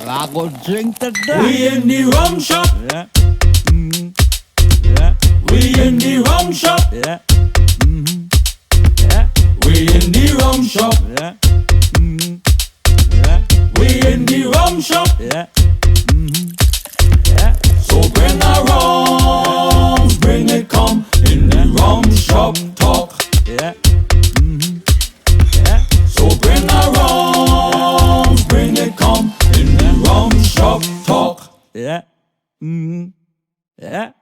I go drink to that. We in the rum shop. Yeah. Yeah. We in the rum shop. Yeah. Yeah. We in the rum shop. Yeah. Yeah. We in the rum shop. Yeah. Yeah. So bring a rum, bring it come in the rum shop talk. Yeah. Yeah. So bring a rum, bring it come in the rum shop talk. Yeah. Yeah.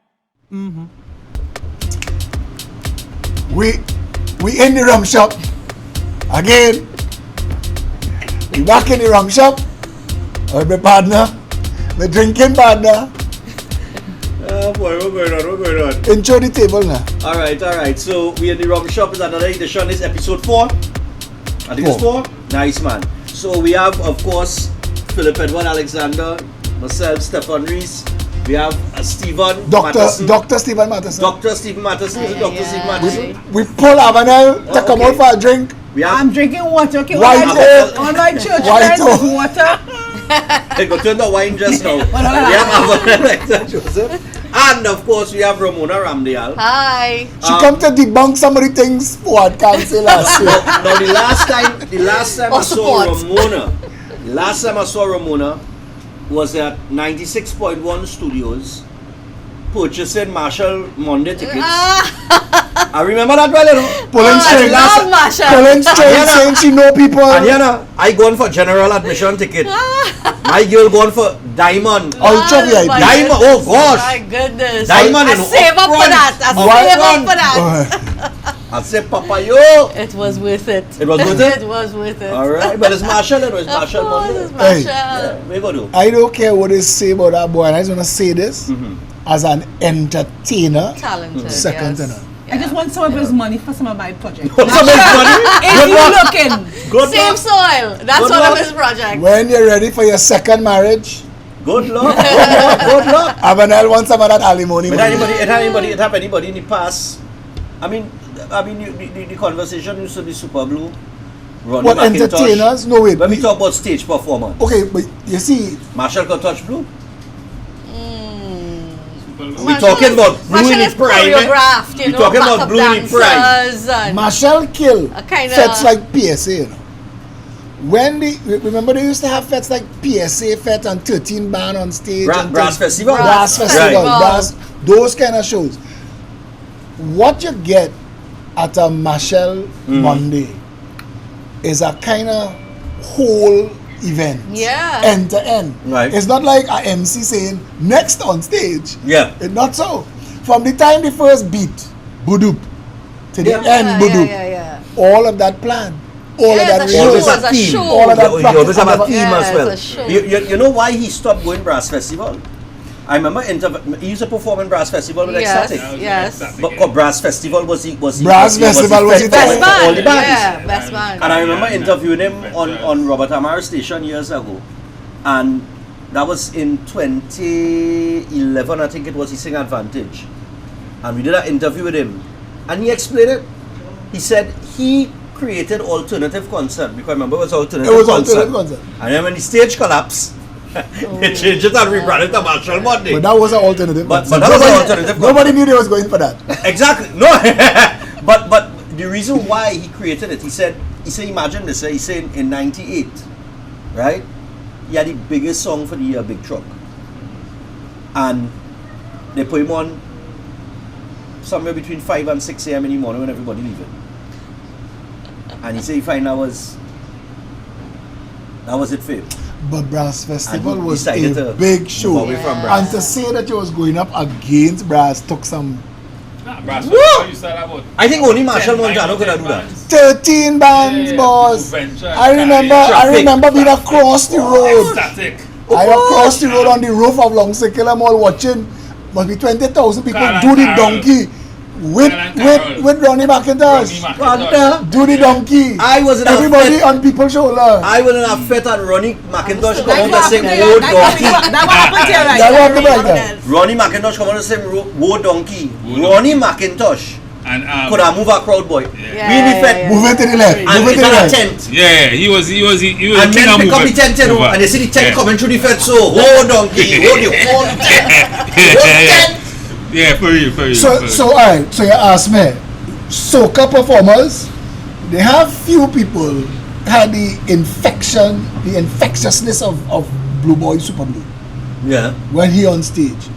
We in the rum shop again. We back in the rum shop with my partner, my drinking partner. Oh boy, what's going on? Intro the table now. Alright. So we in the rum shop is another edition. This episode 4. I think it's 4. Nice man. So we have, of course, Phillip Edward Alexander, myself, Stephan Reis. We have Stephan Matteson. Dr. Stephan Matteson. Dr. Stephen Matteson. Dr. Stephen Matteson. We pull Avonelle to come out for a drink. We have I'm drinking water. Okay, White on my church White friends oak. is water. they go turn the wine just now. We have Avonelle Hector Joseph. And of course we have Ramona Ramdial. Hi. She come to debunk some of the things Fuad can't say last year. Now the last time I saw support. Ramona was at 96.1 Studios purchasing Marshall Monday tickets. I remember that well, you know. Pulling strings, saying she know people. Adiana, I gone for general admission ticket. My girl gone for Diamond. Ultra VIP. Diamond, oh gosh. My goodness. Diamond, I save up for that. I said, Papa, yo. It was worth it. It was worth it? It was worth it. Alright, but it's Marshall, it was Of Marshall course, Monday. it's Marshall. Yeah, we go do. I don't care what they say about that boy, and I just want to say this as an entertainer. Talented. Second to yes. none. I just want some of his money for some of my projects. What's up, money? If you looking, Good Same luck. soil. That's Good one luck. of his projects. When you're ready for your second marriage, Good luck. Good luck. Avonelle wants some of that alimony It money. have anybody in the past. I mean, the conversation used to be super blue. Ronnie What McIntosh. entertainers? No wait. When we talk about stage performance, Okay, but you see, Marshall can touch blue. We Marshall talking is- about blue in Marshall the is prime. choreographed, you We know, talking about backup blue in the prime. dancers and- Marshall kill A kinda- fets like PSA, you know. When remember they used to have fets like PSA fet and 13 band on stage. and Brass things. Festival. Brass Festival, Right. brass, those kind of shows. What you get at a Marshall Monday is a kind of whole event. Yeah. End to end. Right. It's not like a MC saying next on stage. Yeah. It's not so. From the time the first beat, budoop, to the Yeah. end, budoop, Yeah. all of that plan, all of that It's a Always show, rehearsal. a it's a theme. show. All of that You always have a practice. theme as Yeah, well. it's a show. You know why he stopped going Brass Festival? I remember he used to perform in Brass Festival with Ecstatic. Yes. But Brass Festival was he Brass Festival was it Best for all the man. bands. Yeah, best man. And I remember interviewing him on Robert Amara's station years ago. And that was in 2011, I think it was, he sang Advantage. And we did an interview with him. And he explained it. He said he created alternative concert. Because remember it was alternative It was concert. alternative concert. And then when the stage collapsed, they changed it and rebranded to Marshall Monday. But that was an alternative. But concert. that was an alternative Nobody knew they was going for that. Exactly. No. but the reason why he created it, he said imagine this, he said in 98, right? He had the biggest song for the year, Big Truck. And they put him on somewhere between 5 and 6 a.m. in the morning when everybody leaving. And he said he find that was it for him. But Brass Festival And he was decided a to big move show. away from Brass. And to say that you was going up against Brass took some Brass Festival, you said about I think only Marshall Montano could do that. 13 bands, boss. Venture, I Traffic. remember being across the road. Static. I across the road on the roof of Long Circular Mall watching must be 20,000 people Carol do the and donkey with Ronnie McIntosh. Do the donkey. I was in a Everybody fit. on people's shoulder. I was in a fit and Ronnie McIntosh come That on the what same happened road here. donkey. That what happened here, That right? what happened like that. Ronnie McIntosh come on the same road donkey. Ronnie McIntosh And could I move a crowd boy? Yeah, We in effect yeah, Move it to the left. and Move it it's to the a right. tent. yeah, he was And king men of pick up the movement. tent, you know, Mover. and they see the tent Yeah. coming through the fence. So hold on, kid, hold your whole tent. Yeah, for you. So alright, so you ask me, soca performers, they have few people had the infectiousness of Blue Boy Super Blue Yeah. when he on stage.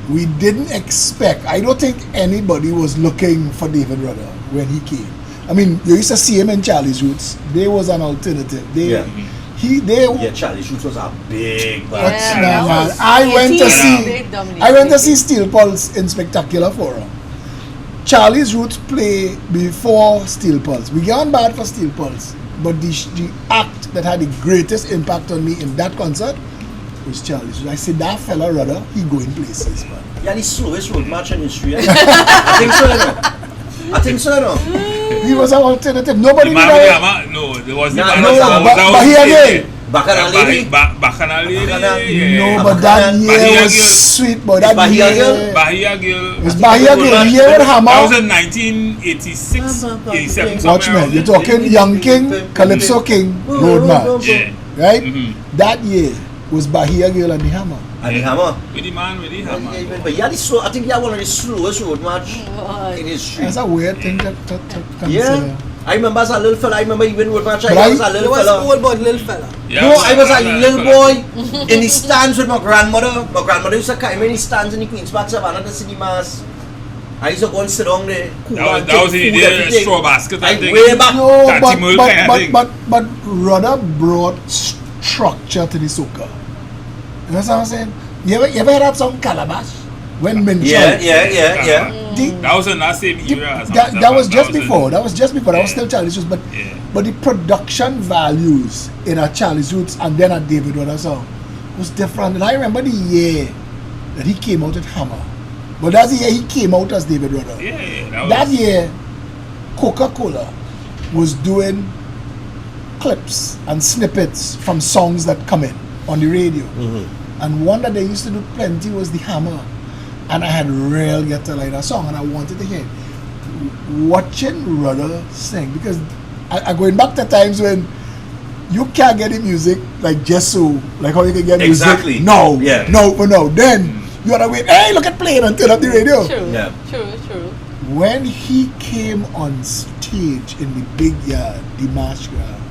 We didn't expect, I don't think anybody was looking for David Rudder when he came. I mean, you used to see him in Charlie's Roots. There was an alternative. Yeah. They Charlie Schultz was a big But bad. nah, that man, was I went to 80s. see They dominated. I went to see Steel Pulse in Spectacular Forum. Charlie's Roots play before Steel Pulse. We get on bad for Steel Pulse, but the act that had the greatest impact on me in that concert was Charlie's Roots. I said that fella Rudder, he going places, man. Yeah, the slowest road march in history. I think so, no. He was an alternative. Nobody The knew man with the that. hammer? No, there was the Nah, man no, that but was he again. Bacchanal lady. Bacchanal lady. Yeah. No, but that year Bahia was Girl. sweet, but that Bahia Girl? year Bahia Girl. it's Bahia Girl. The year with That was Hammer. in 1986, 87. Watch somewhere me, you're around talking Young King, Calypso King, Road March. there. Right? Mhm. That year was Bahia Girl and the Hammer. And the hammer. With the man with the hammer. But yeah, the slow. I think yeah, one of the slowest road march What? in history. That's a weird thing to Yeah. consider. I remember as a little fella. I remember even road march. I But was a He little was fella. old but little fella. Yeah, No, I was a yeah, little boy in the stands with my grandmother. My grandmother used to come in the stands in the Queen's Park Savannah to see the mass. I used to go and sit down there. Cool That was, and that was take in food, the everything. straw basket, I Like think. way back. No, Tatty Mull kind of thing. but Rudder brought structure to the soca. You know what I'm saying? You ever heard that song Calabash? When Minchel. Yeah. That was in that same era. as That was just in- before. That was just before. That was Yeah. still Charlie's Roots. Yeah. But the production values in a Charlie's Roots and then a David Rudder song was different. And I remember the year that he came out at Hammer. But that's the year he came out as David Rudder. Yeah, That year, Coca-Cola was doing clips and snippets from songs that come in on the radio. And one that they used to do plenty was the Hammer. And I had real get to like that song and I wanted to hear it. Watching Rudder sing, because I going back to times when you can't get the music like just so, like how you can get Exactly. music. No, Yeah. no. Then you gotta wait, hey, look at playing and turn up the radio. True. Yeah. True. When he came on stage in the big yard, the marsh ground,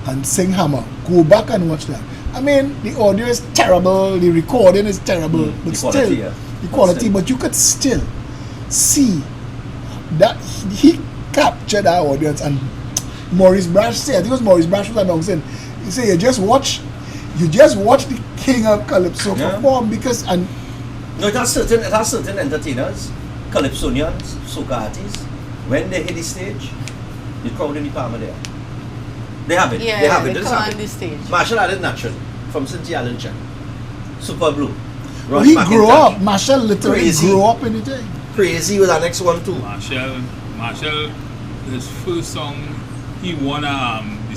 and sing Hammer, go back and watch that. I mean, the audio is terrible, the recording is terrible, but The still, quality, yeah. the quality, Still. but you could still see that he captured our audience. And Maurice Brash said, I think it was Maurice Brash was announcing, he said, you just watch the King of Calypso Yeah. perform, because, and No, it has certain entertainers, Calypsonians, soca artists. When they hit the stage, the crowd in the palm there. They have it. Yeah, they have it. they This come on happened. the stage. Marshall had it naturally from Cynthia Allen Chen. Super Blue. well, Ross he McIntosh. grew up, Marshall literally Crazy. grew up in the thing. Crazy was our next one too. Marshall, his first song, he won the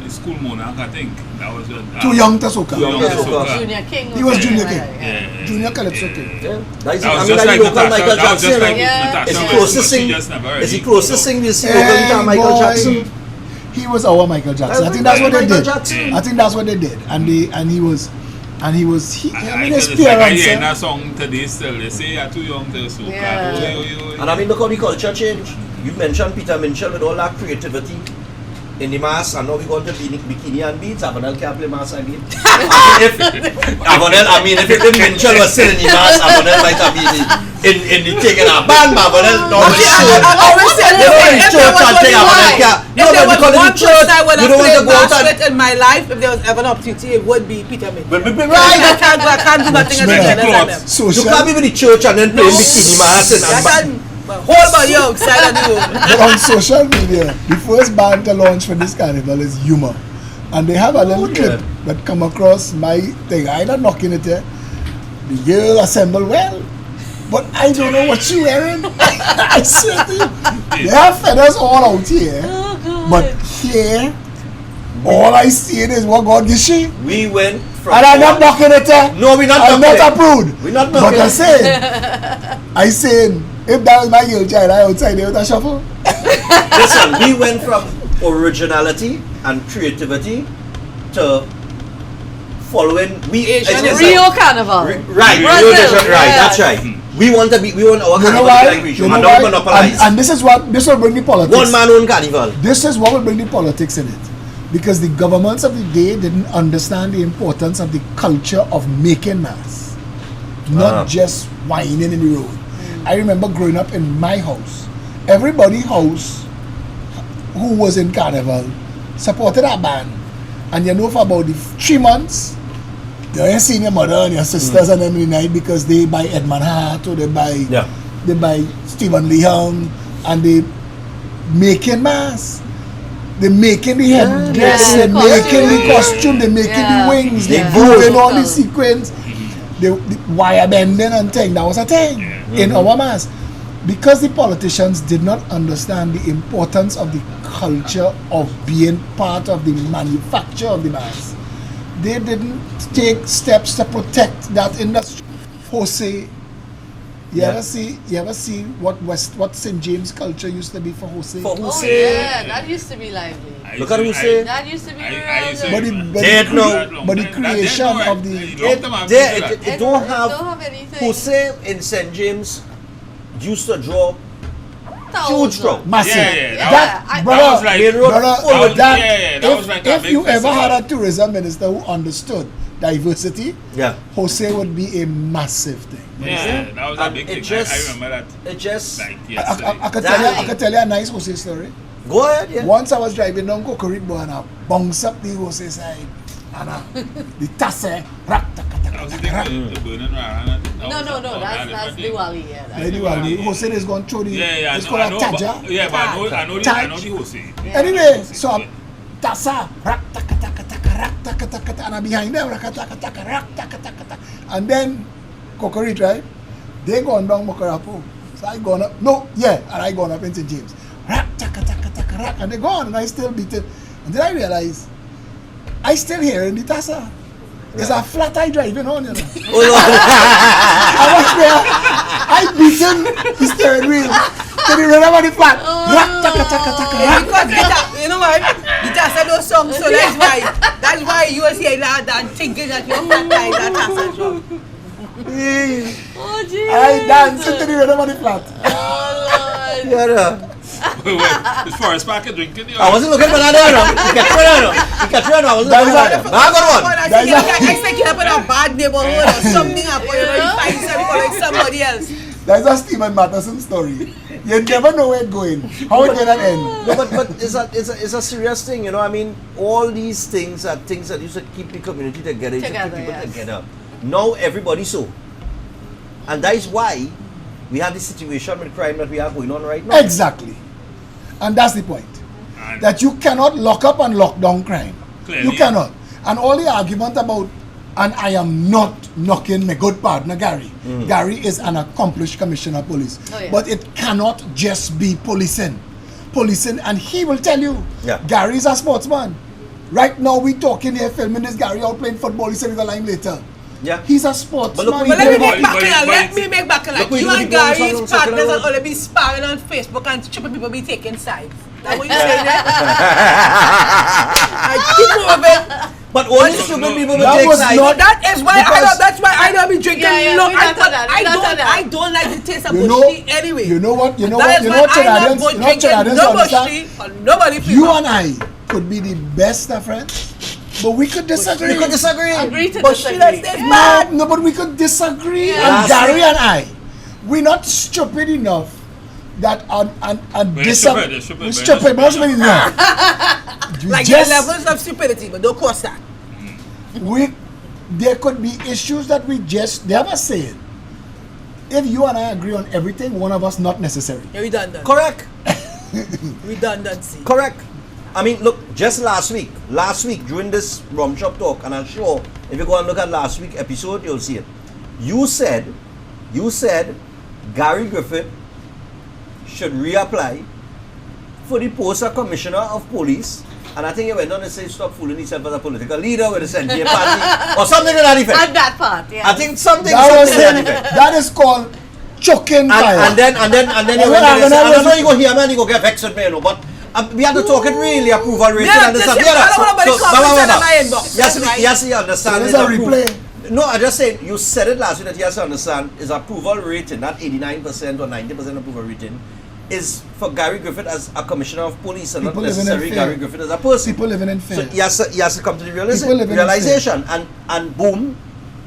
school monarch, I think. That was Too young to soca. Too young to soca. Junior King. He was or Junior something King. like that. Yeah. Junior Calypso King. Yeah. That was just like Natasha. That was just like Yeah. Natasha. Is he but closest she sing? just never Is he really- closest sing? You see Hey, over Michael boy. Jackson. He was our Michael Jackson. I think that's what they Michael did. Jackson. I think that's what they did. And he was I mean his it's like I parents. hear that song today still. They say you're too young to soca. Yeah. And I mean, look how the culture changed. You mentioned Peter Minchell with all that creativity in the mass, and now we're going to bikini and beads. Avonelle can't play mass again. If Minchell was still in the mass, Avonelle might have been in the taking a band, but Avonelle not the show. I always say They don't this, reach church and take Avonelle can't. if there was because one in the church, person I would you have don't want to played go out basket and... in my life, if there was ever an opportunity, it would be Peter Min. But Right, I can't do nothing Watch as me. a them. You Social, can't be with the church and then playing bikini mass I and can hold body outside of the room. but on social media, the first band to launch for this carnival is Humor. And they have a little yeah. clip that come across my thing. I not knocking it there. The girl assemble well, but I don't know what she wearing. I swear to you. They have feathers all out here. But here, all I see is what God gives she. we went from... And I'm not knocking it there. No, we're not I'm knocking not it. approved. We're not But knocking I saying, If that was my girl child, I outside there with a shuffle. Listen, we went from originality and creativity to following Asian it's just Rio like- Carnival. Right, Brazil, Rio de Janeiro, right, yeah. that's right. We want our You know carnival why? like we should, You know and don't why? monopolize. And this will bring the politics. One man own carnival. This is what will bring the politics in it. Because the governments of the day didn't understand the importance of the culture of making mass. Not just whining in the road. I remember growing up in my house. Everybody house who was in carnival supported a band. And you know for about the 3 months, you ain't seen your mother and your sisters and them in the night because they buy Edmund Hart or they buy Stephen Leon and they making mass. They making the headdress, they making the costume, they making the wings, they doing all the sequence, the wire bending and thing. That was a thing in our mass. Because the politicians did not understand the importance of the culture of being part of the manufacture of the mass, they didn't take steps to protect that industry. Jose, you ever see what St. James culture used to be for Jose? For Oh Jose, yeah, that used to be lively. look at Jose. That used to be I used to- But the creation of the It don't have anything. Jose in St. James used to draw huge Thousands. crowd. massive. Yeah, That, I- brother, that was like- Main road brother, full of- that, that was like a if big you ever festival. had a tourism minister who understood diversity, Yeah. Jose would be a massive thing. Yeah, that was a And big it thing. just- I remember that. It just Like I yesterday. could tell you a nice Jose story. go ahead, yeah. Once I was driving down Kokoriko and I bounced up the Jose side and the tasse, rak, taka, taka, That was the taka, rak. thing, the burning around. No, that's Diwali. Yeah, that's Anyway, Jose is going through the, Yeah, it's I called a know, taja. but I know the Jose. Anyway, so tassa, rak, taka, taka, taka, rak, taka, taka, taka, and I'm behind them, rak, taka, taka, rak, taka, taka, taka. And then Kokorit, right? They gone down Mokarapo. So I gone up, and I gone up in St. James. Rak, taka, taka, taka, rak, and they gone, and I still beat it. And then I realized, I still hearing the tassa. It's a flat eye driving on, you know. I was there, I beaten the steering wheel. So they remember the flat. Rak, taka, taka, taka, rak. Because you know what? You just said those songs, so that's why you was here and thinking that you're guys that has a song. Oh jeez. I danced to the rhythm of the flat. Oh Lord. Yeah, It's Forest Park drinking. I wasn't looking for that there, no. You catch me there, no. I wasn't looking for that. But I got one. I think you happen in a bad neighborhood or something happened, you find somebody like somebody else. That's a Stephen Matterson story. You never know where it's going. How it gonna end? No, but it's a serious thing, you know. I mean, all these things are things that used to keep the community together, used to keep people Yes. together. Now everybody so, and that is why we have the situation with crime that we have going on right now. Exactly. And that's the point. And That you cannot lock up and lock down crime. Clearly. You cannot. And all the argument about, and I am not knocking my good partner Gary. Gary is an accomplished commissioner of police. Oh, yeah. But it cannot just be policing. Policing, and he will tell you, Yeah. Gary's a sportsman. Right now we talking here, filming this Gary out playing football, he's in the line later. Yeah. He's a sportsman. But look, But let me make But- back but- let me make back Look, we you do and the guns Gary's on partners circular and all be sparring on Facebook and stupid people be taking sides. That's what you Yeah. saying there? I keep moving. But only No, stupid no, people that will take was sides. not- That is why I don't be drinking. Yeah, no, we not done that, we not done that. I don't like the taste of You know- bushi anyway. You know what? You know That what? is You why know what I not Trinidadians, go you know what drinking Trinidadians no understand? bushi or nobody You people. and I could be the best of friends, but we could disagree. We could disagree. Agree to Bushi disagree. that's No, bad. no, but we could disagree. Yeah. And Last Gary week- and I, we're not stupid enough that We're stupid, they're stupid, we're we're stupid, but not stupid enough. You Like just- the levels of stupidity, but don't cost that. there could be issues that they have a saying. If you and I agree on everything, one of us not necessary. You're redundant. Correct. Redundancy. Correct. I mean, look, just last week during this RUM Shop talk, and I'm sure if you go and look at last week's episode, you'll see it. You said Gary Griffith should reapply for the post of Commissioner of Police, and I think he went on to say stop fooling himself as a political leader with the Senate party or something to that effect. At that part, yeah. I think something That was to that him. effect. That is called choking fire. And then you went and said, I know you go here, man, you go get vexed with me, you know, but we had to talk it really approval rating and this and that. Yes, you understand. There's a replay. No, I just said, you said it last week that you have to understand is approval rating, not 89% or 90% approval rating, is for Gary Griffith as a commissioner of police and People not necessarily Gary Griffith as a person. People living in fear. So he has to come to the realization. And boom,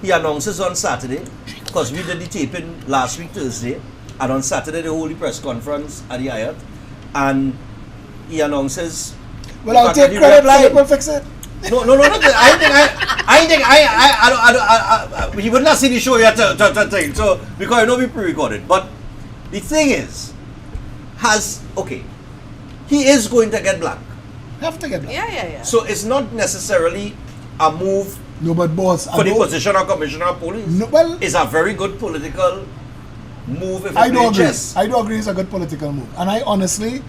he announces on Saturday, because we did the taping last week, Thursday, and on Saturday, the holy press conference at the Hyatt, and he announces. Well, I'll take credit, Phillip will fix it. No. I think we would not see the show yet to think. So because I know we pre-recorded. But the thing is, he is going to get black. Have to get black. Yeah. So it's not necessarily a move No, but boss, for the position of commissioner of police. No, well, it's a very good political move. If I do agree. chess. I do agree. It's a good political move, and I honestly,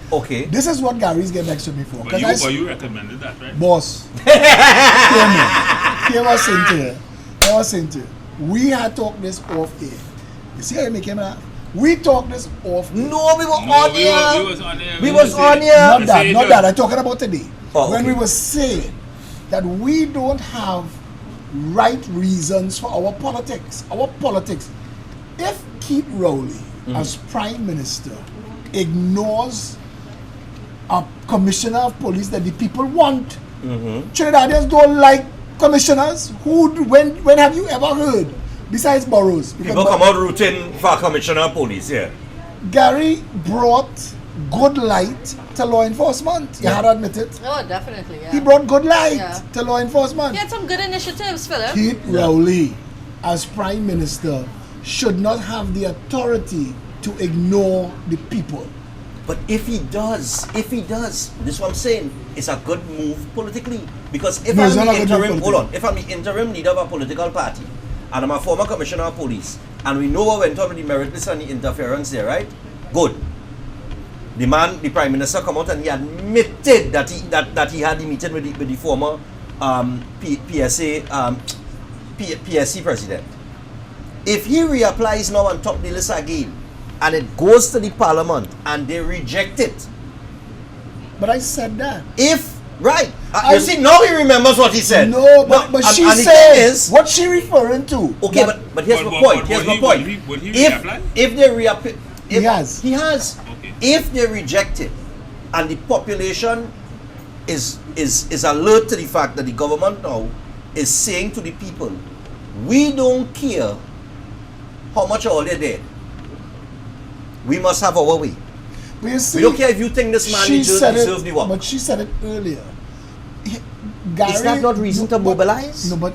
this is what Gary's get next to me for. But you recommended that, right? Boss, hear me. Hear what I'm saying to you. We had talked this off air. You see how you make him laugh? We talked this off air. No, we were on air. We was on air. We was on air. Not that. I'm talking about today. When we were saying that we don't have right reasons for our politics. Our politics. If Keith Rowley, as Prime Minister, ignores a commissioner of police that the people want, Trinidadians don't like commissioners. When have you ever heard, besides boroughs? People come out rooting for a commissioner of police, yeah. Gary brought good light to law enforcement. You had to admit it. Oh, definitely, yeah. He brought good light to law enforcement. He had some good initiatives, Phillip. Keith Rowley, as Prime Minister, should not have the authority to ignore the people. But if he does, this is what I'm saying, it's a good move politically. Because if I'm the interim leader of a political party, and I'm a former commissioner of police, and we know what went on with the merit list and the interference there, right? Good. The Prime Minister come out and he admitted that he had the meeting with the former PSC president. If he reapplies now on top the list again, and it goes to the parliament and they reject it. But I said that. You see, now he remembers what he said. No, but she says what she referring to. Okay, but here's my point. Would he reapply? If they reapply, he has. Okay. If they reject it, and the population is alert to the fact that the government now is saying to the people, we don't care how much all they're dead. We must have our way. We don't care if you think this man deserves the work. But she said it earlier. Is that not reason to mobilize? No, but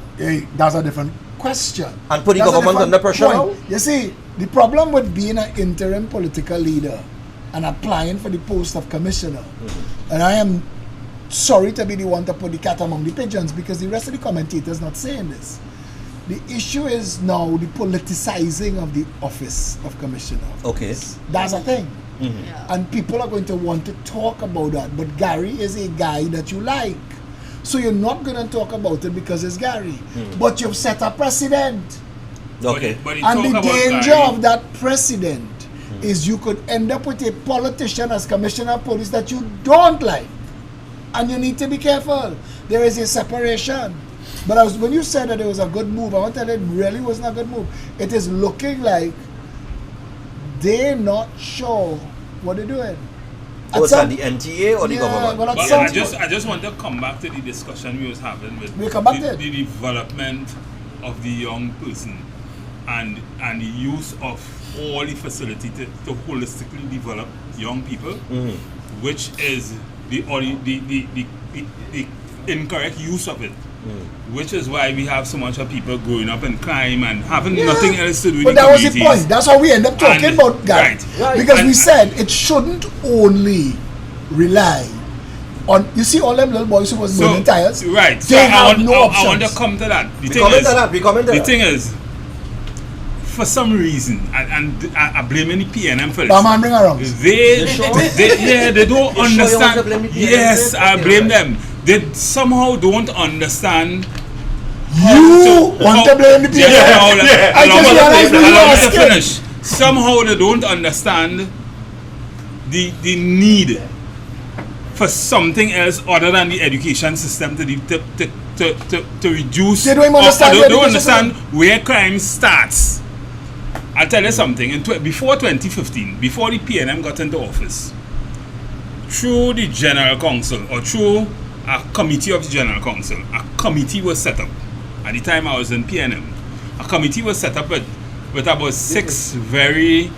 that's a different question. And put the government under pressure now? You see, the problem with being an interim political leader and applying for the post of commissioner, and I am sorry to be the one to put the cat among the pigeons because the rest of the commentators not saying this. The issue is now the politicizing of the office of commissioner. Okay. That's a thing. And people are going to want to talk about that. But Gary is a guy that you like. So you're not going to talk about it because it's Gary. But you've set a precedent. Okay. And the danger of that precedent is you could end up with a politician as commissioner of police that you don't like. And you need to be careful. There is a separation. But when you said that it was a good move, I want to tell you it really wasn't a good move. It is looking like they're not sure what they're doing. Was that the NTA or the government? But I just want to come back to the discussion we was having with the development of the young person and the use of all the facility to holistically develop young people, which is the incorrect use of it. Which is why we have so much of people growing up in crime and having nothing else to do with But that was the point. That's how we end up talking about Gary. Right. Because we said it shouldn't only rely on, you see all them little boys who was burning tires? Right. They have no options. I want to come to that. The thing is, for some reason, and I blame any PNM for this. They don't understand. Yes, I blame them. They somehow don't understand. You want to blame the PNM? I just realized when you were asking. somehow they don't understand the need for something else other than the education system to reduce. They don't even understand. They don't understand where crime starts. I'll tell you something. Before 2015, before the PNM got into office, through the General Council or through a committee of the General Council, a committee was set up. At the time I was in PNM, a committee was set up with about 6 very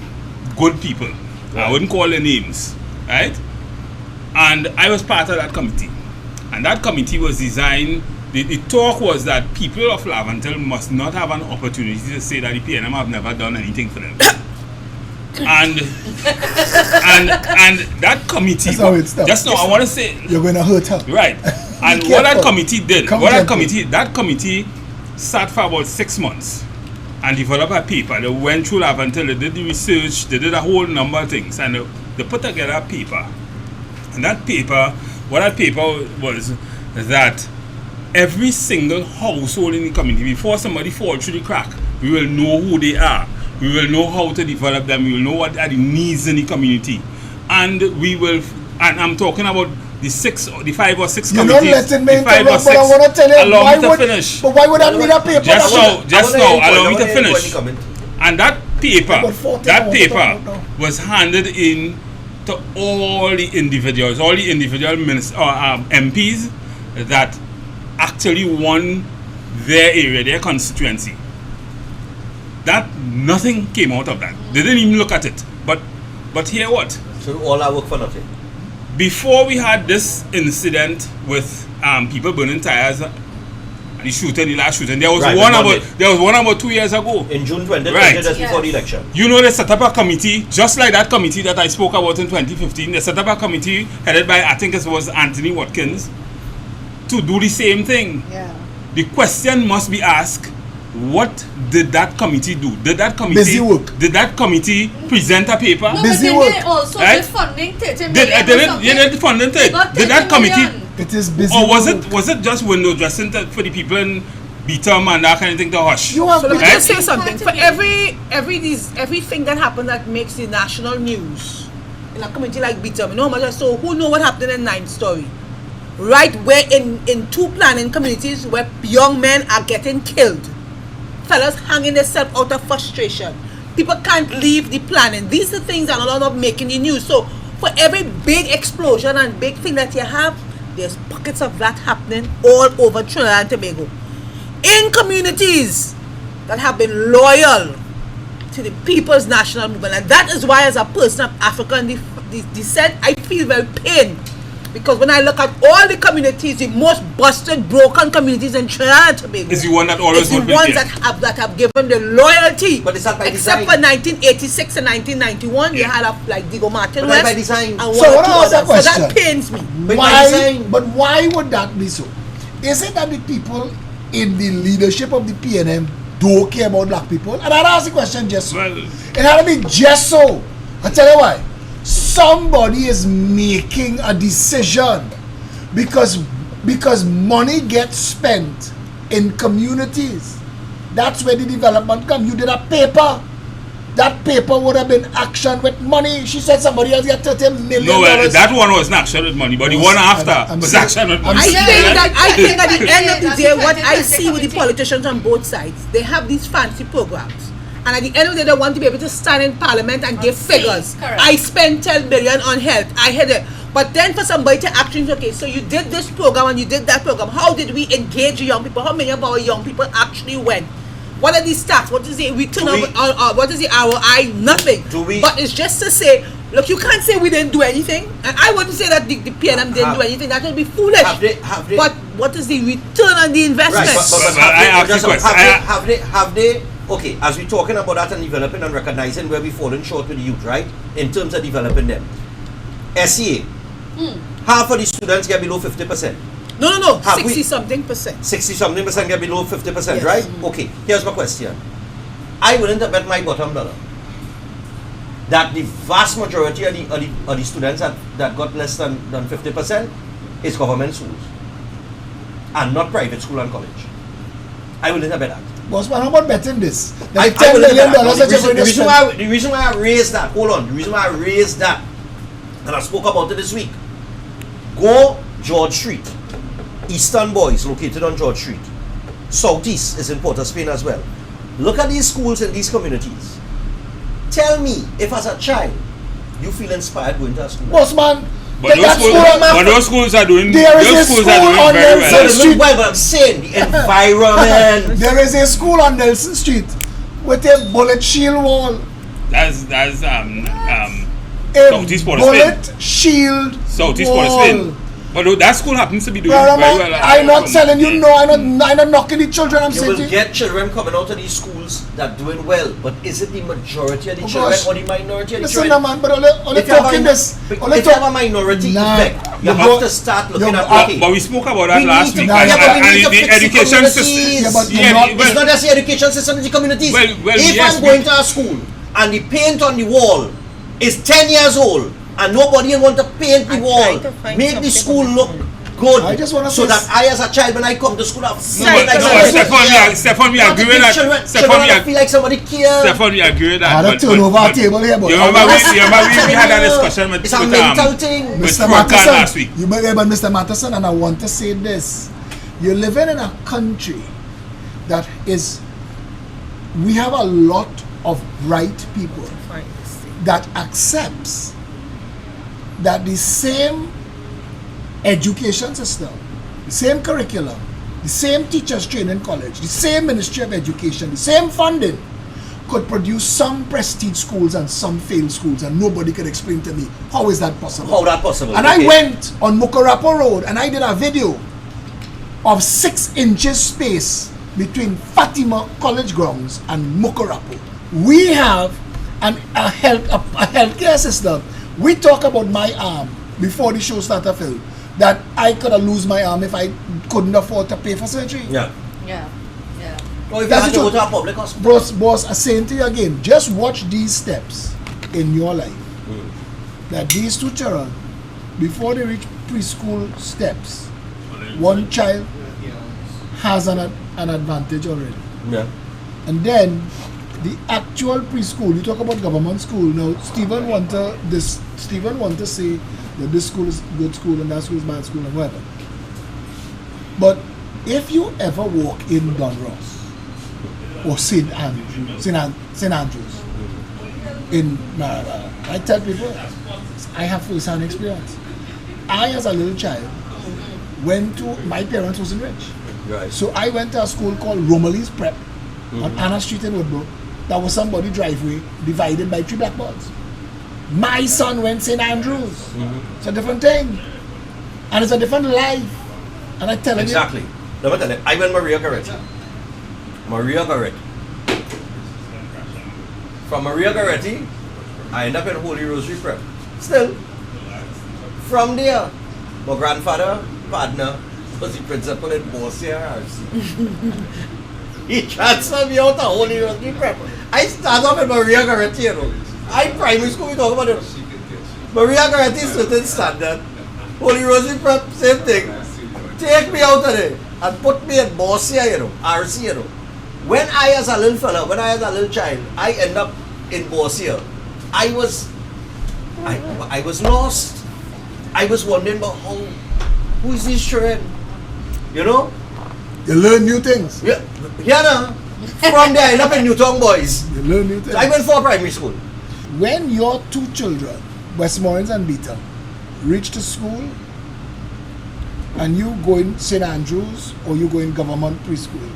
good people. Right. I wouldn't call their names, right? And I was part of that committee. And that committee was designed, the talk was that people of Avonelle must not have an opportunity to say that the PNM have never done anything for them. and that committee, just now I want to say, you're going to hurt her. Right. And what that committee did, that committee sat for about 6 months and developed a paper. They went through Avonelle, they did the research, they did a whole number of things, and they put together a paper. And that paper, what that paper was that every single household in the community, before somebody falls through the crack, we will know who they are. We will know how to develop them. We will know what are the needs in the community. And we will, and I'm talking about the 5 or 6 You're committees. You're not letting me interrupt, but I want to tell you, finish. But why would I need a paper? Just now, allow me to finish. And that paper was handed in to all the individuals, MPs that actually won their area, their constituency. That nothing came out of that. They didn't even look at it. But hear what? So all our work for nothing. Before we had this incident with people burning tires and the last shooting, there was one about 2 years ago. In June 2020, right. Just before the election. You know, they set up a committee, just like that committee that I spoke about in 2015. They set up a committee headed by, I think it was Anthony Watkins, to do the same thing. Yeah. The question must be asked, what did that committee do? Did that committee busy work? Did that committee present a paper? No, busy but work. They also right? funding 30 million. Did funding it? Did that committee? It is busy. Or was it just window dressing for the people in Beatum and that kind of thing to hush? So let me just say something. For everything that happened that makes the national news in a community like Beatum, you know how much I saw, who know what happened in 9th Story? Right where in 2 planning communities where young men are getting killed. Fellas hanging themselves out of frustration. People can't leave the planning. These are things that are not making the news. So for every big explosion and big thing that you have, there's pockets of that happening all over Trinidad and Tobago. In communities that have been loyal to the People's National Movement. And that is why, as a person of African descent, I feel very pained. Because when I look at all the communities, the most busted, broken communities in Trinidad and Tobago, is the one that always the ones that have given the loyalty. But it's not by except design. for 1986 and 1991, you had like Diego Martin But West. by design. And So one or what two was that others. So question? that pains me. But why would that be so? Is it that the people in the leadership of the PNM don't care about black people? And I'd ask the question just so. Well, It had to be just so. I'll tell you why. Somebody is making a decision because money gets spent in communities. That's where the development comes. You did a paper. That paper would have been action with money. She said somebody else got $30 million. no, that one was not action with money, but the one after was action with money. I think at the end of the day, what I see with the politicians on both sides, they have these fancy programs. And at the end of the day, they want to be able to stand in parliament and give figures. Correct. I spent 10 billion on health. I had it. But then for somebody to actually, okay, so you did this program and you did that program. How did we engage young people? How many of our young people actually went? What are the stats? What is the return on what is the ROI? Nothing. But it's just to say, look, you can't say we didn't do anything. And I wouldn't say that the PNM didn't do anything. That would be foolish. Have they, but what is the return on the investment? Right, have they okay, as we're talking about that and developing and recognizing where we've fallen short with the youth, right? In terms of developing them. SEA, half of the students get below 50%. No, 60-something%. 60-something% get below 50%, yes. right? Okay, here's my question. I wouldn't have bet my bottom dollar that the vast majority of the students that got less than 50% is government schools and not private school and college. I wouldn't have bet that. Boss man, how about betting this? I $10 believe million that. that you're going to spend. The reason why I raised that, hold on, the reason why I raised that, and I spoke about it this week. Go George Street. Eastern Boys located on George Street. Southeast is in Port of Spain as well. Look at these schools in these communities. Tell me if as a child you feel inspired going to a school. Boss man, But those schools are doing there is those a schools school are doing on very Nelson well. Street. Well, but I'm saying the environment. There is a school on Nelson Street with a bullet shield wall. That's A Southeast Port of Spain. bullet shield Southeast wall. Port of Spain. But that school happens to be doing Brother very man, well. I'm not telling you no, I'm not knocking the children, I'm You saying will to you. get children coming out of these schools that doing well, but is it the majority of the Oh, children gosh. or the minority of the Listen children? now man, but only If you have talking a- this. if Only you have a talk. minority Nah, effect, you you have go- to start looking you- at okay. But we spoke about that We last need week. to- yeah, but we need to the fix the education system. communities. Yeah, but Yeah, not- It's not just the education system in the communities. Well, If yes, I'm going to a school and the paint on the wall is 10 years old and nobody want to paint the I'm wall, trying to find make the something school on look this good, I just wanna so say that I as a child when I come to school I feel No, like but somebody Stephan, we want to agree give with that. children Stephan, feel like somebody cares. Stephan, we agree with that. I had a turnover our table here, but You remember we had that discussion with It's a mental thing. with Mr. Furkan last Matteson, week. but Mr. Matteson, and I want to say this. You're living in a country that is, we have a lot of bright people that accepts that the same education system, the same curriculum, the same teachers training college, the same Ministry of Education, the same funding could produce some prestige schools and some failed schools, and nobody could explain to me how is that possible. How that possible? And Okay. I went on Mukarapo Road and I did a video of 6 inches space between Fatima College grounds and Mukarapo. We have a healthcare system. We talk about my arm before the show started film, that I could have lose my arm if I couldn't afford to pay for surgery. Yeah. Yeah. Yeah. Or if you That's had the to go truth. to a public hospital. Boss, I'm saying to you again, just watch these steps in your life. That these two children, before they reach preschool steps, one child has an advantage already. Yeah. And then the actual preschool, you talk about government school. Now Stephan want to say that this school is good school and that school is bad school and whatever. But if you ever walk in Don Ross or St. Andrews in Marabara, I tell people I have first-hand experience. I as a little child went to, my parents wasn't rich. Right. So I went to a school called Romilly's Prep on Anna Street in Woodbrook. That was somebody driveway divided by 3 blackboards. My son went St. Andrews. It's a different thing. And it's a different life. And I tell you. Exactly. Let me tell you, I went Maria Goretti. From Maria Goretti, I ended up in Holy Rosary Prep. Still, from there, my grandfather, partner, was the principal in Borsia RC. He transferred me out to Holy Rosary Prep. I started off in Maria Goretti, you know. I primary school, we talk about it. Maria Goretti is certain standard. Holy Rosary Prep, same thing. Take me out of there and put me in Borsia, you know, RC, you know. When I as a little fella, when I as a little child, I end up in Borsia, I was lost. I was wondering about who is this children? You know? You learn new things. Yeah, no. From there, I end up in Newtown Boys. You learn new things. I went for primary school. When your 2 children, Westmoreland and Beta, reach to school, and you go in St. Andrews or you go in government preschool,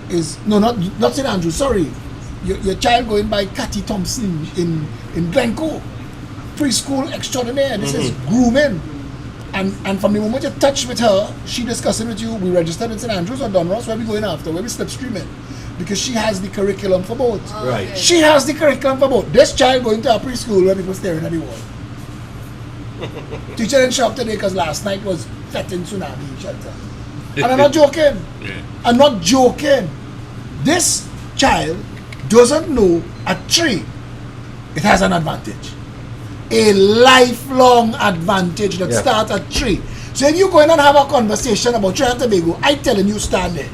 is not St. Andrews, sorry. Your child going by Cathy Thompson in Glencoe. Preschool extraordinaire. This is grooming. And from the moment you touch with her, she discussing with you, we registered in St. Andrews or Don Ross, where we going after, where we slipstreaming. Because she has the curriculum for both. Right. Okay. She has the curriculum for both. This child going to a preschool where people staring at the wall. Teacher didn't show up today because last night was threatened tsunami shelter. And I'm not joking. Yeah. I'm not joking. This child doesn't know a tree. It has an advantage. A lifelong advantage that starts at 3. So if you go in and have a conversation about Trinidad and Tobago, I telling you stand there.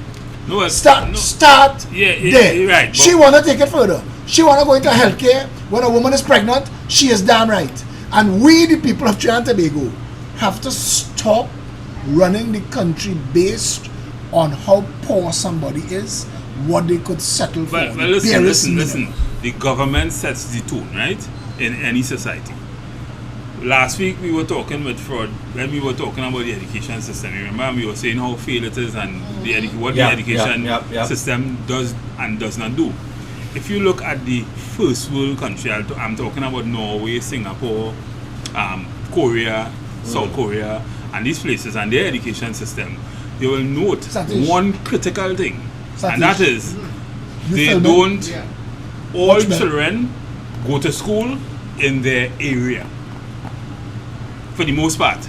Start there. Right. She wanna take it further. She wanna go into healthcare. When a woman is pregnant, she is damn right. And we, the people of Trinidad and Tobago, have to stop running the country based on how poor somebody is, what they could settle for. But listen. The government sets the tone, right? In any society. Last week we were talking with Fraud when we were talking about the education system. You remember we were saying how failed it is and the education system does and does not do. If you look at the first world country, I'm talking about Norway, Singapore, Korea, South Korea, and these places and their education system, you will note one critical thing, and that is they don't. All children go to school in their area, for the most part.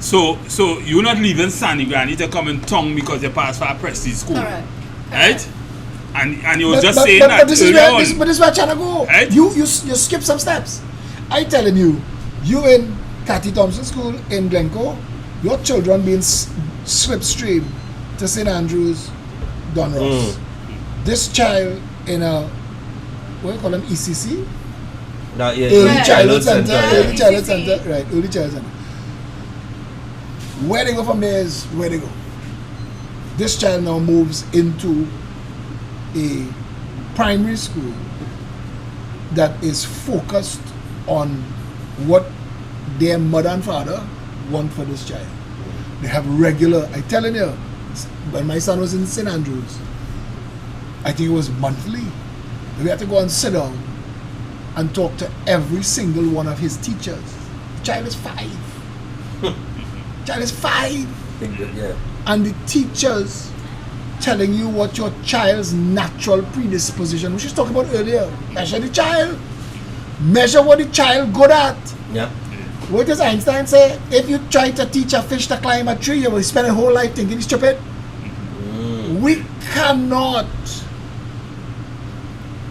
So you're not leaving Sandy Granny to come in Tongue because you pass for a prestige school, right? And you were just saying that. But this is where I'm trying to go. Right? You skip some steps. I telling you in Cathy Thompson School in Glencoe, your children being slipstream to St. Andrews, Don Ross. This child in a, what do you call them, ECC? Early Childhood Center. Early Childhood Center. Right, Early Childhood Center. Where they go from there is where they go. This child now moves into a primary school that is focused on what their mother and father want for this child. They have regular, I telling you, when my son was in St. Andrews, I think it was monthly, we had to go and sit down and talk to every single one of his teachers. The child is 5. Child is 5. And the teachers telling you what your child's natural predisposition, which we talked about earlier. Measure the child. Measure what the child good at. Yeah. What does Einstein say? If you try to teach a fish to climb a tree, you will spend a whole life thinking he's stupid. We cannot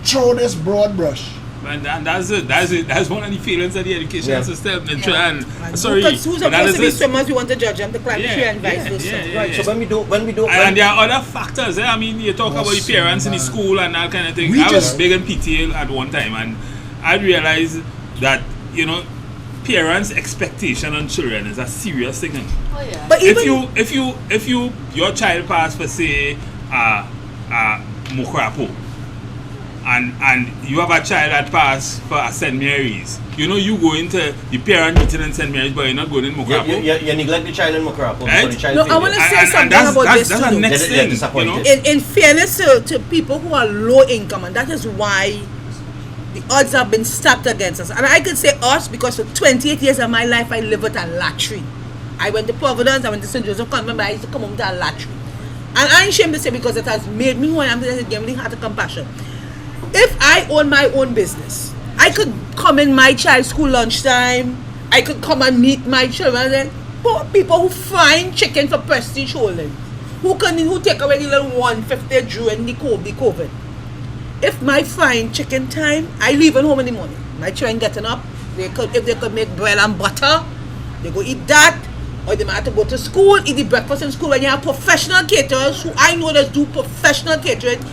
throw this broad brush. And that's it. That's one of the failings of the education system. And sorry, who's supposed to be swimmers? We want to judge them to climb tree and vice versa. Right. So when we do, and there are other factors. I mean, you talk about the parents in the school and that kind of thing. I was big in PTA at one time, and I realized that parents' expectation on children is a serious thing. Oh yeah. But if your child pass for say Mokrapo, and you have a child that pass for St. Mary's, you go into the parent meeting in St. Mary's, but you're not going in Mokrapo. You neglect the child in Mokrapo. Right? I want to say something about this that's too. The next thing. In fairness to people who are low income, and that is why the odds have been stacked against us. And I could say us because for 28 years of my life I lived at a latry. I went to Providence, I went to St. Joseph Convent, but I used to come home to a latry. And I ain't ashamed to say because it has made me who I am, it gave me heart of compassion. If I own my own business, I could come in my child's school lunchtime, I could come and meet my children, and then poor people who frying chicken for prestige holding, who take away the little 150 during the COVID. If my frying chicken time, I leave at home in the morning. My children getting up, if they could make bread and butter, they go eat that, or they might have to go to school, eat the breakfast in school. When you have professional caterers, who I know that do professional catering,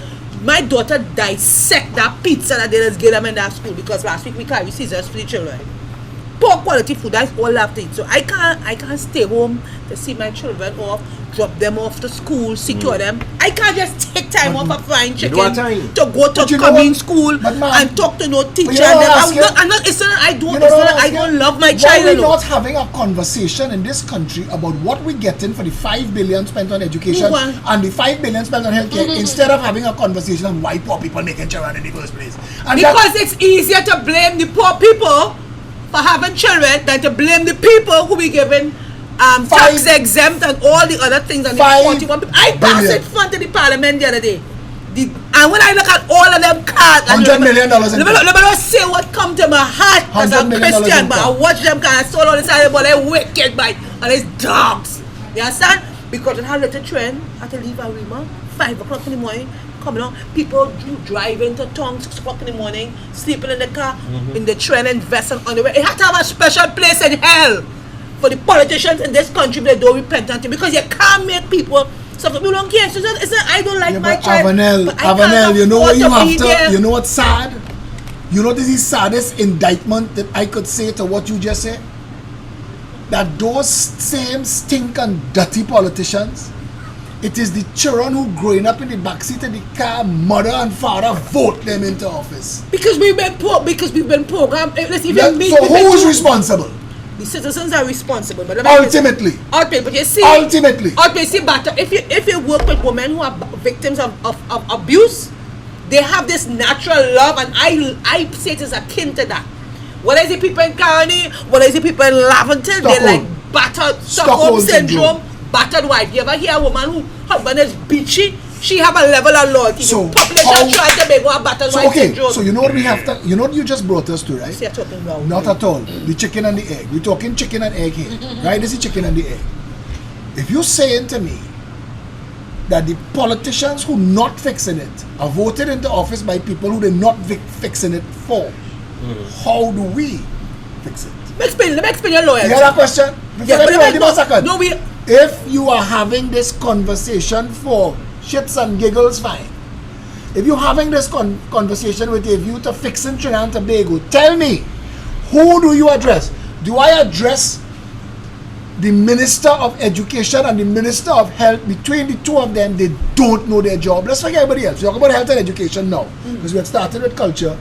my daughter dissect that pizza that they just give them in that school because last week we carry scissors for the children. Poor quality food, that's all I have to eat. So I can't stay home to see my children off, drop them off to school, secure them. I can't just take time off of frying chicken to go to coming school and talk to no teacher. I don't love my child. Why are we not having a conversation in this country about what we're getting for the 5 billion spent on education and the 5 billion spent on healthcare instead of having a conversation on why poor people making children in the first place? And because it's easier to blame the poor people for having children than to blame the people who be given tax exempt and all the other things and the 41 people. I passed in front of the parliament the other day. And when I look at all of them cards, $100 million let me not say what come to my heart as a Christian, but I watch them kind of soul on the side of the ball, they wicked by and it's dogs. You understand? Because it had a little trend, I had to leave a RUM 5 o'clock in the morning, coming on, people driving to Tongue 6 o'clock in the morning, sleeping in the car, in the train and vest and underwear. It had to have a special place in hell for the politicians in this country if they don't repent unto, because you can't make people Some people don't care. So it's not, I don't like Yeah, my but child. Avonelle, but I can't Avonelle, you know what afford you have be to, there. you know what's sad? You know this is saddest indictment that I could say to what you just said? That those same stink and dirty politicians, it is the children who growing up in the backseat of the car, mother and father vote them into office. Because we've been programmed. So who is responsible? The citizens are responsible. But Ultimately. But you see, Ultimately. But if you work with women who are victims of abuse, they have this natural love, and I say it is akin to that. What is the people in Caroni? What is the people in Laventille? They're like battered Stockholm syndrome, battered wife. You ever hear a woman who husband is bitchy? She have a level of loyalty. So population try to make her battered wife syndrome. So you know what we have to, you know what you just brought us to, right? See, you're talking about Not at all. The chicken and the egg. We're talking chicken and egg here. Right? This is chicken and the egg. If you're saying to me that the politicians who not fixing it are voted into office by people who they're not fixing it for, how do we fix it? Let me explain your loyalty. You hear that question? No, if you are having this conversation for shits and giggles, fine. If you're having this conversation with a view to fixing Trinidad and Tobago, tell me, who do you address? Do I address the Minister of Education and the Minister of Health? Between the two of them, they don't know their job. Let's forget everybody else. We talk about health and education now. Because we had started with culture.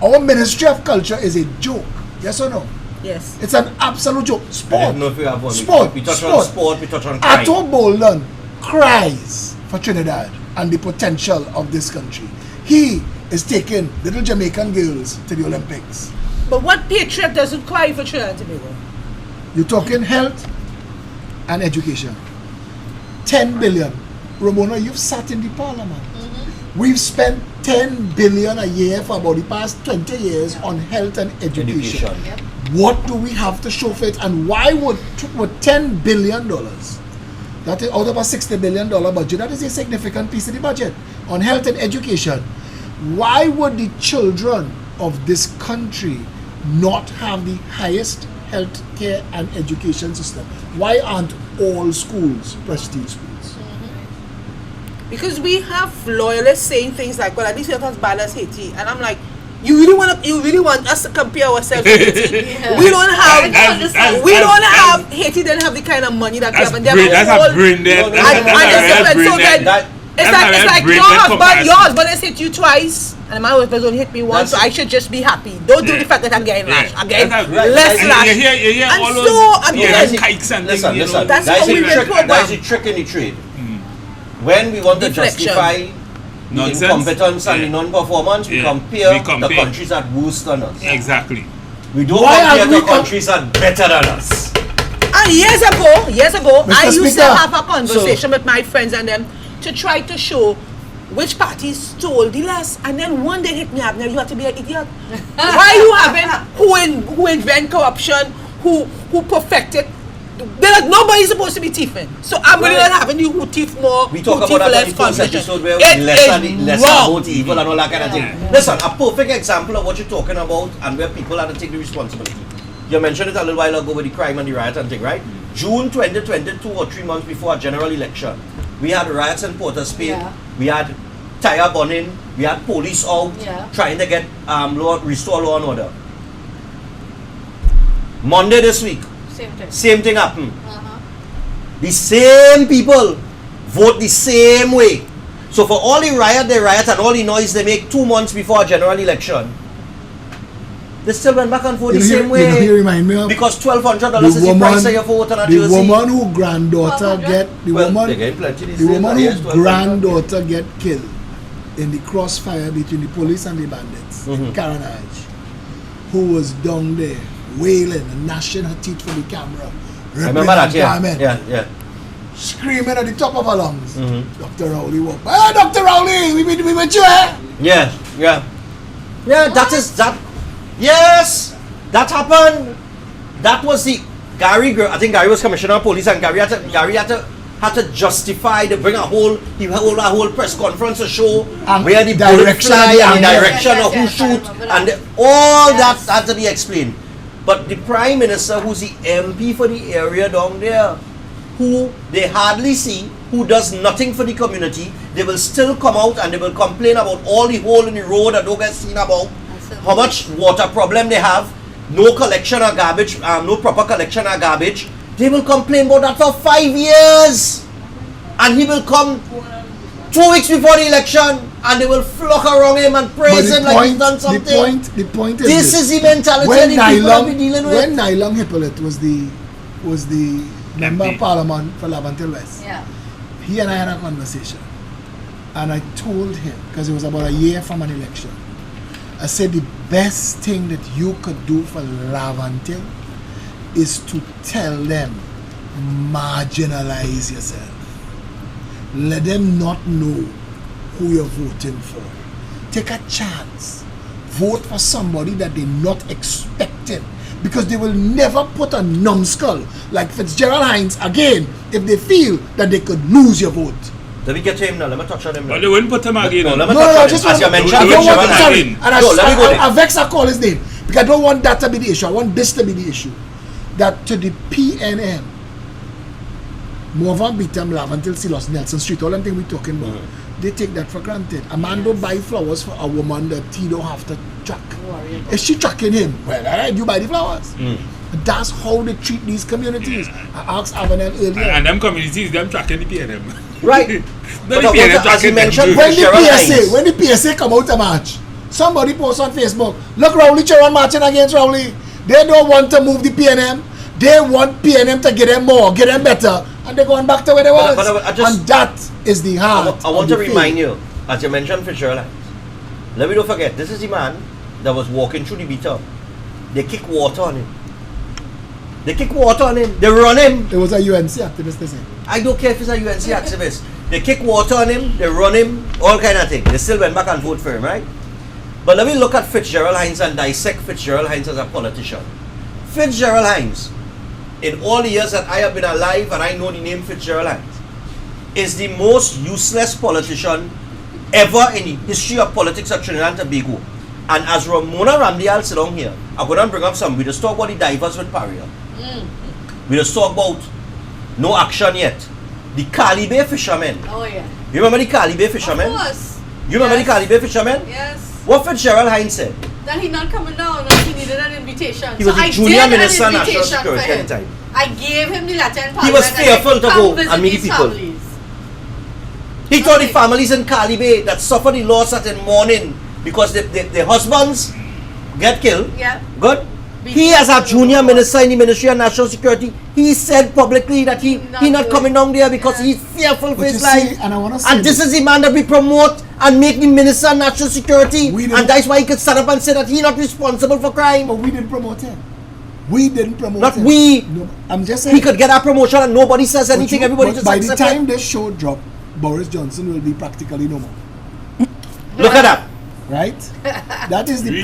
Our Ministry of Culture is a joke. Yes or no? Yes. It's an absolute joke. Sport. I don't know if we have one. Sport. We touch on sport, we touch on crime. Atto Bolden cries for Trinidad and the potential of this country. He is taking little Jamaican girls to the Olympics. But what patriot doesn't cry for Trinidad and Tobago? You're talking health and education. 10 billion. Ramona, you've sat in the parliament. We've spent 10 billion a year for about the past 20 years on health and education. Yep. What do we have to show for it? And why would $10 billion, that is out of a $60 billion budget, that is a significant piece of the budget on health and education. Why would the children of this country not have the highest health care and education system? Why aren't all schools prestige schools? Because we have loyalists saying things like, well, at least we're not as bad as Haiti. And I'm like, you really want us to compare ourselves to Haiti? Yeah. We don't have That's- Haiti didn't have the kind of money that we That's have. And that's a brain dead. Your husband has hit you twice, and my husband only hit me once, so I should just be happy. Don't do the fact that I'm getting lashed. I'm getting less lashed. You hear And all so, those again, kikes and Listen, things, listen. That's That how we is been programmed. a trick in the trade. When we want to Deflection. justify the Nonsense. incompetence and the Yeah. non-performance, we Yeah. compare We compare. the countries that worse than us. Exactly. We don't Why compare are we the countries that better than us. And years ago, Mr. I used to Speaker. have a conversation with my friends and them to try to show which parties stole the less, and then one day hit me up. Now you have to be an idiot. Why are you having who invent corruption, who perfected? Nobody's supposed to be thieving. So I'm really not having you who thief more, We talk who thief about that less in the first conversation. episode where It less is wrong. about evil and all that kind of thing. Listen, a perfect example of what you're talking about and where people have to take the responsibility. You mentioned it a little while ago with the crime and the riot and thing, right? June 2020, 2 or 3 months before a general election, we had riots in Port of Spain. Yeah. We had tire burning. We had police out Yeah. trying to get restore law and order. Monday this week, same thing happened. The same people vote the same way. So for all the riot they riot and all the noise they make 2 months before a general election, they still went back and vote the same way. You remind me of Because $1,200 is the price of your vote on a the jersey. woman who granddaughter get the They get plenty these the days, woman yes, who $1,200. granddaughter get killed in the crossfire between the police and the bandits in Carnage, who was down there wailing and gnashing her teeth for the camera. I remember that, yeah. garment, Yeah. screaming at the top of her lungs. Dr. Rowley walked by. Hey, Dr. Rowley, we with you, eh? Yeah, that is that. Yes, that happened. That was the Gary. I think Gary was commissioner of police, and Gary had to justify to bring a whole press conference to show And where the direction bullet fly and the and the angle. direction of who Yes, I shoot remember that. and all Yes. that had to be explained. But the Prime Minister, who's the MP for the area down there, who they hardly see, who does nothing for the community, they will still come out and they will complain about all the hole in the road that don't get seen about, how much water problem they have, no collection of garbage, no proper collection of garbage. They will complain about that for 5 years. And he will come 2 weeks before the election and they will flock around him and praise him like he's done something. The point is this is the mentality when the people that we're dealing with. When Nylon Hippolyte was the member of parliament for Avonelle West, he and I had a conversation. And I told him, because it was about a year from an election, I said the best thing that you could do for Avonelle is to tell them, marginalize yourself. Let them not know who you're voting for. Take a chance. Vote for somebody that they're not expecting, because they will never put a numbskull like Fitzgerald Hines again if they feel that they could lose your vote. Let me get to him now. Let me touch on him now. But they wouldn't put him again. No, just as you mentioned. I don't want, sorry, again. and I vex I call his name because I don't want that to be the issue. I want this to be the issue. That to the PNM, Morvan Beatam, Avonelle Silos, Nelson Street, all them things we're talking about, they take that for granted. A man don't buy flowers for a woman that he don't have to track. Is she tracking him? Well, alright, you buy the flowers. That's how they treat these communities. I asked Avonelle earlier. And them communities, them tracking the PNM. Right. But But as you mentioned, when the PSA come out to march, somebody posts on Facebook, look, Rowley Charon marching against Rowley. They don't want to move the PNM. They want PNM to get them more, get them better, and they're going back to where they was. And that is the heart. I want to remind you, as you mentioned Fitzgerald, let me don't forget, this is the man that was walking through the beater. They kick water on him. They run him. It was a UNC activist, they say. I don't care if it's a UNC activist. They kick water on him, they run him, all kind of things. They still went back and vote for him, right? But let me look at Fitzgerald Hines and dissect Fitzgerald Hines as a politician. Fitzgerald Hines, in all the years that I have been alive and I know the name Fitzgerald Hines, is the most useless politician ever in the history of politics of Trinidad and Tobago. And as Ramona Ramdial sit down here, I'm going to bring up some. We just talk about the divers with Paria. We just talk about no action yet. The Cali Bay fishermen. Oh, yeah. You remember the Cali Bay fishermen? Of course. You remember the Cali Bay fishermen? Yes. What Fitzgerald Hines said? That he not coming down and he needed an invitation. He was the junior minister of national security at the time. I gave him the letter in He was fearful to go and meet the people. He told the families in Cali Bay that suffer the loss at in mourning because their husbands get killed. Yeah. Good. He, as a junior minister in the Ministry of National Security, he said publicly that he not coming down there because he's fearful for his life. And this is the man that we promote and make the Minister of National Security. And that's why he could stand up and say that he's not responsible for crime. But we didn't promote him. We didn't promote not him. We. No, I'm just saying. He could get a promotion and nobody says anything. Everybody just by accepts the time it. this show dropped, Boris Johnson will be practically no more. Look at that. Right? That is the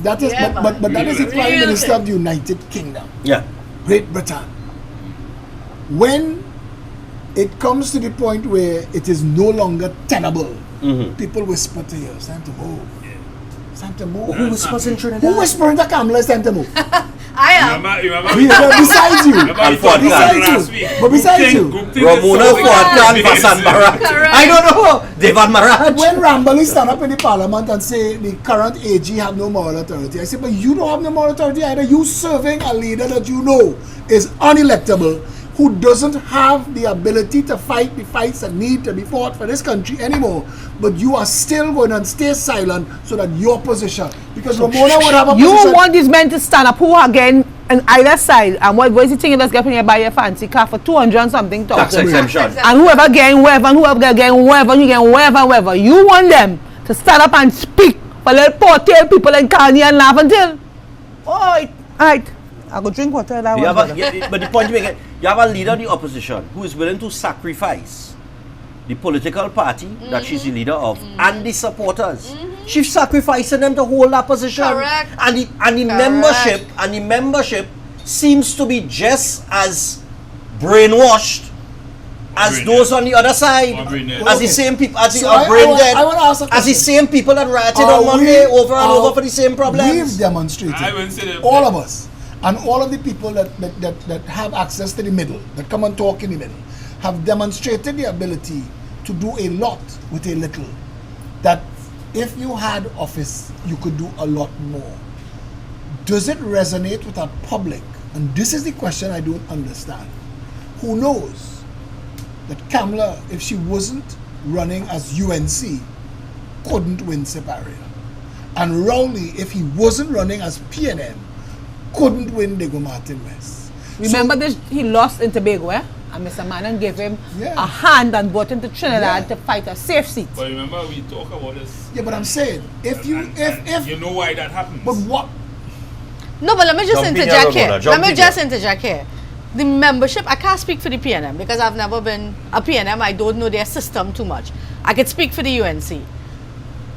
that is Yeah, but that is the Prime Real Minister thing. of the United Kingdom. Yeah. Great Britain. When it comes to the point where it is no longer tenable, people whisper to you, it's time to move. It's time to move. Who whispers in Trinidad? Who whispering to Kamala it's time to move? I am. Besides you. But besides you. Ramona Fuad Vasan Barak. I don't know. Devan Maharaj. When Ramdial stand up in the parliament and say the current AG have no moral authority, I say, but you don't have no moral authority either. You serving a leader that you know is unelectable, who doesn't have the ability to fight the fights that need to be fought for this country anymore. But you are still going to stay silent so that your position, because Ramona would have a position. You want these men to stand up who again on either side, and what is the thing that's getting you buy your fancy car for 200 and something Tax thousand? exemption. And whoever getting wherever, and whoever getting wherever, you getting wherever. You want them to stand up and speak for little poor tail people in Carney and Avonelle. Alright. I go drink water that one. But the point you make, you have a leader of the opposition who is willing to sacrifice the political party that she's the leader of and the supporters. She's sacrificing them to hold that position. Correct. And the membership seems to be just as brainwashed as those on the other side, as the same people, as the same people that rioted on Monday over and over for the same problems. We've demonstrated, all of us, and all of the people that have access to the middle, that come and talk in the middle, have demonstrated the ability to do a lot with a little. That if you had office, you could do a lot more. Does it resonate with our public? And this is the question I don't understand. Who knows that Kamala, if she wasn't running as UNC, couldn't win Separia? And Rowley, if he wasn't running as PNM, couldn't win Diego Martin West. Remember this, he lost in Tobago, eh? And Mr. Manon gave him Yeah. a hand and brought him to Trinidad Yeah. to fight a safe seat. But remember, we talk about this. Yeah, but I'm saying, if you, and if, you know why that happens. but what? No, but let me just Jump in interject here, here. Ramona, jump Let me in just here. interject here. The membership, I can't speak for the PNM because I've never been a PNM. I don't know their system too much. I can speak for the UNC.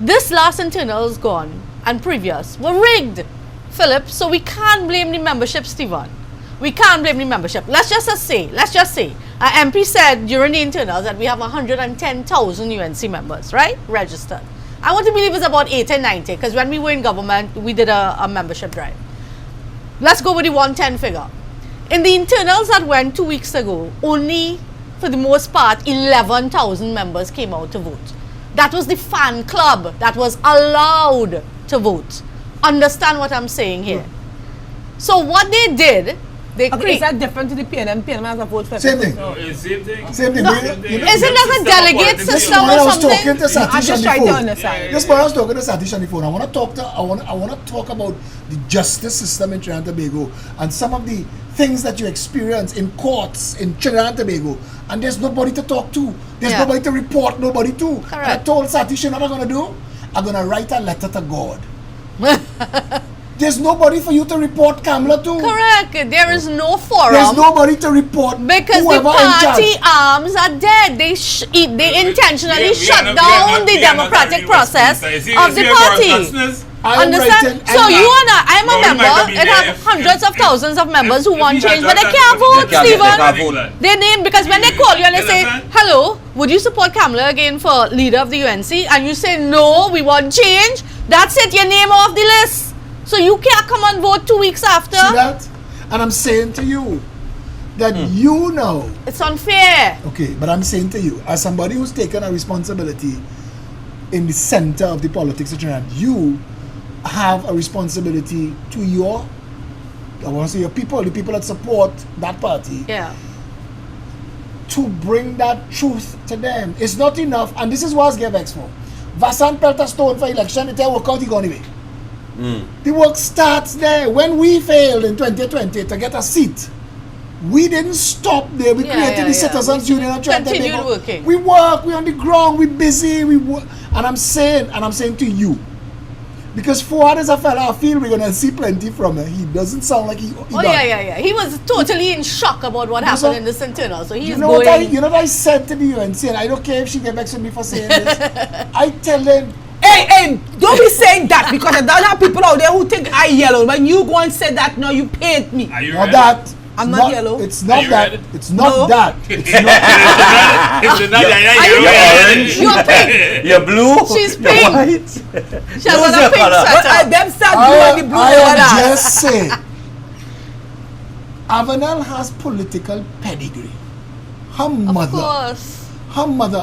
This last internals gone and previous were rigged, Phillip, so we can't blame the membership, Stephan. We can't blame the membership. Let's just say, MP said during the internals that we have 110,000 UNC members, right? Registered. I want to believe it's about 80, 90, because when we were in government, we did a membership drive. Let's go with the 110 figure. In the internals that went 2 weeks ago, only for the most part 11,000 members came out to vote. That was the fan club that was allowed to vote. Understand what I'm saying here? So what they did, they Okay, is created. that different to the PNM? PNM has a vote for Same thing. No, it's same thing. Same thing. No, Same thing. isn't that a delegate system When I or was something? talking to I'm Satish on just the trying to phone. understand. Just when I was talking to Satish on the phone, I want to talk about the justice system in Trinidad and Tobago and some of the things that you experience in courts in Trinidad and Tobago, and there's nobody to talk to. There's Yeah. nobody to report, nobody to. And I Correct. told Satish, you know what I'm going to do? I'm going to write a letter to God. There's nobody for you to report Kamala to. Correct. There is no forum. There's nobody to report Because the whoever in party charge. arms are dead. They intentionally shut down the democratic process of the party. I am Understand? writing- So I'm- you and I'm No, a you might not member. be It there have if- hundreds of thousands of members who if want you had change, but done they that, can't if you vote, can't Stephen. vote. They name because when they call you and they say, understand? "Hello, would you support Kamala again for leader of the UNC?" and you say, "No, we want change." That's it. Your name off the list. So you can't come and vote 2 weeks after. See that? And I'm saying to you that you know. It's unfair. Okay, but I'm saying to you, as somebody who's taken a responsibility in the center of the politics of Trinidad, you have a responsibility to your, I want to say your people, the people that support that party, Yeah. to bring that truth to them. It's not enough, and this is what I get vexed for. Vasan Pelta stone for election, it work out, he go anyway. The work starts there. When we failed in 2020 to get a seat, we didn't stop there. We Yeah, created yeah, the yeah. Citizens We Union of Trinidad and continued Tobago. working. We work, we on the ground, we busy, we work. And I'm saying to you, because Fuad is a fella I feel we're gonna see plenty from him. He doesn't sound like he Oh done. yeah. He was totally in shock about what Because happened of- in this internal. So he's You know going. what I said to the UNC, and I don't care if she get back to me for saying this. I tell them, Hey, don't be saying that because there are people out there who think I yellow. When you go and say that, now you paint me. Are you not ready? that. I'm not yellow. It's not you that. ready? It's not No. that. It's not. If you're not, Are you you're pink? You're pink. You're blue. She's You're pink. white. She has Who's on a your pink colour? But sweater. them start blue and the blue I and all am that. just saying. Avonelle has political pedigree. Her Of mother, course.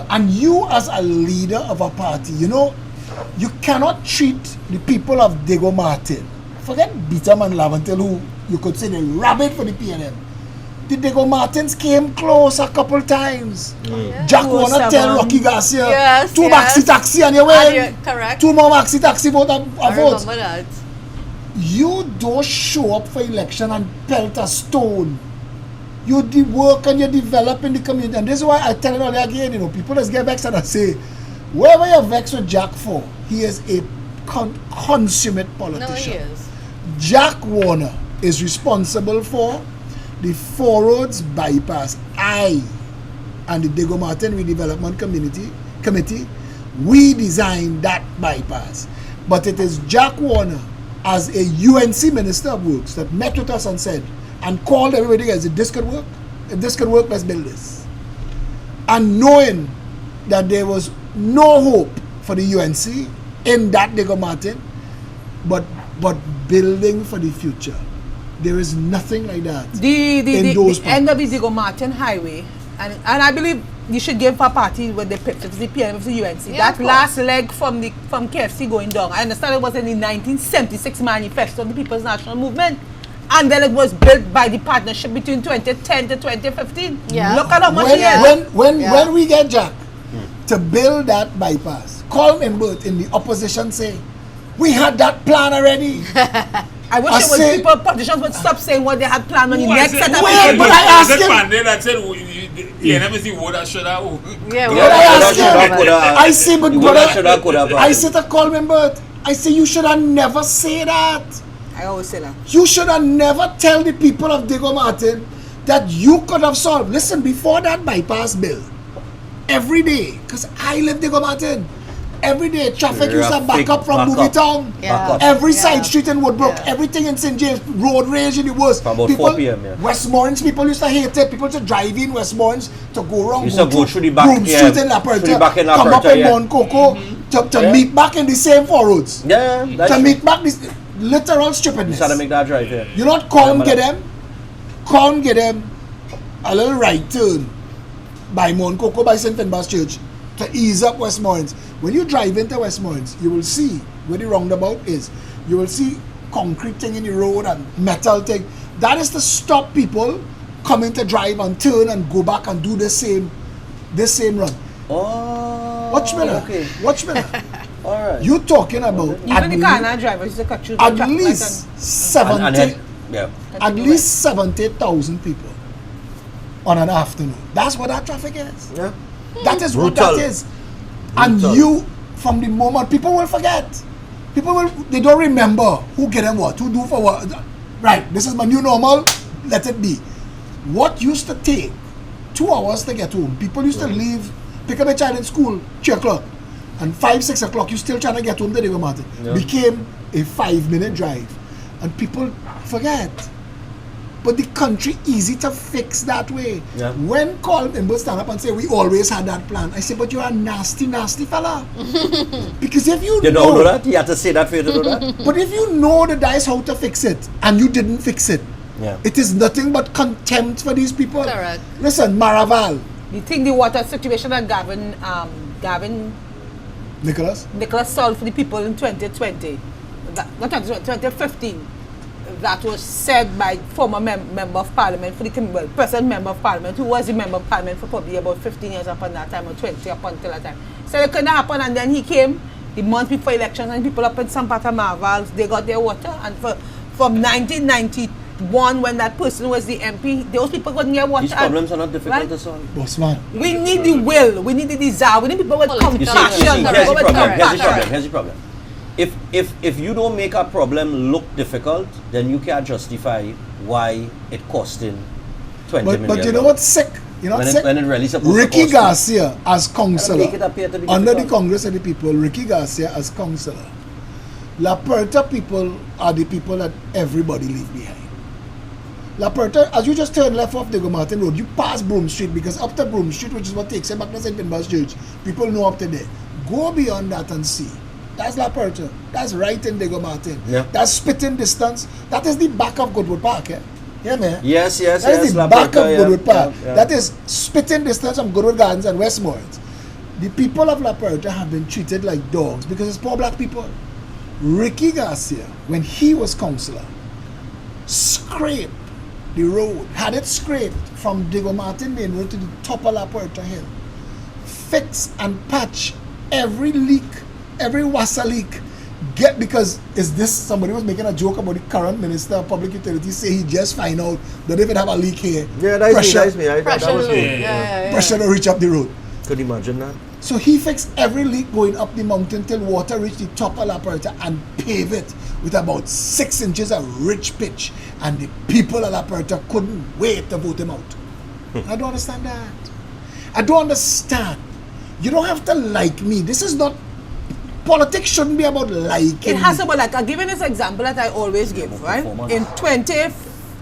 and you as a leader of a party, you know, you cannot treat the people of Diego Martin. Forget Bitam and Lavantil, who you could say they rabbit for the PNM. The Diego Martins came close a couple times. Jack Warner 207. tell Rocky Garcia, Yes, two yes. maxi taxi and you And win. you're correct. Two more maxi taxi vote I votes. remember that. You don't show up for election and pelt a stone. You work and you develop in the community. And this is why I tell it all again, you know, people just get vexed and I say, whoever you're vexed with Jack for, he is a consummate No, politician. he is. Jack Warner is responsible for the Four Roads bypass. I and the Diego Martin Redevelopment Committee, we designed that bypass. But it is Jack Warner as a UNC Minister of Works that met with us and said, and called everybody as if this could work. If this could work, let's build this. And knowing that there was no hope for the UNC in that Diego Martin, but building for the future. There is nothing like that. The in those end of the Diego Martin Highway And I believe you should give a party when they picked the PNM of the UNC. Yeah, That last leg from KFC going down. I understand it was in the 1976 manifesto of the People's National Movement. And then it was built by the partnership between 2010 to 2015. Yeah. Look at how much it is. When we get Jack to build that bypass, call Mbert in the opposition say, we had that plan already. I wish it was people, politicians would stop saying what they had planned on the next set of Wait, but I asked him. That said, PNM is the word that should have. Yeah, But I asked him. I say, but brother, I said to call Mbert. I say, you should have never say that. I always say that. You should have never tell the people of Diego Martin that you could have solved. Listen, before that bypass bill, every day, because I live Diego Martin, every day traffic used to back up from Movie Town. Yeah. Every side street in Woodbrook, everything in St. James, road rage in the worst. From about People, 4 p.m., yeah. Westmoreland people used to hate it. People used to drive in Westmoreland to go wrong. Used to go through the back, Broom Street in La Puerta, come up in Mount Coco to meet back in the same four roads. Yeah, that's To true. meet back this literal stupidness. You to make that drive here. You not come get them a little right turn by Mount Coco by St. Finbar's Church to ease up Westmoreland. When you drive into Westmoreland, you will see where the roundabout is. You will see concrete thing in the road and metal thing. That is to stop people coming to drive and turn and go back and do the same run. Oh. Watch me now. Okay. Watch me now. All right. You talking about Even the car drivers used to cut through the at traffic least light 70. Yeah. At least 70,000 people on an afternoon. That's what that traffic is. Yeah. That is what Brutal. that is. And Brutal. you, from the moment, people will forget. They don't remember who get them what, who do for what. Right, this is my new normal, let it be. What used to take 2 hours to get home, people used to leave, pick up a child in school, 3 o'clock, and 5, 6 o'clock, you still trying to get home to Diego Martin. Yeah. Became a 5-minute drive. And people forget. But the country easy to fix that way. Yeah. When Colin Mbert stand up and say, we always had that plan, I say, but you're a nasty, nasty fella. Because if you don't know that? You have to say that for you to know that? but if you know the dice how to fix it, and you didn't fix it, Yeah. it is nothing but contempt for these people. Correct. Listen, Maraval, You think the water situation that Gavin Nicholas, solved for the people in 2020, not 2015, that was said by former member of parliament for the present member of parliament, who was the member of parliament for probably about 15 years upon that time, or 20 up until that time. So it couldn't happen, and then he came the month before elections, and people up in some part of Marvals, they got their water, and from 1991, when that person was the MP, those people couldn't get water. These problems are not difficult Right? to solve. boss man. We need the will, we need the desire, we need people with Political compassion. Here's the people with problem. compassion. Here's the problem. If you don't make a problem look difficult, then you can't justify why it costing 20 million. But you know what's sick? You know what's sick? When it really supposed to Ricky cost Garcia as councillor, make it appear to be under the difficult. Congress of the People, Ricky Garcia as councillor. La Puerta people are the people that everybody leave behind. La Puerta, as you just turn left off Diego Martin Road, you pass Broom Street, because up to Broom Street, which is what takes you back to St. Finbar's Church, people know up to there. Go beyond that and see. That's La Puerta. That's right in Diego Martin. Yeah. That's spitting distance. That is the back of Goodwood Park, eh? Yeah, man. Yes. That is the La back Puerta, of Goodwood Park. yeah. That is spitting distance from Goodwood Gardens and Westmoreland. The people of La Puerta have been treated like dogs because it's poor black people. Ricky Garcia, when he was councillor, scraped the road, had it scraped from Diego Martin Main Road to the top of La Puerta Hill. Fix and patch every leak, every wassa leak. Because somebody was making a joke about the current Minister of Public Utilities, say he just find out that if it have a leak here, Yeah, that's me. Pressure That was loop. me. Yeah. pressure to reach up the road. Could you imagine that? So he fixed every leak going up the mountain till water reached the top of La Puerta and paved it with about 6 inches of rich pitch. And the people of La Puerta couldn't wait to vote him out. I don't understand that. I don't understand. You don't have to like me. This is not... Politics shouldn't be about liking. It has me. about, like, I'll give you this example that I always give, right? Performance.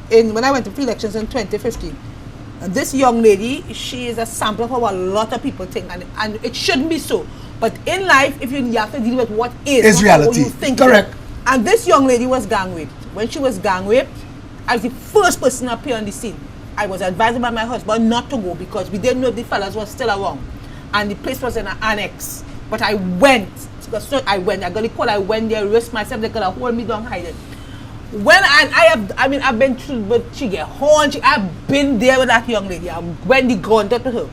When I went to pre-elections in 2015, and this young lady, she is a sample of how a lot of people think, and it shouldn't be so. But in life, if you have to deal with what is not reality. how you think. Correct. And this young lady was gang raped. When she was gang raped, I was the first person to appear on the scene. I was advised by my husband not to go because we didn't know if the fellas were still around. And the place was in an annex. But I went. I got the call, I went there, risked myself, they could have hold me down, hide it. When I've been through, but she get horned. I've been there with that young lady. I went the gun to her.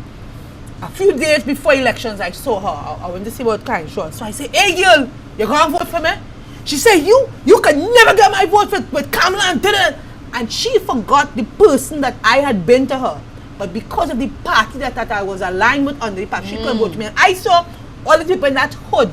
A few days before elections, I saw her. I went to see what kind of show. So I said, hey girl, you gonna vote for me? She said, you can never get my vote with Kamala and Trinidad. And she forgot the person that I had been to her. But because of the party that I was aligned with under the party, she couldn't vote for me. And I saw all the people in that hood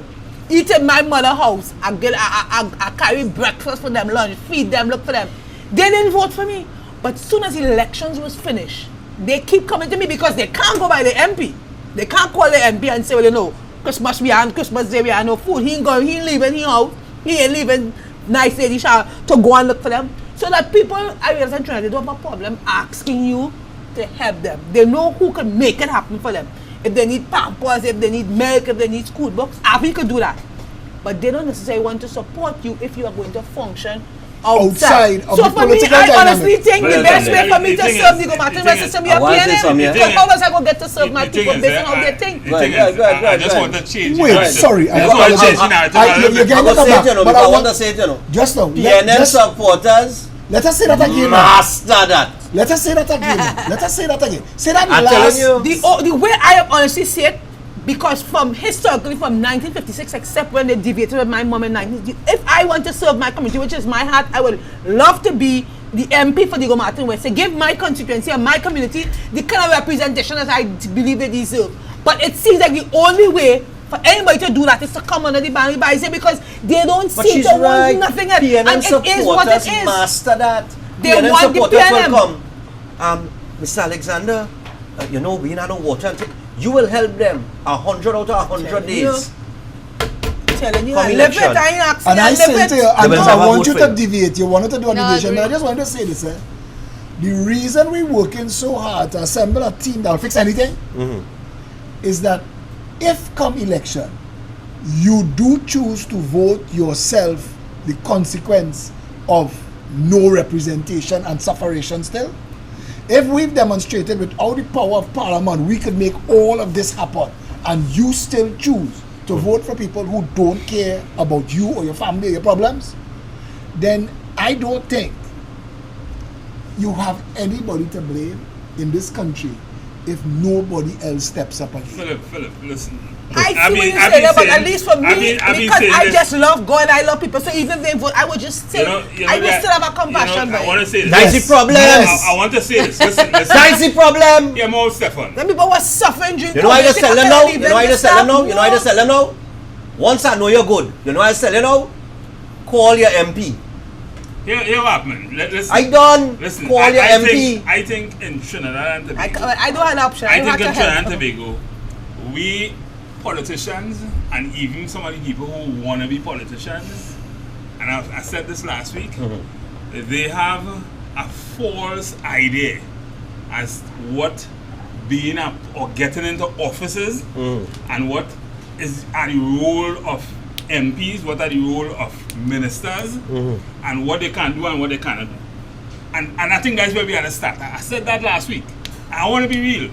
eating my mother's house. I carry breakfast for them, lunch, feed them, look for them. They didn't vote for me. But as soon as the elections was finished, they keep coming to me because they can't go by the MP. They can't call the MP and say, well, you know, Christmas Day we have no food. He ain't leaving his house. He ain't leaving nice lady to go and look for them. So that people, I realize in Trinidad, they don't have a problem asking you to help them. They know who can make it happen for them. If they need pampers, if they need milk, if they need school books, we could do that. But they don't necessarily want to support you if you are going to function outside of the so for me, I honestly think the best way for me to serve the Gomatin system is PNM. Because how was I going to get to serve my people based on how they think? I just want to change. Wait, sorry. I want to say it, you know. Just now. PNM supporters. Let us say that again. Master that. Let us say that again. Say that I'm last. telling you. The way I honestly say it, because historically from 1956, except when they deviated with my mom in 1950, if I want to serve my community, which is my heart, I would love to be the MP for the Gomatin West. So give my constituency and my community the kind of representation that I believe they deserve. But it seems like the only way for anybody to do that is to come under the banner by say because they don't seem to want nothing else. PNM And it is what it is. Master that. They PNM want the supporters PNM. will come. Mr. Alexander, you know, we not no water. You will help them 100 out of 100 days. Telling you, Come I live it, election. I ain't asking, And I say to you, They will I never want vote you for to you. deviate. You wanted to do a No, deviation, I but I agree. just want to say this. The reason we're working so hard to assemble a team that will fix anything is that if come election, you do choose to vote yourself the consequence of no representation and sufferation still. If we've demonstrated without the power of parliament, we could make all of this happen, and you still choose to vote for people who don't care about you or your family or your problems, then I don't think you have anybody to blame in this country if nobody else steps up again. Phillip, listen. I see what you say there, but at least for me, because I just love God, I love people, so even if they vote, I would just say, I will still have a compassion. I want to say this. That's the problem. I want to say this. Listen. That's the problem. Yeah, more Stephan. The people were suffering during You know why I just tell them now? COVID. You know why I just tell them now? You know why I just tell them now? Once I know you're good, you know why I just tell you now? Call your MP. Here what, man. Listen. I done. Listen, Call your MP. I think in Trinidad and Tobago. I don't have an option. I think have in to Trinidad and help. Tobago, we politicians and even some of the people who want to be politicians, and I said this last week, they have a false idea as what being up or getting into offices and what is are the role of MPs, what are the role of ministers, and what they can do and what they cannot do. And I think that's where we had to start. I said that last week. I want to be real.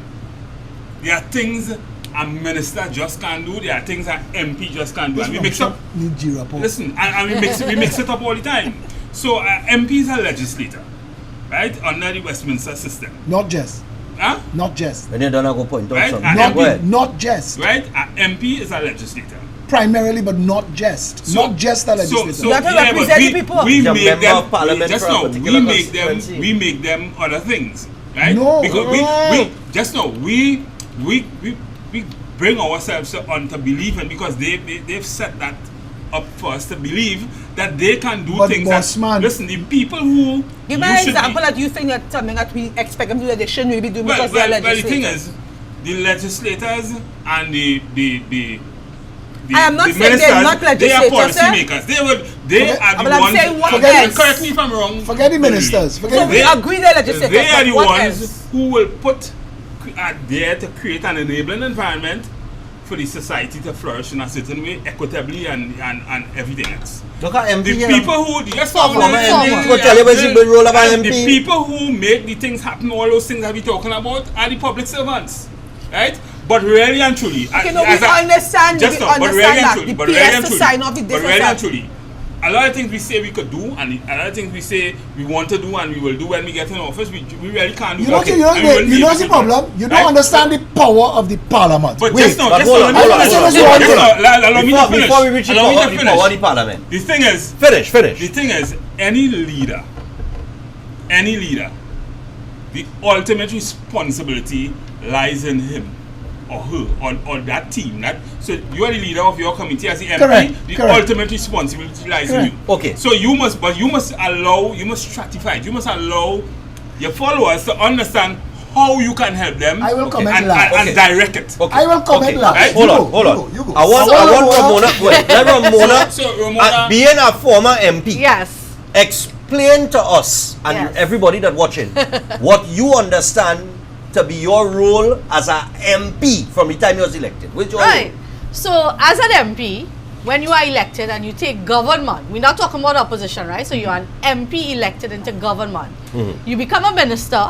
There are things a minister just can't do. There are things an MP just can't do. And we mix up. Listen, and we mix it up all the time. So MP is a legislator, right, under the Westminster system. Not just. Huh? Not just. When you done, I go point out Right? something. Not just. Right? An MP is a legislator. Primarily, but not just. Not just a legislator. You have to represent the people. We The make member them of parliament just for a now. particular We make them other things, right? No. Because we just now we bring ourselves on to believe, and because they've set that up for us to believe that they can do But things. boss man, listen, the people who Give me an example that you think that something that we expect them to do that they shouldn't really be doing because they are well, the legislators. thing is, the legislators and the I am not saying ministers, they're not they are legislators, policymakers. They are but the I'm ones. saying what Forget, else? correct me if I'm wrong. forget the ministers. So Forget we agree they're legislators. They are but the what ones else? who will put there to create an enabling environment for the society to flourish in a certain way, equitably and everything else. Look at MP The here. people who yes, Former former MP. MP, Go tell you what's the role of an and the MP. people who make the things happen, all those things that we're talking about, are the public servants, right? But really and truly, Okay, no, we understand. just We now, but really understand and that. truly, The but really and PS to truly, sign off the but really and disassembly. truly, a lot of things we say we could do, and a lot of things we say we want to do, and we will do when we get in office. We really can't do. You know, that. you know, And we wouldn't you be know able the to do problem. that. You don't Right? understand the power of the parliament. But Wait, just now, but just hold now, on, let me hold on, finish. hold on. Just Hold now, on. allow me to finish. Before we reach the Allow me power, to the finish. power of the parliament. The thing is, Finish. the thing is, any leader, the ultimate responsibility lies in him or her or that team. So you are the leader of your committee as the MP. Correct, The correct. ultimate responsibility lies Correct. in you. Okay. So you must stratify it. You must allow your followers to understand how you can help them. I will comment and, last. and direct it. Okay. I will comment last. Right? Hold You on, go, hold you on. go, you go. I want Ramona. Wait, let Ramona. So Ramona, Being a former MP, Yes. explain to us and Yes. everybody that watching what you understand to be your role as a MP from the time you was elected. Which your Right. role? So, as an MP, when you are elected and you take government, we're not talking about opposition, right? So, you are an MP elected into government. You become a minister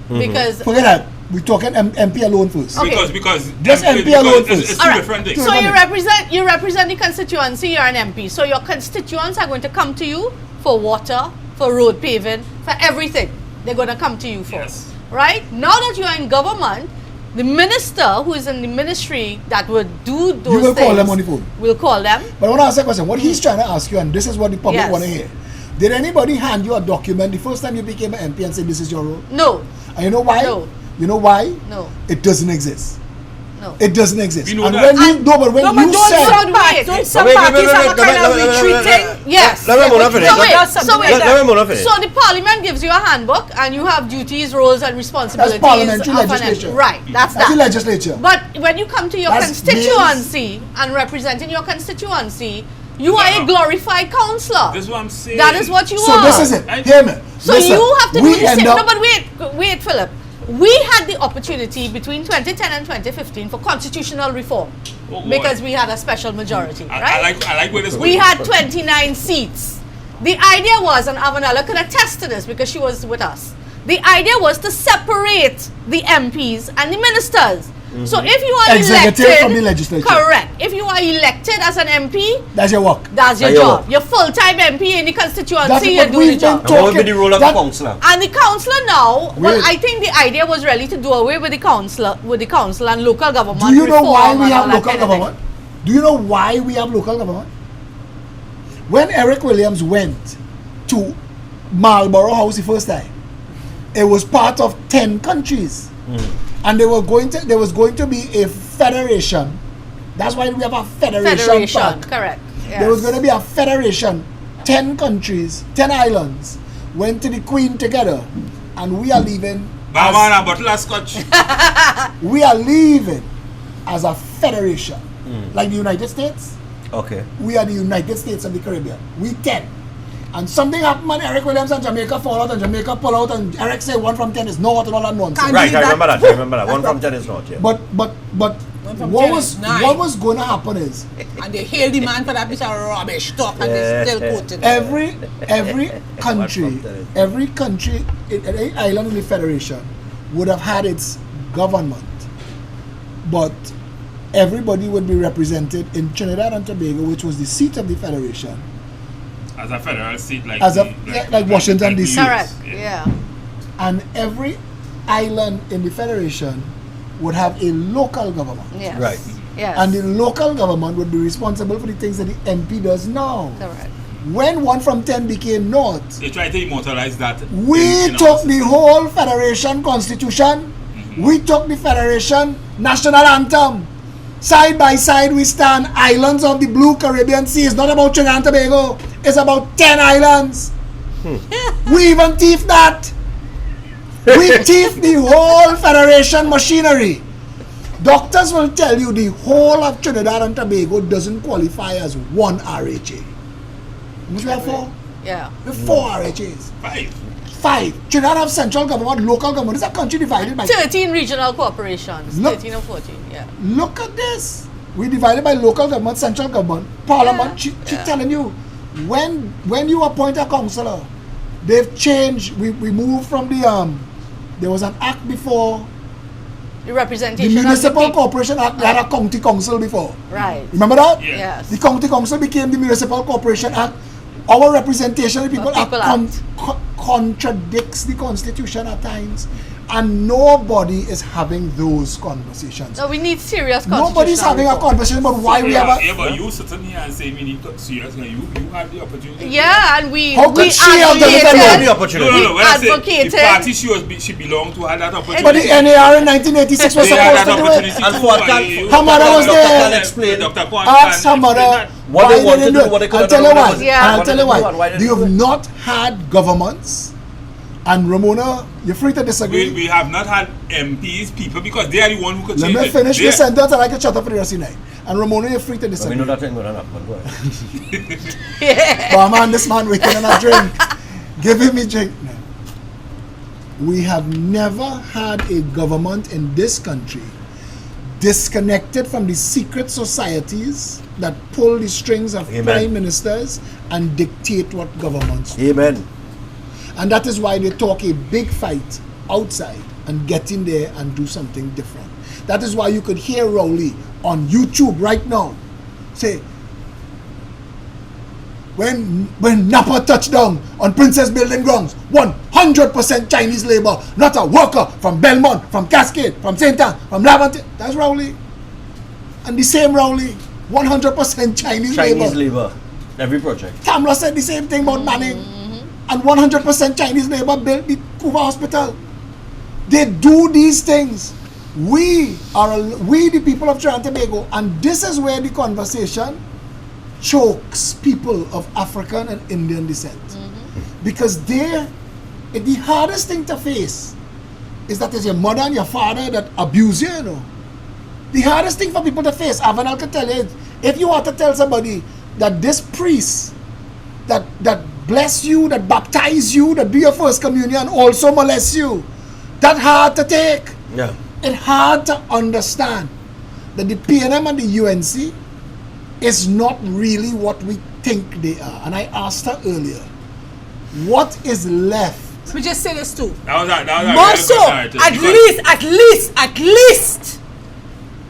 because. Forget that. We're talking MP alone first. Okay. because Just MP alone it's first. two Alright. different things. So- So you represent the constituency, you're an MP. So your constituents are going to come to you for water, for road paving, for everything. They're going to come to you for. Yes. Right? Now that you are in government, the minister who is in the ministry that would do those You will things call them on the phone. will call them. But I want to ask a question. What he's trying to ask you, and this is what the public Yes. want to hear. Did anybody hand you a document the first time you became an MP and say this is your role? No. And you know why? No. You know why? No. It doesn't exist. No. It doesn't exist. We know And that. when you no, but when No, but you don't said some parties, Wait. don't some Wait, parties have a wait, kind of wait, retreating. Yes. Let Ramona finish. So wait, something so wait. like that. Let Ramona finish. So the parliament gives you a handbook and you have duties, roles and responsibilities. parliamentary of an legislation. MP. Right, that's that's the that. legislature. But when you come to your That's constituency and representing your constituency, you are a No. glorified councillor. That's what I'm saying. That is what you So are. this is it. Right? Hear me. So Listen, you have to do we the end same. up- No, but wait, Philip. We had the opportunity between 2010 and 2015 for constitutional reform Oh, boy. because we had a special majority, I right? like where this We going. had 29 seats. The idea was, and Avonelle could attest to this because she was with us, the idea was to separate the MPs and the ministers. So if you are Executive elected, from the legislature. correct. If you are elected as an MP, That's your work. that's your That's your job. work. You're full-time MP in the constituency, That's you what do we've the job. been And what would be the role of the That- councillor? And the councillor now, well, Wait. I think the idea was really to do away with the council and local government. Do you know reform why and we all have that local kind of thing. government? Do you know why we have local government? When Eric Williams went to Marlborough House the first time, it was part of 10 countries. And there was going to be a federation. That's why we have a federation. part. Correct. There was Yes. going to be a federation. 10 countries, 10 islands went to the Queen together. And we are leaving. Barman, a bottle of scotch. We are leaving as a federation. Like the United States. Okay. We are the United States of the Caribbean. We 10. And something happened and Eric Williams and Jamaica fall out and Jamaica pull out and Eric say 1 from 10 is not and all that nonsense. Can't Right, do I that. remember that. 1 from 10 is not, yeah. But from what 10 was is 9. what was going to happen is And they hail the man for that piece of rubbish talk and they still quoting. every country, What from 10? every country, every island in the federation would have had its government, but everybody would be represented in Trinidad and Tobago, which was the seat of the federation, As a federal seat, like As a- like Washington, D.C. Correct. Yeah. and every island in the federation would have a local government. Yes. Right. Yes. And the local government would be responsible for the things that the MP does now. correct. When 1 from 10 became North, They try to immortalize that. we in took our the whole Federation Constitution, we took the Federation National Anthem. Side by side we stand, islands of the Blue Caribbean Sea. It's not about Trinidad and Tobago, it's about 10 islands. We even thief that. We thief the whole Federation machinery. Doctors will tell you the whole of Trinidad and Tobago doesn't qualify as 1 RHA. How much we have 4? Yeah. We have 4 RHAs. 5. 5. Trinidad have central government, local government. It's a country divided by. 13 regional corporations. Look. 13 or 14. Yeah. Look at this. We divided by local government, central government, parliament. She telling you, when you appoint a councillor, they've changed. We moved from the there was an act before. The representation The of Municipal the Corporation Act, they had a county council before. Right. Remember that? Yes. The county council became the Municipal Corporation Act. Our representation of the people act contradicts the constitution at times, and nobody is having those conversations. No, we need serious Nobody's having a conversation about why we have a... Yeah, but you sitting here and say we need to serious, you had the opportunity. Yeah, and we How could she have done it alone? No, when I say advocated. the party she belonged to had that opportunity. But the NAR in 1986 was They had supposed that to do opportunity it. too. And for what Her mother was Dr. there. Khan explain. Dr. Kwan Ask her can mother explain that. What they why wanted they to didn't do, what do they it. could I'll have tell you done, why. what they- Yeah. And I'll tell you what why. they They do have it. not had governments, and Ramona, you're free to disagree. We have not had MPs, people, because they are the one who could Let change me it. finish They- this sentence and I can shut up for the rest of the night. And Ramona, you're free to We disagree. know that ain't gonna happen. Go ahead. But man, this man waiting on a drink. Give him a drink now. We have never had a government in this country disconnected from the secret societies that pull the strings of Amen. prime ministers and dictate what governments do. Amen. And that is why they talk a big fight outside and get in there and do something different. That is why you could hear Rowley on YouTube right now say, when Napa touched down on Princess Building grounds, 100% Chinese labor, not a worker from Belmont, from Cascade, from St. Anne, from Laventille. That's Rowley. And the same Rowley, 100% Chinese labor. labor. Every project. Tamla said the same thing about Manning. And 100% Chinese labor built the Cuba Hospital. They do these things. We the people of Trinidad and Tobago, and this is where the conversation chokes people of African and Indian descent. Because the hardest thing to face is that it's your mother and your father that abuse you, you know. The hardest thing for people to face, Avonelle can tell you, if you want to tell somebody that this priest that bless you, that baptize you, that do your first communion, also molest you, that's hard to take. Yeah. It's hard to understand that the PNM and the UNC is not really what we think they are. And I asked her earlier, what is left? Let me just say this too. That was a More very so, good narrative, at least,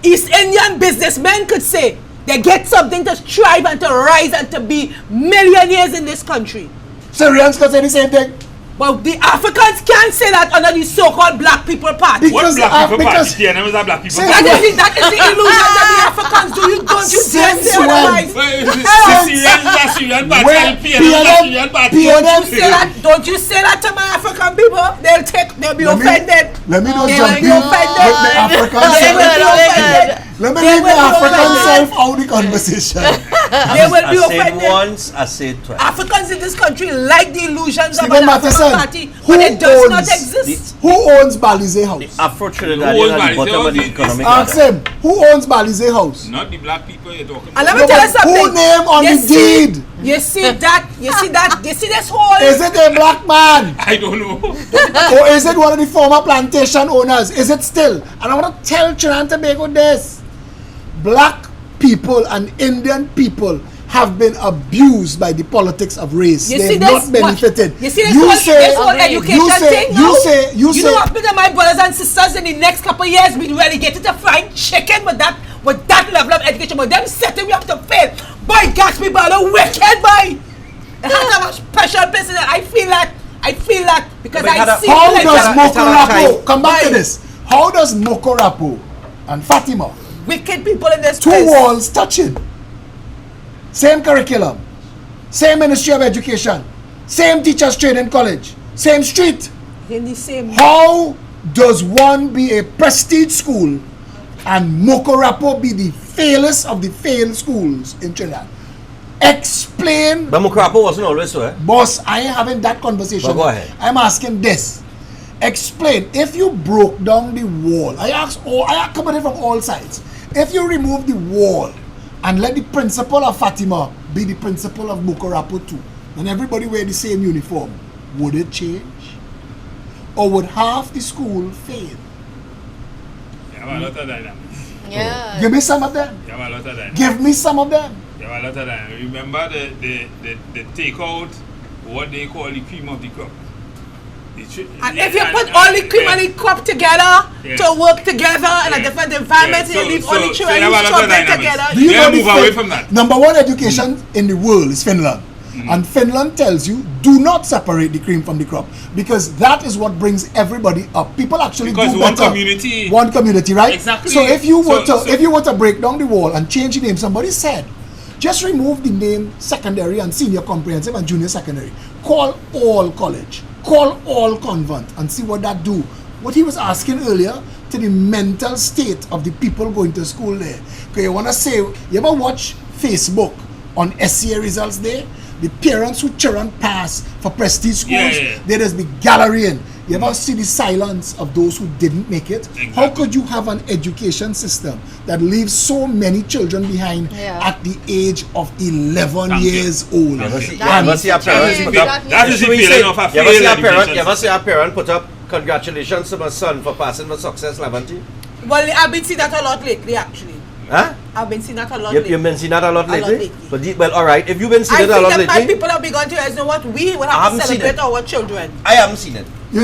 East Indian businessmen could say they get something to strive and to rise and to be millionaires in this country. Syrians can say the same thing. But the Africans can't say that under the so-called black people party. What Because black people because- party? TNM is a black people Say- party. That is the illusion that the Africans do. Don't you dare Since say when? otherwise. Syrian party, When and PNM is a Syrian party. Don't you say that to my African people. They'll be offended. Let me not They jump will in be with offended. the African They will be self. offended. Let me They leave the will be African offended. self out of the conversation. They will be I said offended. once, I said twice. Africans in this country like the illusions of Stephen an African Matheson, party, who but it does not owns exist. Who owns Balize House? Afro Who Trinidadian owns at the Balize bottom of the House? economic Ask ladder. him, who owns Balize House? Not the black people you're talking And let about. me No, tell you but something. who name on You the see- deed? You see this whole. Is it a black man? I don't know. Or is it one of the former plantation owners? Is it still? And I want to tell Trinidad and Tobago this. Black people and Indian people have been abused by the politics of race. You They've see not this? benefited. You see this You whole, say- this whole education thing now? You know what, me and my brothers and sisters in the next couple of years be relegated to frying chicken with that level of education, but them setting we have to fail. Boy, gosh, people are the wicked, boy. It has a special place in it. I feel that because But I see How like does that. Mokorapo, come back to Why? this, how does Mokorapo and Fatima, wicked people in this two place. walls touching, same curriculum, same Ministry of Education, same teachers training college, same street, in the same. how does one be a prestige school and Mokorapo be the failest of the failed schools in Trinidad? Explain. But Mokrapo wasn't always so, eh? Boss, I ain't having that conversation. But go ahead. I'm asking this. Explain. If you broke down the wall, I accommodated from all sides. If you remove the wall and let the principal of Fatima be the principal of Mokorapo too, and everybody wear the same uniform, would it change? Or would half the school fail? Yeah, but a lot of dynamics. Yeah. Give me some of them. You have a lot of that. Give me some of them. You have a lot of that. Remember the takeout, what they call the cream of the crop. And if you put all the cream and the crop together to work together in a different environment, and you leave all the children together. Do you know move away from that? Number one education in the world is Finland. And Finland tells you, do not separate the cream from the crop, because that is what brings everybody up. People actually because do one better. One community, right? Exactly. So if you were to break down the wall and change the name, somebody said, just remove the name secondary and senior comprehensive and junior secondary. Call all college. Call all convent and see what that do. What he was asking earlier to the mental state of the people going to school there. Okay, you wanna say, you ever watch Facebook on SCA results there? The parents who children pass for prestige schools, there is the gallery in. You ever see the silence of those who didn't make it? Exactly. How could you have an education system that leaves so many children behind at the age of 11 years old? You ever see a parent put up? That is the feeling of a failed You ever see a parent put up, congratulations to my son for passing with success, Lavanti? Well, I've been seeing that a lot lately, actually. Huh? I've been seeing that a lot lately. You've been seeing that a lot lately? Well, alright, if you've been seeing it a lot lately. I think that people have begun to realize, you know what, we will have to celebrate our children. I haven't seen it. We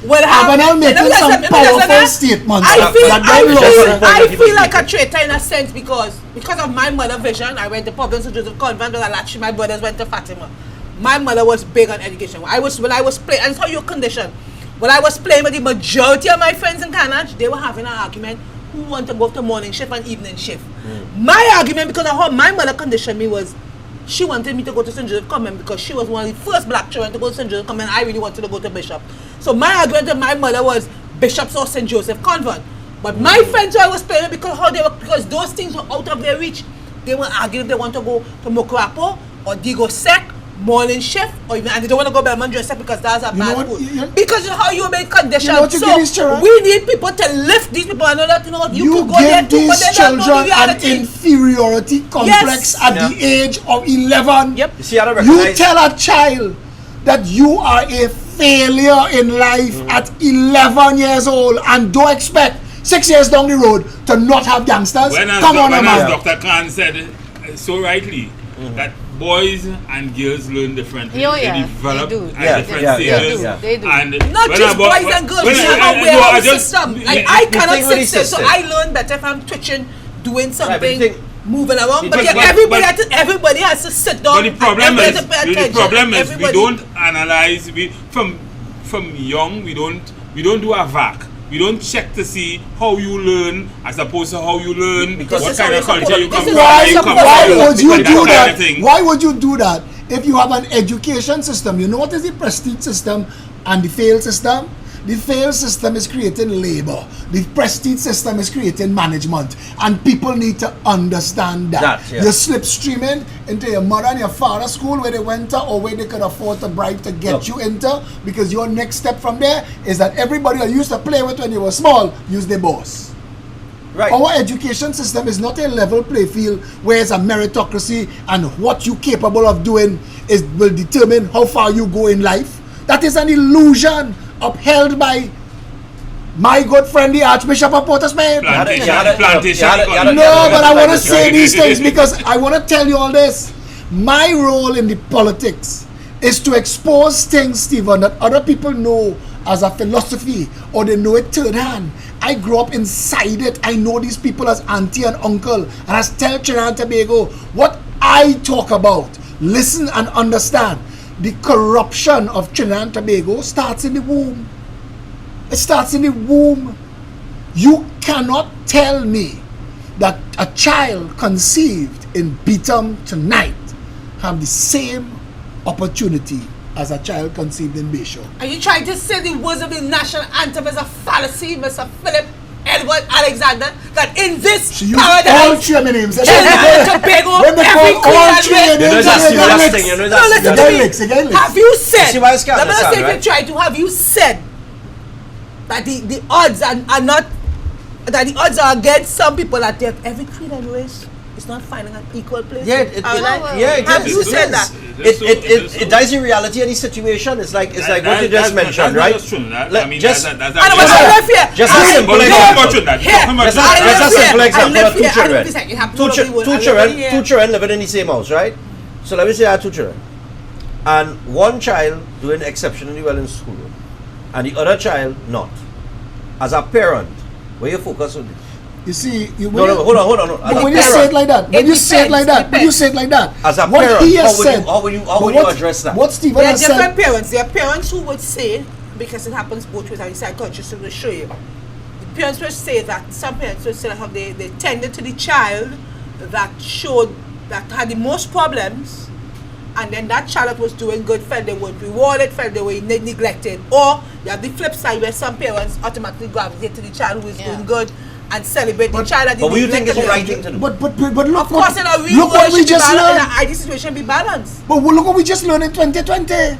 will have... Avonelle making some powerful statements. I feel like a traitor in a sense because of my mother vision. I went to Providence St. Joseph Convent, and actually my brothers went to Fatima. My mother was big on education. When I was playing, and it's how you're conditioned. When I was playing with the majority of my friends in Canada, they were having an argument who want to go to morning shift and evening shift. My argument, because of how my mother conditioned me, was she wanted me to go to St. Joseph Convent because she was one of the first black children to go to St. Joseph Convent. I really wanted to go to Bishop. So my argument with my mother was Bishop's or St. Joseph Convent. But my friends who I was playing with, because those things were out of their reach, they were arguing if they want to go to Mokrapo or Digo Sec, morning shift, or even, and they don't want to go Belmont Joseph because that's a bad school. Because of how you made conditions. So we need people to lift these people and know that, you know what, you could go there too, but they don't know the reality. An inferiority complex at the age of 11. Yep. You tell a child that you are a failure in life at 11 years old and don't expect 6 years down the road to not have gangsters. Come on, man. Dr. Khan said so rightly that boys and girls learn differently. They develop at different stages. They do. And not just boys and girls, we have a warehouse system. Like, I cannot sit still, so I learn better if I'm twitching, doing something, moving around. But everybody has to sit down. But the problem is we don't analyze. From young, we don't do a VAC. We don't check to see how you learn as opposed to how you learn, what kind of culture you come from. Why would you do that? Why would you do that if you have an education system? You know what is the prestige system and the failed system? The failed system is creating labor. The prestige system is creating management. And people need to understand that. You're slipstreaming into your mother and your father's school where they went to or where they could afford to bribe to get you into, because your next step from there is that everybody you used to play with when you were small, use their boss. Right. Our education system is not a level play field where it's a meritocracy and what you're capable of doing will determine how far you go in life. That is an illusion upheld by my good friend the Archbishop of Port of Spain. No, but I want to say these things because I want to tell you all this. My role in the politics is to expose things, Stephen, that other people know as a philosophy or they know it third hand. I grew up inside it. I know these people as auntie and uncle, and I tell Trinidad and Tobago what I talk about. Listen and understand. The corruption of Trinidad and Tobago starts in the womb. It starts in the womb. You cannot tell me that a child conceived in Beetham tonight have the same opportunity as a child conceived in Bayshore. Are you trying to say the words of the national anthem is a fallacy, Mr. Phillip Edward Alexander, that in this paradise, all three names. Tobago, every queen have you said, have you said that the odds are not, that the odds are against some people that every creed and race it's not finding an equal place. Yeah, Have you said that? It dies in reality. Any situation, it's like what you just mentioned, right? That's true. I mean, Just I live here. just a simple example. Just a simple example of two children living in the same house, right? So let me say I have two children, and one child doing exceptionally well in school, and the other child not. As a parent, where you focus on it? You see, hold on. But when you say it like that, when you say it like that, as a what parent, he has said, how would you address that? What Stephan There are has different said, parents. There are parents who would say, because it happens both ways, and the psychologist will show you. The parents will say that some parents will say that how they tended to the child that had the most problems, and then that child that was doing good felt they weren't rewarded, felt they were neglected. Or you have the flip side where some parents automatically gravitate to the child who is doing good and celebrate the child that But what do you think is the right thing to do? but look, Of course, in a real look what we just learned. in an ideal situation, be balanced. But look what we just learned in 2020.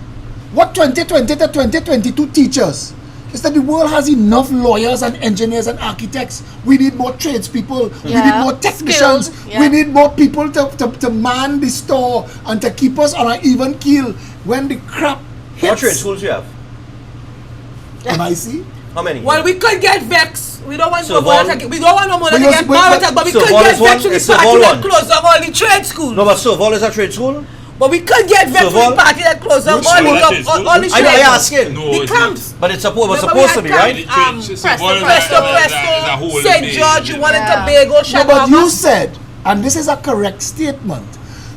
What 2020 to 2022 teaches is that the world has enough lawyers and engineers and architects. We need more tradespeople. We need more technicians. Skilled, yeah. We need more people to man the store and to keep us on an even keel when the crap hits. What trade schools you have? MIC? How many? Well, we could get vexed. We don't want So no more. We don't want no more to But get married, but we so could Vol get is one, vexed with it's the a party Vol that one. closed down all the trade schools. No, but so Vol is a trade school? But we could get vexed with So the party that closed down Which all one? the Which I trade asking. No, The it's not. camps. But it's supposed Remember to we be, had right? camps, Presto, Presto, St. George, you wanted Tobago, No, Shababa. but you said, and this is a correct statement,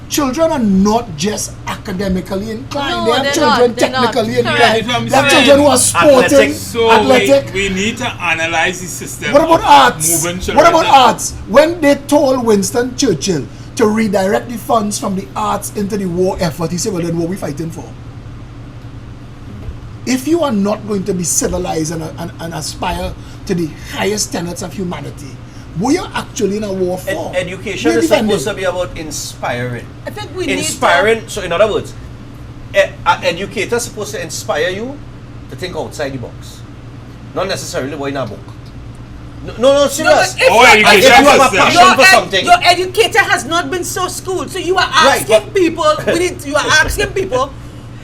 children are not just academically inclined. No, they have they're children not. They're not. technically Correct. inclined. That's what I'm They have saying. children who are sporting, Athletic. So athletic. we need to analyze the system. What about of arts? moving What children. about arts? When they told Winston Churchill to redirect the funds from the arts into the war effort, he said, well, then what are we fighting for? If you are not going to be civilized and aspire to the highest tenets of humanity, what are you actually in a war for? Education We're is defending. supposed to be about inspiring. I think we Inspiring, so in other words, an educator is supposed to inspire you to think outside the box. Not necessarily what in a book. No, serious. Education If you have a system. passion for something. Your educator has not been so schooled, so you are asking people. You are asking people.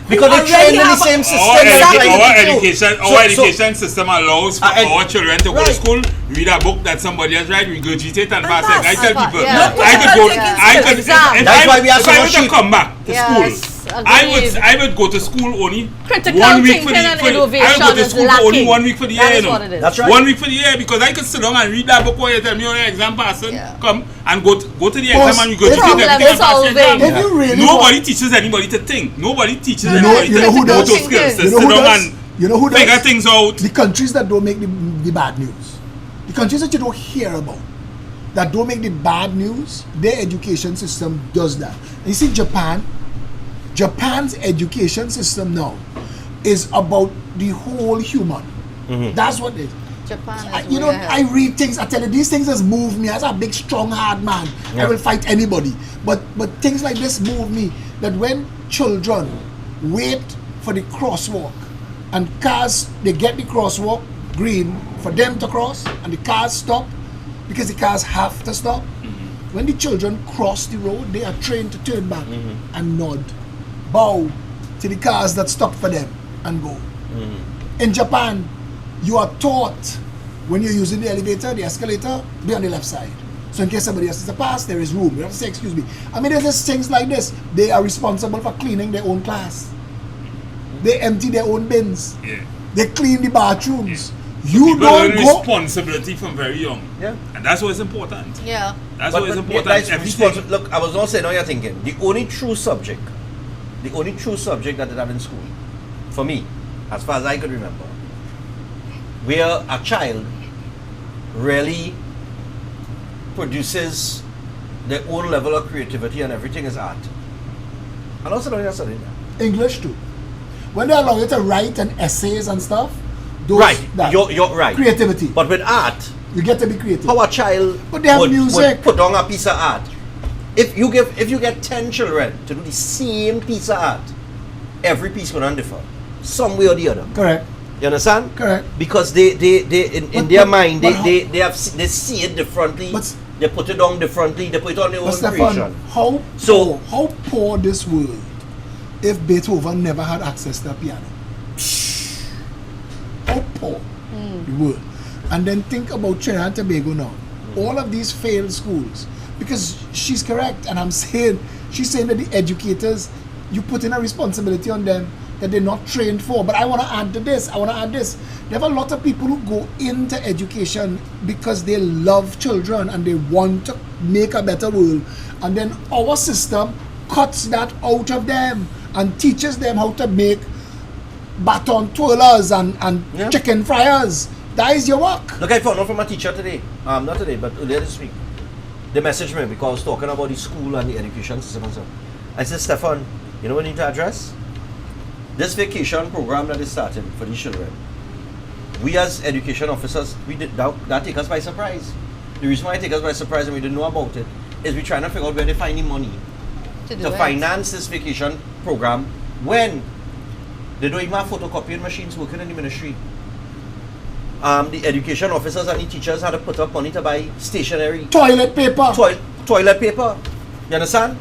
Because they train in the same system. Our education system allows for our children to go to Right. school, read a book that somebody has read, regurgitate and pass it. I tell people, Yeah. I could That's why we are so if I were much to cheap. come back to Yes, school, I would go to school only Critical 1 week for thinking and the I would innovation go to is school for only lacking. 1 week for the That year, is you what know. it is. That's right. 1 week for the year, because I could sit down and read that book while you tell me you're an exam person. Yeah. Come and go to the Boss, exam and regurgitate problem everything and pass your solving. exam. If you really Nobody teaches anybody to think. Nobody teaches You know- anybody you know who to does? motor skills. To You know sit who down does? and You know who does? figure things out. The countries that don't make the bad news. The countries that you don't hear about, that don't make the bad news, their education system does that. And you see Japan's education system now is about the whole human. That's what it is. Japan is You know, way ahead. I read things, I tell you, these things has moved me. As a big, strong, hard man, I will fight anybody. But things like this move me. That when children wait for the crosswalk, and cars, they get the crosswalk green for them to cross, and the cars stop, because the cars have to stop. When the children cross the road, they are trained to turn back and nod, bow to the cars that stop for them, and go. In Japan, you are taught when you're using the elevator, the escalator, be on the left side. So in case somebody else is to pass, there is room. You have to say, excuse me. I mean, there's just things like this. They are responsible for cleaning their own class. They empty their own bins. Yeah. They clean the bathrooms. So You people learn don't go. responsibility from very young. Yeah. And that's what's important. Yeah. That's But- what is but important. that's Everything. Look, I was not saying, now you're thinking, the only true subject that they have in school, for me, as far as I could remember, where a child really produces their own level of creativity and everything is art. And also, don't you studying that? English too. When they allow you to write and essays and stuff, those, Right, that, you're right. creativity. But with art, You get to be creative. how a child But they have would music. put on a piece of art. If you get 10 children to do the same piece of art, every piece will differ, some way or the other. Correct. You understand? Correct. Because they in But- their but- mind but they see it differently But They put it down differently. They put it on their own Stephan, creation. how poor this world if Beethoven never had access to a piano? How poor the world. And then think about Trinidad and Tobago now. All of these failed schools. Because she's correct, and she's saying that the educators, you put in a responsibility on them that they're not trained for. But I want to add to this. There are a lot of people who go into education because they love children and they want to make a better world. And then our system cuts that out of them and teaches them how to make baton twirlers and chicken fryers. That is your work. Look, I found out from a teacher today. Not today, but earlier this week. They messaged me because I was talking about the school and the education system and so. I said, Stephan, you know what we need to address? This vacation program that is starting for these children. We as education officers, that take us by surprise. The reason why it take us by surprise and we didn't know about it is we're trying to figure out where they find the money to finance this vacation program when they don't even have photocopying machines working in the ministry. The education officers and the teachers had to put up money to buy stationery. Toilet paper. Toilet paper. You understand?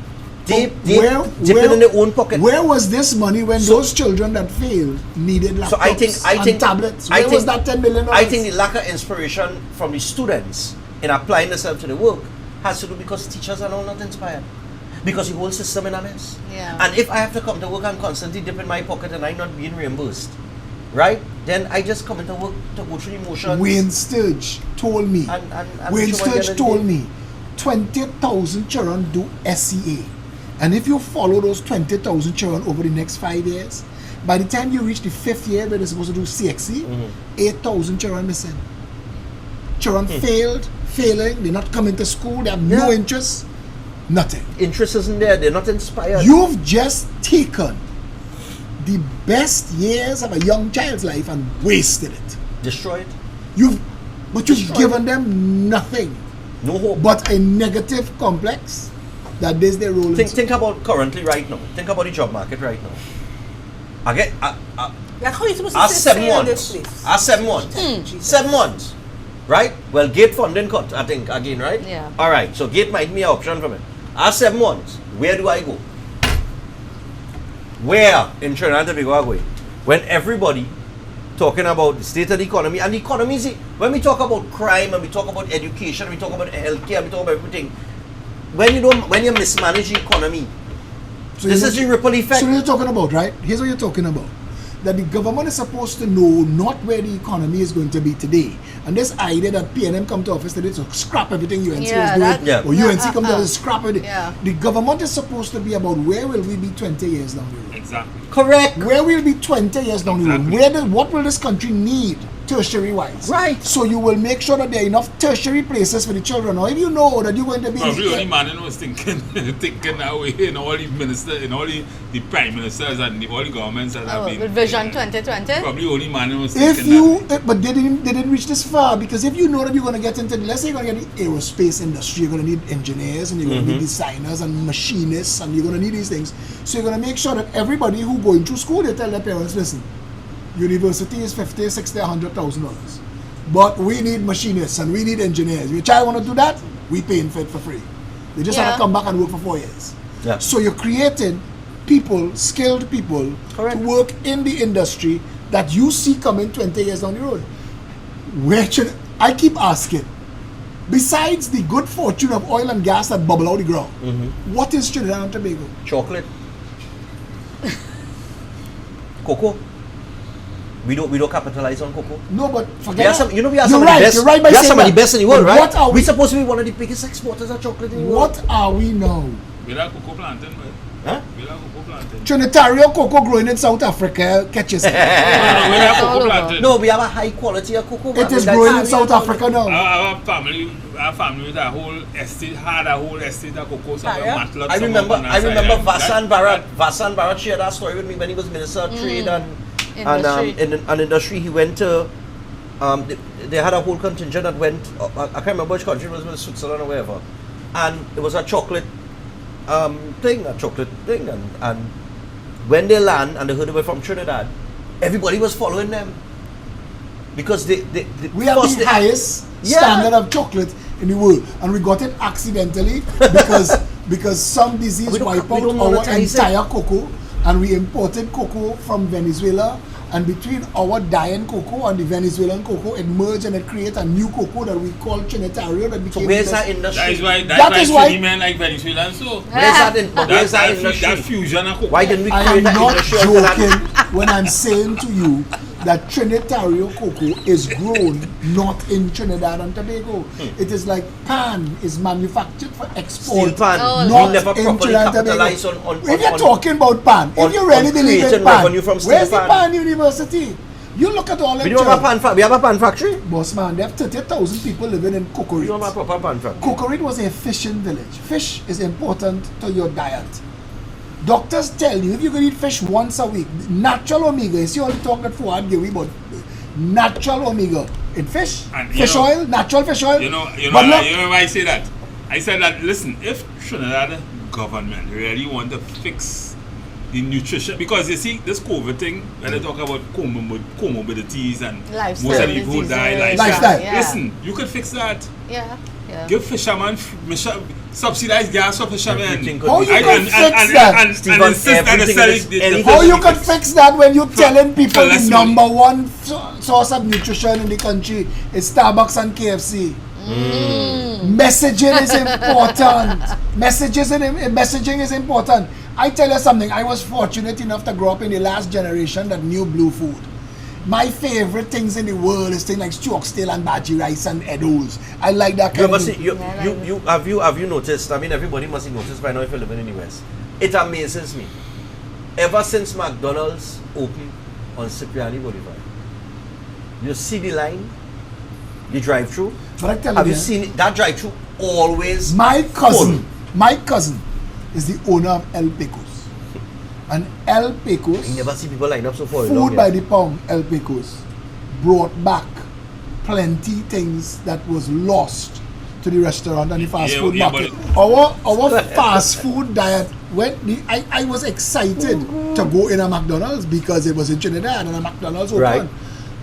They dipping in their own pocket. Where was this money when those children that failed needed laptops and tablets? Where was that $10 million? I think the lack of inspiration from the students in applying themselves to the work has to do because teachers are not inspired. Because the whole system is a mess. Yeah. And if I have to come to work and constantly dip in my pocket and I'm not being reimbursed, right? Then I just come into work to go through the motions. Wayne Sturge told me. Wayne Sturge told me 20,000 children do SCA. And if you follow those 20,000 children over the next 5 years, by the time you reach the 5th year where they're supposed to do CXC, 8,000 children missing. Children failing, they're not coming to school, they have no interest, nothing. Interest isn't there, they're not inspired. You've just taken the best years of a young child's life and wasted it. Destroyed. You've given them nothing. No hope. But a negative complex that is their role. Think about currently right now. Think about the job market right now. Like how you supposed to say in this place? 7 months. 7 months. Right? Well, gate funding cut, I think, again, right? Yeah. Alright, so gate might be an option for me. 7 months, where do I go? Where in Trinidad and Tobago are going? When everybody talking about the state of the economy, and the economy is, when we talk about crime and we talk about education, we talk about healthcare, we talk about everything, when you mismanage the economy, this is the ripple effect. So what you're talking about, right? Here's what you're talking about. That the government is supposed to know not where the economy is going to be today. And this idea that PNM come to office today to scrap everything UNC is doing, or UNC come to office to scrap everything. Yeah. The government is supposed to be about where will we be 20 years down the road. Exactly. Correct. Where will be 20 years down the road? What will this country need tertiary wise? Right. So you will make sure that there are enough tertiary places for the children. Or if you know that you're going to be... Probably only man was thinking that way in all the ministers, in all the prime ministers and all the governments that have been... With Vision 2020? Probably only man was thinking But they didn't reach this far, because if you know that you're going to get into, let's say you're going to get the aerospace industry, you're going to need engineers and you're going to need designers and machinists and you're going to need these things. So you're going to make sure that everybody who going through school, they tell their parents, listen, university is $50,000, $60,000, $100,000. But we need machinists and we need engineers. If your child want to do that, we paying for it for free. They just have to come back and work for 4 years. Yeah. So you're creating people, skilled people, to work in the industry that you see coming 20 years down the road. I keep asking, besides the good fortune of oil and gas that bubble out the ground, what is Trinidad and Tobago? Chocolate. Cocoa. We don't capitalize on cocoa. No, but forget We are some of the best. You're right by we are saying some of the that. best in the world, But right? what are We're supposed to be one of the biggest exporters of chocolate in the world. What are we now? We like cocoa planting, right? Huh? We like cocoa planting. Trinitario cocoa growing in South Africa catches it. We like all cocoa over. planting. No, we have a high quality of cocoa. It is growing in South Africa now. Our family with a whole estate had a whole estate of cocoa. I remember Vasan Bharat shared that story with me when he was Minister of Trade and industry. He went to they had a whole contingent that went, I can't remember which country, it was Switzerland or wherever, and it was a chocolate thing, and when they land and they heard they were from Trinidad, everybody was following them because they we have the highest standard of chocolate in the world, and we got it accidentally because some disease wiped out our entire cocoa, and we imported cocoa from Venezuela. And between our dying cocoa and the Venezuelan cocoa, it merged and it created a new cocoa that we call Trinitario. That became. So where's that industry? That is why men like Venezuelan. So where's that industry? That fusion of cocoa. Why didn't we I create am that not industry? joking when I'm saying to you that Trinitario cocoa is grown not in Trinidad and Tobago. It is like pan is manufactured for export. Steel pan. Not We never in properly Trinidad and capitalize Tobago. on If you're talking about pan, if you really believe in pan, revenue from where's the Stephan? pan university? You look at all the We don't have a pan factory. We have a pan factory. Boss man, they have 30,000 people living in We don't have Cocorit. a proper pan factory. Cocorit was a fishing village. Fish is important to your diet. Doctors tell you if you can eat fish once a week, natural omega. You see all the talk that Fuad gave you about natural omega in fish, And, fish oil, natural fish oil. You know But look, why I say that? I said that, listen, if Trinidad government really want to fix the nutrition, because you see this COVID thing, when they talk about comorbidities and Lifestyle most of the people die diseases. Lifestyle. Yeah. Listen, you could fix that. Yeah. Give fishermen subsidized gas for fishermen. Everything could How be you And- can and- fix and- that? and Stephan, insist that they everything sell is- it- anything how you be can fixed. fix that when you're telling people the less number one source of nutrition in the country is Starbucks and KFC? Messaging is important. Messaging is important. I tell you something, I was fortunate enough to grow up in the last generation that knew blue food. My favorite things in the world is things like oxtail and bhaji rice and edibles. I like that You kind ever of see, thing. have you noticed? I mean, everybody must have noticed by now if you're living in the West. It amazes me. Ever since McDonald's opened on Cipriani Boulevard, you see the line, the drive-through. But I tell Have you, you seen it? That drive-through always my full. cousin is the owner of El Pecos. And El Pecos, You never see people line up so far. food by the pound, El Pecos brought back plenty things that was lost to the restaurant and the fast Yeah, food yeah, market. Our fast food diet, I was excited to go in a McDonald's because it was in Trinidad and a McDonald's open. Right.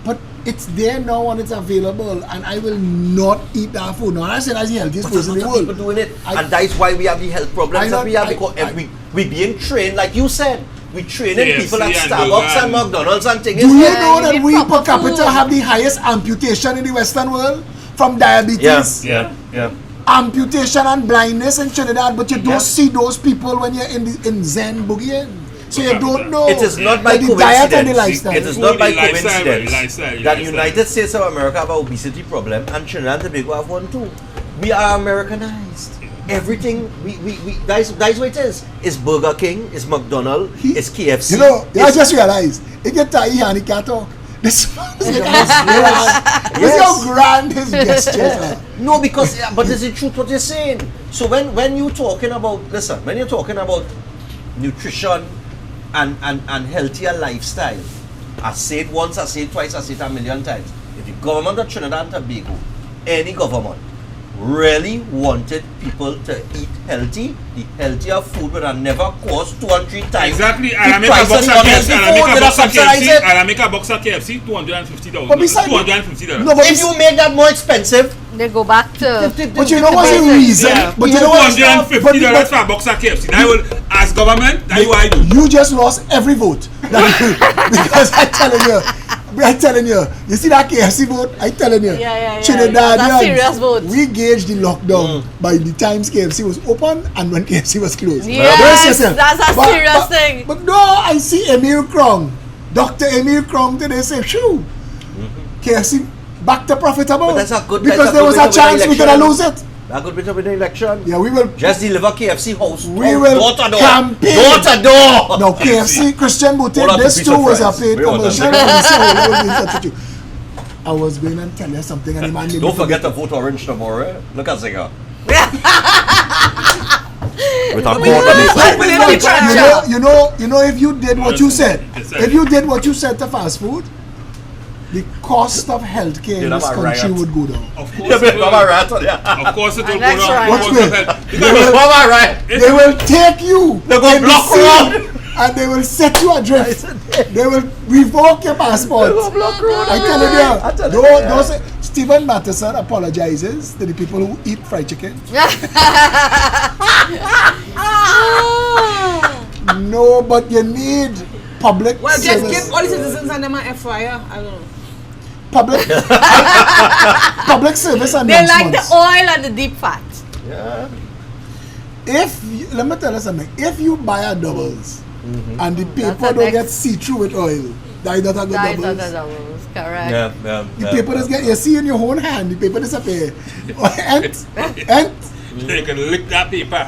But it's there now and it's available, and I will not eat that food. Now, I said as the healthiest But there's person in the lots of world. people doing it, I- and that's why we have the health problems that we have, because we being trained, like you said, we training KFC people at and Starbucks Burger and McDonald's and things. Do you Yeah, know you that need we per proper capita food. have the highest amputation in the Western world from diabetes? Yeah. Amputation and blindness in Trinidad, but you don't Yeah. see those people when you're in Zen boogieing. So you don't know. It is not by that the diet and the coincidence. lifestyle. It is not by The lifestyle, coincidence lifestyle, that lifestyle. United States of America have an obesity problem and Trinidad and Tobago have one too. We are Americanized. Everything that's what it is. It's Burger King, it's McDonald's, it's KFC. You know, I it's- just realized it get tired and he can't talk. This is Yes. how grand his gestures are. No, because but is it truth what you're saying? So when you're talking about when you're talking about nutrition and healthier lifestyle, I say it once, I say it twice, I say it a million times. If the government of Trinidad and Tobago, any government, really wanted people to eat healthy, the healthier food would have never cost 2 and 3 times. Exactly, the and I make price a box of of the KFC, and I food, make a they'd box of subsidize KFC, it. and I make a box of KFC, $250,000. But besides- $250. No, but If you make that more expensive, They go back to. But you know what's the reason? Yeah, But you know what's $250 for a box of KFC. Now I will, as government, that's what I do. You just lost every vote. Because I'm telling you, you see that KFC vote? I'm telling you, Yeah. Trinidadians, That's a serious vote. we gauged the lockdown by the times KFC was open and when KFC was closed. Yes, Brace yourself. that's a serious thing. But no, I see Emil Krong, Dr. Emil Krong today say, shoo, KFC back to profitable. But that's a good- because that's a there good was way a to win chance the we could have lose election. it. that could be to win the election. Yeah, we will. Just deliver KFC house. We will door to door. campaign. Door to door. No, KFC, Christian Boutique, Hold on to this piece too of was a fries. paid We want commercial. them. I was going to tell you something and the man made me Don't forget to vote orange tomorrow. Eh? Look at Zinger. With our We will open in the church. You know, if you did what you said, if you did what you said to fast food, the cost of healthcare in You'd this have a country riot. would go down. Of course it will. Of course it will go That's down. right. Of course Watch it will. me. Because They will take you They go in the block sea road. and they will set you adrift. They will revoke your passport. Block road. I tell you, those Stephen Matheson apologizes to the people who eat fried chicken. No, but you need public Well, just service. give all the citizens and them an air fryer. I don't know. Public service They announcements. like the oil and the deep fat. Yeah. Let me tell you something. If you buy a doubles and the paper That's a don't get next- see-through with oil, that is not a good That is doubles. not the doubles, correct. The paper does get, you see in your own hand, the paper disappear. and They can lick that paper.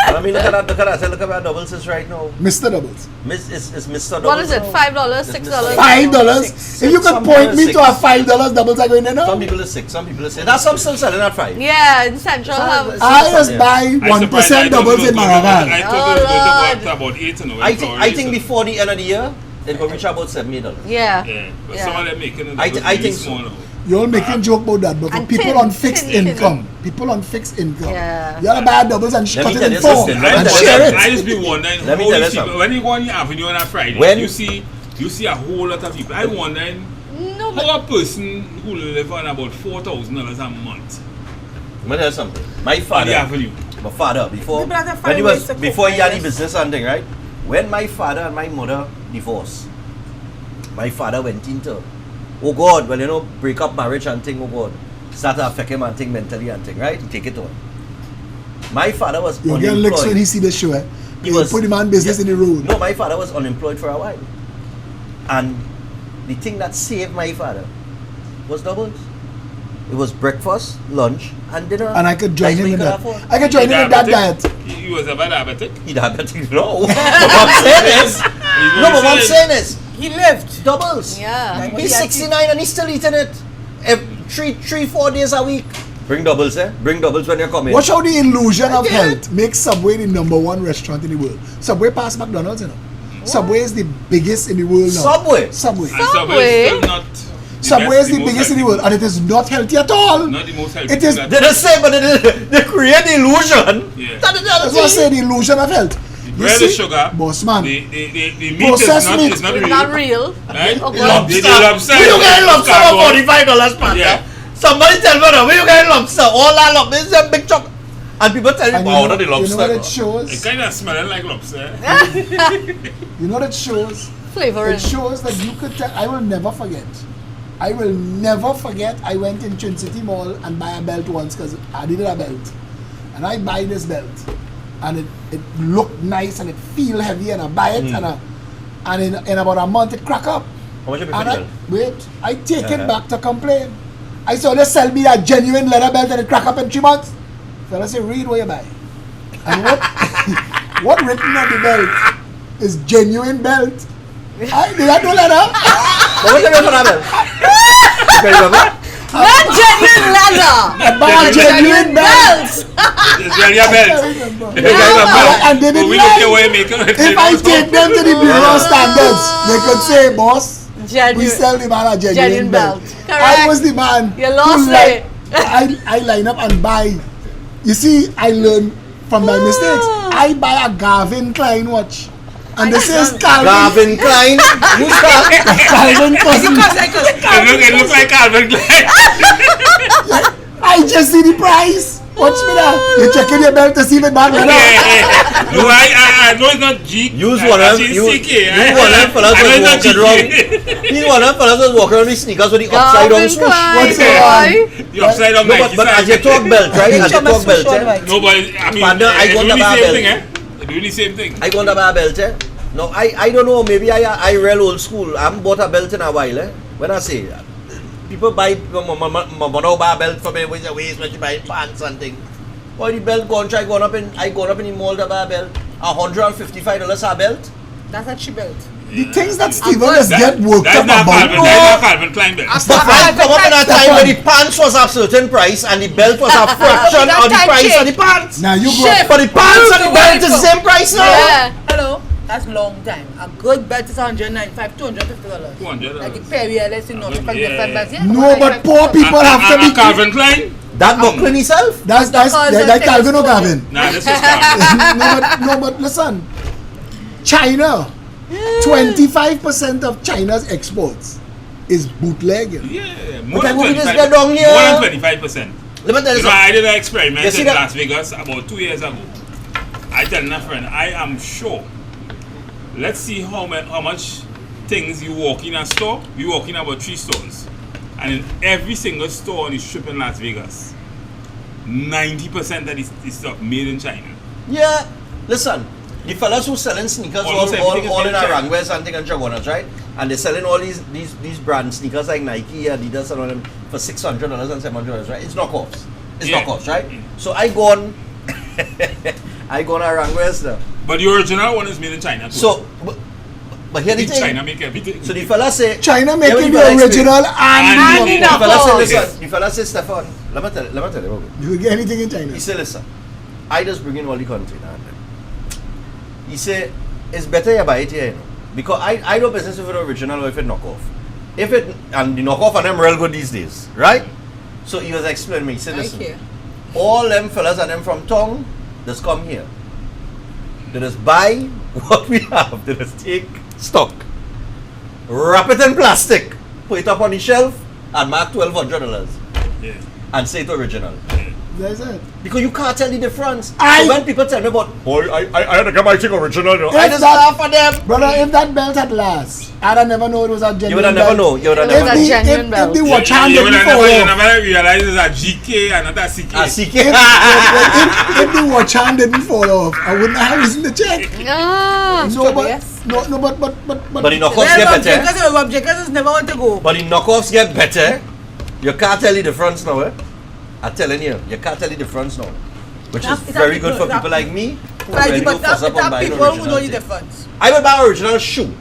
I mean, look at that. Look at our doubles is right now. Mr. Doubles. It's Mr. Doubles. What is it? now. $5, It's $6? $5. If you could Some point me people to are a $5 doubles are going in now. Some people are sick. Some people are sick. That's some still selling at 5. Yeah, in Central have. I just buy I 1% doubles in Maraval. I thought Oh, it was going Lord. to about 8 and I think before the end of the year, it will reach about $70. Yeah. Yeah, but Yeah. some of them making it I really think so. small now. You're making joke about that, but for And people tin, on fixed tin. income, people on fixed income, Yeah. you gotta buy doubles and Let cut me it tell in you 4 something, and right? share it. I just be wondering Let me how tell you these people, something. when you go on the avenue on a Friday, When- you see a whole lot of people. I wondering No, but how a person who live on about $4,000 a month Let me tell you something. My on the father, avenue. People have to when find he ways was to cope before he with had the this. business and thing, right? When my father and my mother divorced, my father went into, oh God, well, you know, break up marriage and thing, oh God, start to affect him and thing mentally and thing, right? He take it on. My father was You'll get licks when he unemployed. see the show. He You was- put him on business in the road. No, my father was unemployed for a while. And the thing that saved my father was doubles. It was breakfast, lunch, and dinner. And I could join That's him what in he that. could afford. I could join him in that Diabetic? diet. He was a bad diabetic. He diabetic, no. But what I'm saying is, no, but what I'm saying is, He lived. doubles. yeah. He's 69 and he's still eating it. 3-4 days a week. Bring doubles, eh? Bring doubles when you're coming. Watch how the illusion of get health makes Subway the #1 restaurant in the world. Subway past McDonald's, you know. Subway is the biggest in the world now. Subway. Subway. And Subway. is still not Subway is the most biggest in the healthy. world, and it is not healthy at all. Not the most healthy. It is- food They just say, but they create the illusion. Yeah. That is the That's other what I thing. say, the illusion of health. You bread see, is sugar. boss man, The meat Processed is meat. not It's real. not real. Right? Okay. The lobster. Where you getting lobster for Cardboard. $45, man? Yeah. Somebody tell me now, where you getting lobster? All that lobster is a big chunk. And people tell and you, you oh, know, not the you know what it lobster. shows? It kind of smelling like lobster. You know what it shows? Flavoring. It shows that you could tell. I will never forget. I will never forget. I went in Trinity Mall and buy a belt once because I needed a belt, and I buy this belt, and it looked nice and it feel heavy, and I buy it and in about a month it crack up. How much you pay And for I, the wait, I take it back to complain. I saw they sell me a genuine leather belt and it crack up in 3 months. Fella say, read what you buy. And what written on the belt is genuine belt. They had no leather. How much you pay for that belt? You pay for that? Not genuine leather. I buy a genuine belt. It's really a I belt. remember. You pay for that? And they But we didn't don't care lie. what you make it. If I take them to the bureau standards, they could say, boss, we Genuine. sell the man a genuine Genuine belt. belt. I Correct. was the man You who lost li- it. I line up and buy. You see, I learned from my mistakes. I buy a Gavin Klein watch. And this is Calvin. Gavin Klein. Who's that? Calvin cousin. It looks like Calvin Klein. I just see the price. Watch me now. You checking your belt to see if it bad or not. No, I know it's not G. Use one of them. You one of them fellas was walking around. He one of them fellas was walking around with sneakers with the upside down Calvin swoosh. Klein, What's it boy. The upside down No, Nike but as you size. talk belt, right? As you talk belt, eh? No, but I mean, Panda, I they're want doing the the same barbell. thing, eh? They're doing the same thing. I going to buy a belt, eh? No, I don't know. Maybe I real old school. I haven't bought a belt in a while, eh? When I say people buy, my mother buy a belt for me with the waist when she buy pants and thing. Why the belt going up in the mall to buy a belt? $155 a belt? That's a cheap belt. The things that Stephen just get worked That's up not about. Calvin. That's not Calvin Klein belt. But I come up in a time where the pants was a certain price and the belt was a fraction That of the time price of change. the pants. Now you go. Shit. But the pants and the belt is the same price now. Yeah. Hello? That's long time. A good belt is $195, $250. $200. Like the Perry LS, you know, different Yeah. different belts. Yeah, No, but poor people have to be. Calvin Klein? That buckling himself. That's Because like Calvin or Gavin. Nah, this was Calvin. No, but listen. China, 25% of China's exports is bootleg. Yeah, But then we just get down here. more than 25%. Let me tell you I did an experiment You see in that? Las Vegas about 2 years ago. I tell my friend, I am sure. Let's see how much things you walk in a store. We walk in about 3 stores. And in every single store on the strip in Las Vegas, 90% of this stuff made in China. Yeah, listen, the fellas who selling sneakers Almost all everything is in made in our China. Rangwares and Chagonas, right? And they're selling all these brand sneakers like Nike, Adidas, and all them for $600 and $700, right? It's knockoffs. It's Yeah. knockoffs, right? So I go on, I go on our Rangwares now. But the original one is made in China too. So, but here the thing. China make everything. So the fella say China Yeah, making we the gotta original And and the The fella say, knockoff. listen, the fella say, Stephan, let me tell you. you will get anything in China. He said, listen, I just bring in all the container. He said, it's better you buy it here, you know. Because I do business with it original or if it knockoff. If it, and the knockoff and them real good these days, right? So he was explaining me, he said, listen, all them fellas and them from town, just come here. They just buy what we have. They just take stock, wrap it in plastic, put it up on the shelf, and mark $1,200 Yeah. and say it's original. That's it. Because you can't tell the difference. So I- when people tell me about, oh, I had to get my thing original, you know, I If just that- laugh at them. Brother, if that belt had last, I'd have never known it was a genuine You would have never belt. know. You would have It never was a know. genuine If belt. the watch hand you didn't will fall never, off, never realize it's a GK and not a CK. Ah, CK. if the watch hand didn't fall off, I wouldn't have reason to check. Ah. No, but yes. but But the knockoffs get better. Rob Jacobs never want to go. But the knockoffs get better. You can't tell the difference now, eh? I'm telling you, you can't tell the difference now. Which is It's very a- good for it's a- people like me. who Like, really go but fuss up on that buying people who original know the thing. difference. I would buy original shoe.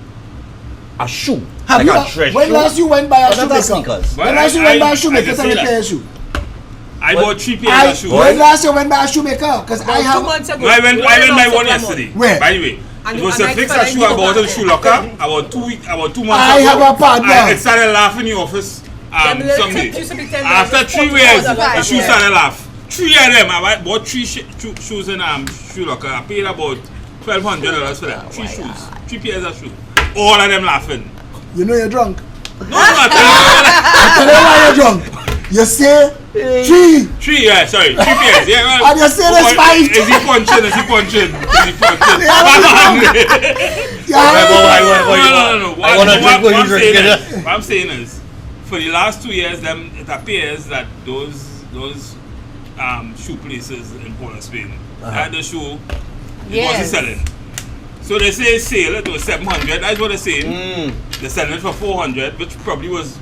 A shoe. have like a you, dress when shoe. last you went by a But not that shoemaker? sneakers. When last you went by a shoemaker just to say repair that. a shoe? I What? bought 3 pairs of shoes. When last you went by a shoemaker? Because I About 2 have. months ago. No, I went by one Someone. yesterday. Where? By the way, And it was and a I fix felt a like shoe you I bought go at the back shoe there. locker about 2 months I ago. have a partner. And it started laughing in the office Them little Sunday. tips used to be $10, After 3 $40 weeks, the right shoe there. started laugh. 3 of them. I bought 3 shoes in shoe locker. I paid about $1,200 for them. 3 shoes. 3 pairs of shoes. All of them laughing. You know you're drunk. No, I Tell them why you're drunk. You say 3. 3, yeah, sorry. 3 pairs. Yeah, well, And you say there's 5. Is he punching? Is he punching? Is he punching? Yeah. No. I wanna drink what you drink, What I'm saying is, for the last 2 years, it appears that those shoe places in Port of Spain had the shoe, it wasn't Yes. selling. So they say sale, it was 700. That's what they're saying. They're selling it for 400, which probably was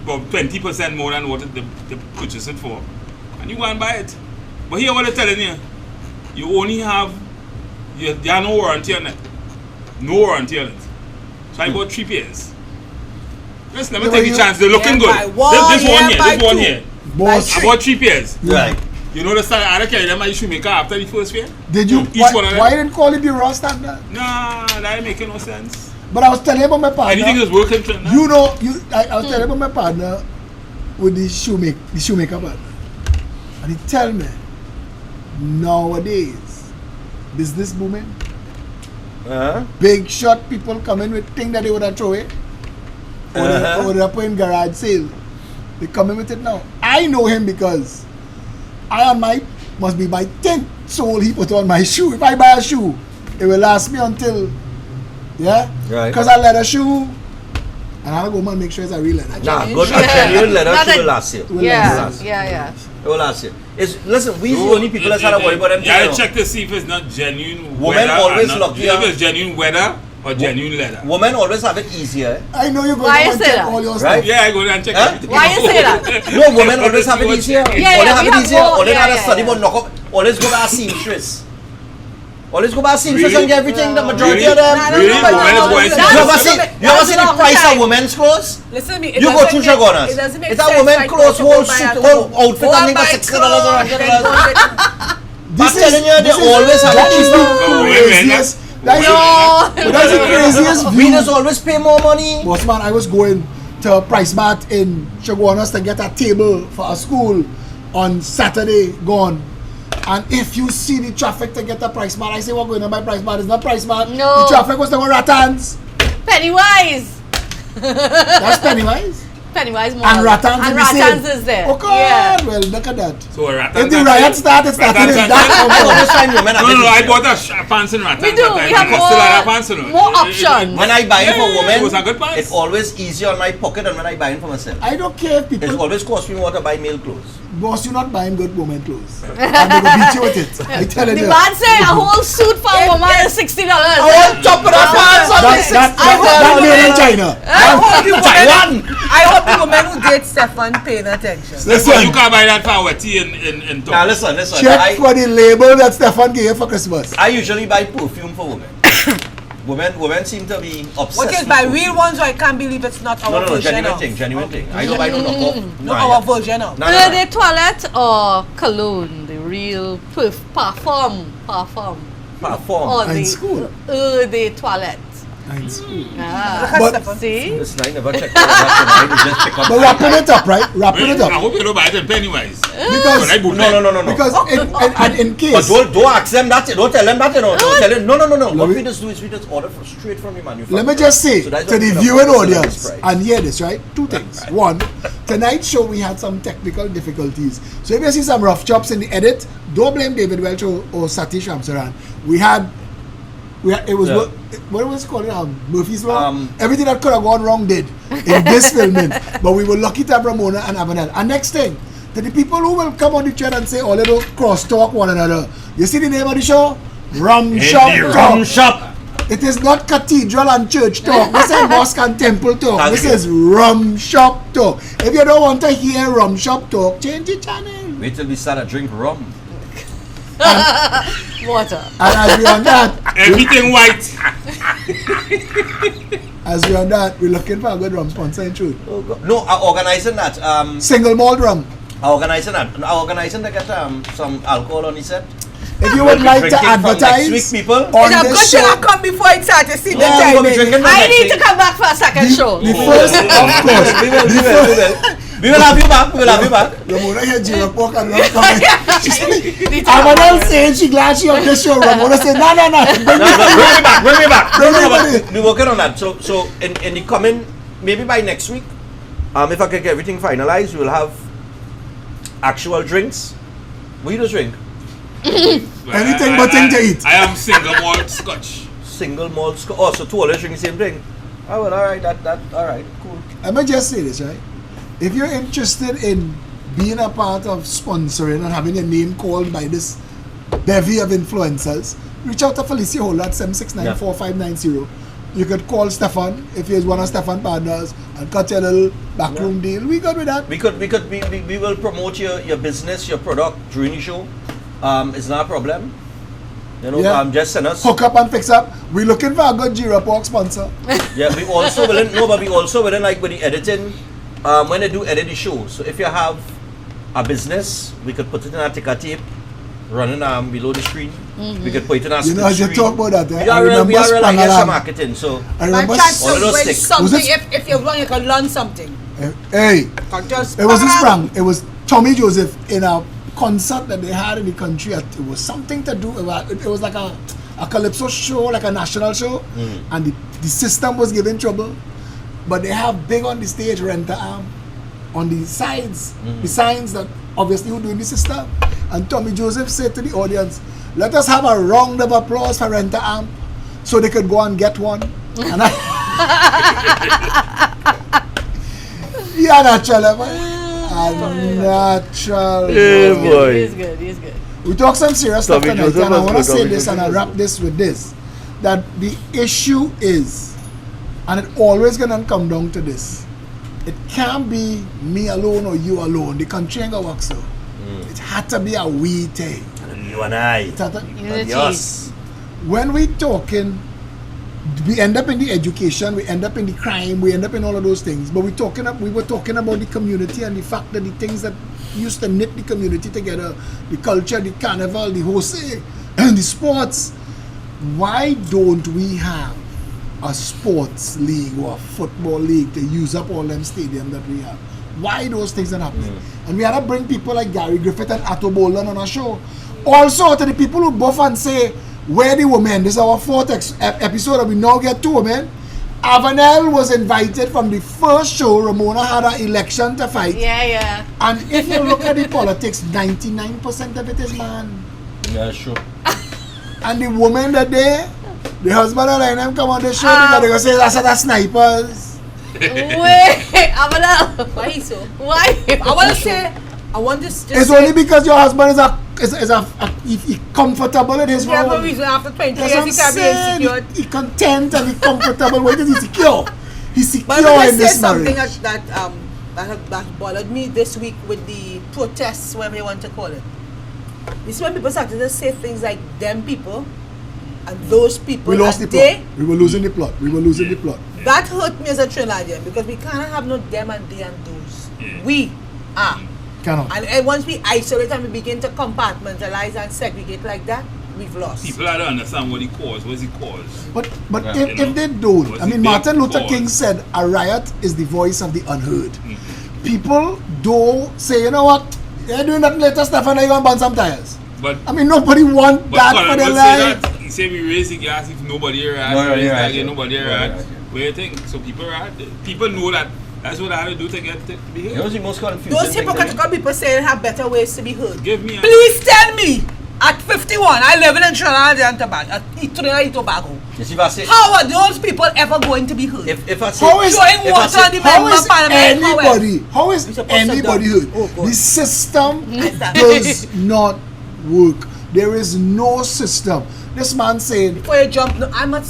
about 20% more than what they purchased it for. And you go and buy it. But here what they're telling you, you only have, there are no warranty on it. No warranty on it. So I bought 3 pairs. Let me Yeah, take a chance. They're looking good. buy one, This one here. buy This one two. here. Boss, I bought 3 pairs. Right. You know the style I had to carry them at the shoemaker after the first pair? did you? Each one of them. Why didn't call it the raw standard? Nah, that ain't making no sense. But I was telling you about my partner. Anything is working trend now. You know, I was telling you about my partner with the shoemaker partner. And he tell me, nowadays, business booming, big shot people come in with things that they would have throw away. Or they put in garage sale. They come in with it now. I know him because must be my 10th sole he put on my shoe. If I buy a shoe, it will last me until, Right. because I leather shoe, and I'll go and make sure it's a real leather. Nah, good. A genuine leather Not shoe a- will last you. It will Yeah, last. yeah. It will last you. Listen, we the only people that's had to worry about them. You gotta things, you know. check to see if it's not genuine Women weather. always or not, lucky, if it's genuine weather or genuine leather. Women always have it easier. I know you're going Why to you and say check that? all your Right? stuff. Yeah, I go there and check Huh? everything. Why you say that? No, women always have it easier. Yeah, Or they yeah, have we it have easier. more- Or they yeah, had a yeah, study yeah. about knock up. Always go by a seamstress. Always go by a seamstress Really? and get everything. The majority Really? of them. Nah, Really? no, no, Women is no, going no, to- no, You no, ever no, see? no, You ever that's see the the wrong price of time. women's clothes? Listen to me. You go to Chagonas. It doesn't make It's a sense. women like, clothes, go whole buy suit, a whole coat. outfit, Go I and think buy for $600 or clothes, then go and get- I'm telling you, they always have that it is cheaper. the craziest. That is, but that's the craziest We view. just always pay more money. Boss man, I was going to Price Mart in Chaguanas to get a table for a school on Saturday gone. And if you see the traffic to get a Price Mart, I say we're going to buy Price Mart. It's not Price Mart. No. The traffic was the Ratans. Pennywise. That's Pennywise. Pennywise more. And Ratans and will be Ratans same. is there. Oh God, Yeah. well look at that. So Ratans If the riot started in that. I always find women. No, I bought a pants in Ratans. We do. We have Still have pants, you know. more options. When I buy it for Yeah, women, it was a good pants. it's always easier on my pocket than when I buy it for myself. I don't care if It's people, always cost me more to buy male clothes. boss, you're not buying good woman clothes. And they will beat you with it. I tell The you. man say a whole suit for a woman is $60. On top of that pants on That made in China. I hope the women who date Stephan paying attention. Well, Listen, you can buy that for our tea in Now Tom. listen. check for the label that Stephan gave for Christmas. I usually buy perfume for women. women seem to be obsessed. What is with by perfume. real ones, or I can't believe it's not our No, version genuine of. thing, genuine thing. I don't buy no knockoff. No, our version of. No, Are they toilet or cologne? The real parfum. Perform. Or In the school. the toilet. In school. Ah. But- Stephan. See? Listen, I never checked that tonight. You just pick up. But wrapping it up, right? Wrapping it I up. hope you don't buy it in Pennywise. Because, When I boot No. because in But case, don't ask them that. Don't tell them that. Don't tell them. No. What we just do is we just order straight from the manufacturer. let me just say So that's to why the we can viewing afford to sell audience this price. and hear this, right? Two things. One, tonight's show we had some technical difficulties. So if you see some rough chops in the edit, don't blame David Welch or Satish Ramsaran. It was Yeah. what was it called? Murphy's Law. Everything Everything that could have gone wrong did in this filming. But we were lucky to have Ramona and Avonelle. And next thing, to the people who will come on the chat and say, oh, little cross talk one another. You see the name of the show? Rum Shop Talk. Shop. It is not cathedral and church talk. This is mosque and temple talk. Thank This you. is rum shop talk. If you don't want to hear rum shop talk, change the channel. Wait till we start to drink rum. Water. And as we on that, Everything white. we're looking for a good rum sponsor in truth. Oh, God. No, I'm organizing that. Single malt rum. I'm organizing to get some alcohol on the set. If you would like to Drinking from advertise next week, people. on It's a this good thing I show, come before it starts to see the Yeah, we're gonna be timing. drinking from I next need to week. come back for a second show. the first, of course, We will have you back. We will have you back. Ramona here, Jira Pork and rum coming. The Avonelle saying she glad she on this show. Ramona said, no. No, bring me back. Bring me back. We're working on that. So in the coming, maybe by next week, if I can get everything finalized, we will have actual drinks. What do you drink? Anything but thing to eat. I am single malt scotch. Single malt. Oh, so two always drink the same thing. Oh well, all right. That all right. Cool. Let me just say this, right? If you're interested in being a part of sponsoring and having your name called by this bevy of influencers, reach out to Felicia Holder at 7694590. You could call Stephan if he's one of Stephan partners and cut your little backroom deal. We good with that. We will promote your business, your product during the show. It's not a problem. You know, Yeah. just send us. Hook up and fix up. We're looking for a good Jira Pork sponsor. Yeah, we also willing. No, but we also willing like with the editing. When they do edit the show, so if you have a business, we could put it in a ticker tape, running below the screen. We could put it in a You know, as you screen. talk about that, We I are real remember like yes, Spangalan. marketing. So I My remember. chance all of to those win sticks. something. Was it- If you run, you can learn something. Hey, Can just it wasn't Sprang. It was Tommy Joseph in a concert that they had in the country. It was something to do. It was like a calypso show, like a national show, and the system was giving trouble. But they have big on the stage renter arm on the sides, the signs that obviously who doing the system. And Tommy Joseph said to the audience, "Let us have a round of applause for renter arm, so they could go and get one." And yeah, natural, man. Natural. He's good. He's good. We talk some serious stuff Tommy tonight, Joseph and I was want to good, say Tommy this, and I Joseph wrap this with this, that the issue is, and it always gonna come down to this, it can't be me alone or you alone. The country ain't gonna work so. It had to be a we thing. you and I. It had to- Unity. Yes. when we talking, we end up in the education, we end up in the crime, we end up in all of those things. But we were talking about the community and the fact that the things that used to knit the community together, the culture, the carnival, the Jose, and the sports. Why don't we have a sports league or a football league to use up all them stadiums that we have? Why those things are happening? And we had to bring people like Gary Griffith and Atto Bolan on our show. Also to the people who buff and say, where the women? This is our fourth episode and we now get two women. Avonelle was invited from the first show. Ramona had an election to fight. Yeah. And if you look at the politics, 99% of it is man. Yeah, sure. And the woman that day, the husband and them come on the show because they go say that's the snipers. Wait, Avonelle. Why so? Why? I want to just It's only because your husband is comfortable in his yeah, role. but reason after 20 That's years what he I'm can't be saying. insecure. He content and he comfortable. Wait till he's secure. He's secure But let me in say this something marriage. that bothered me this week with the protests, whatever you want to call it. This is when people started to say things like them people and those people. We lost the plot. We were losing the plot. That hurt me as a Trinidadian because we can't have no them and they and those. Yeah. We are. Cannot. And once we isolate and we begin to compartmentalize and segregate like that, we've lost. People don't understand what he caused. What's he caused? But Yeah. if they don't, Was I mean, it big Martin Luther cause? King said a riot is the voice of the unheard. People don't say, you know what, you're doing that later, Stephan, you're going to burn some tires. But I mean, nobody want that for their life. He said we raise the gas if nobody here at. Nobody here at. What do you think? So people are at. People know that. That's what I had to do to get to be You here. know what's the most confusing Those thing to me? hypocritical people say they have better ways to be heard. Give me a. Please tell me, at 51, I live in Trinidad and Tobago, Trinidad and Tobago. You see if I say, How are those people ever going to be heard? if I say, How is, Throwing if I water say- on the how member is parliament. how We is supposed to anybody do- heard? Oh, God. The system Understand. does not work. There is no system. This man saying Before you jump, no, I'm not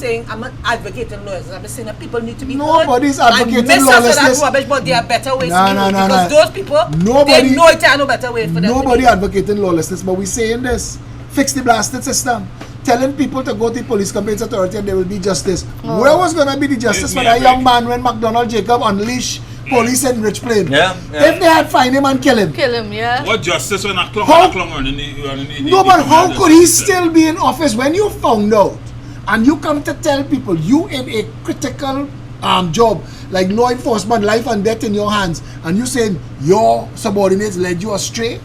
advocating lawyers. I'm just saying that people need to be Nobody's heard. advocating And miss us lawlessness. for that rubbish, but there are better ways No, to be no, heard. no, Because no. those people, Nobody- they know it and no better way for them to nobody be. advocating lawlessness, but we saying this: fix the blasted system. Telling people to go to the police complaints authority and there will be justice. Where was gonna be the justice Give for me a that young break. man when McDonald Jacob unleashed police in Rich Plain? Yeah. If they had find him and kill him. Kill him, yeah. What justice when I clung How- running the No, but how commander could he system? still be in office when you found out and you come to tell people you in a critical job like law enforcement, life and death in your hands, and you saying your subordinates led you astray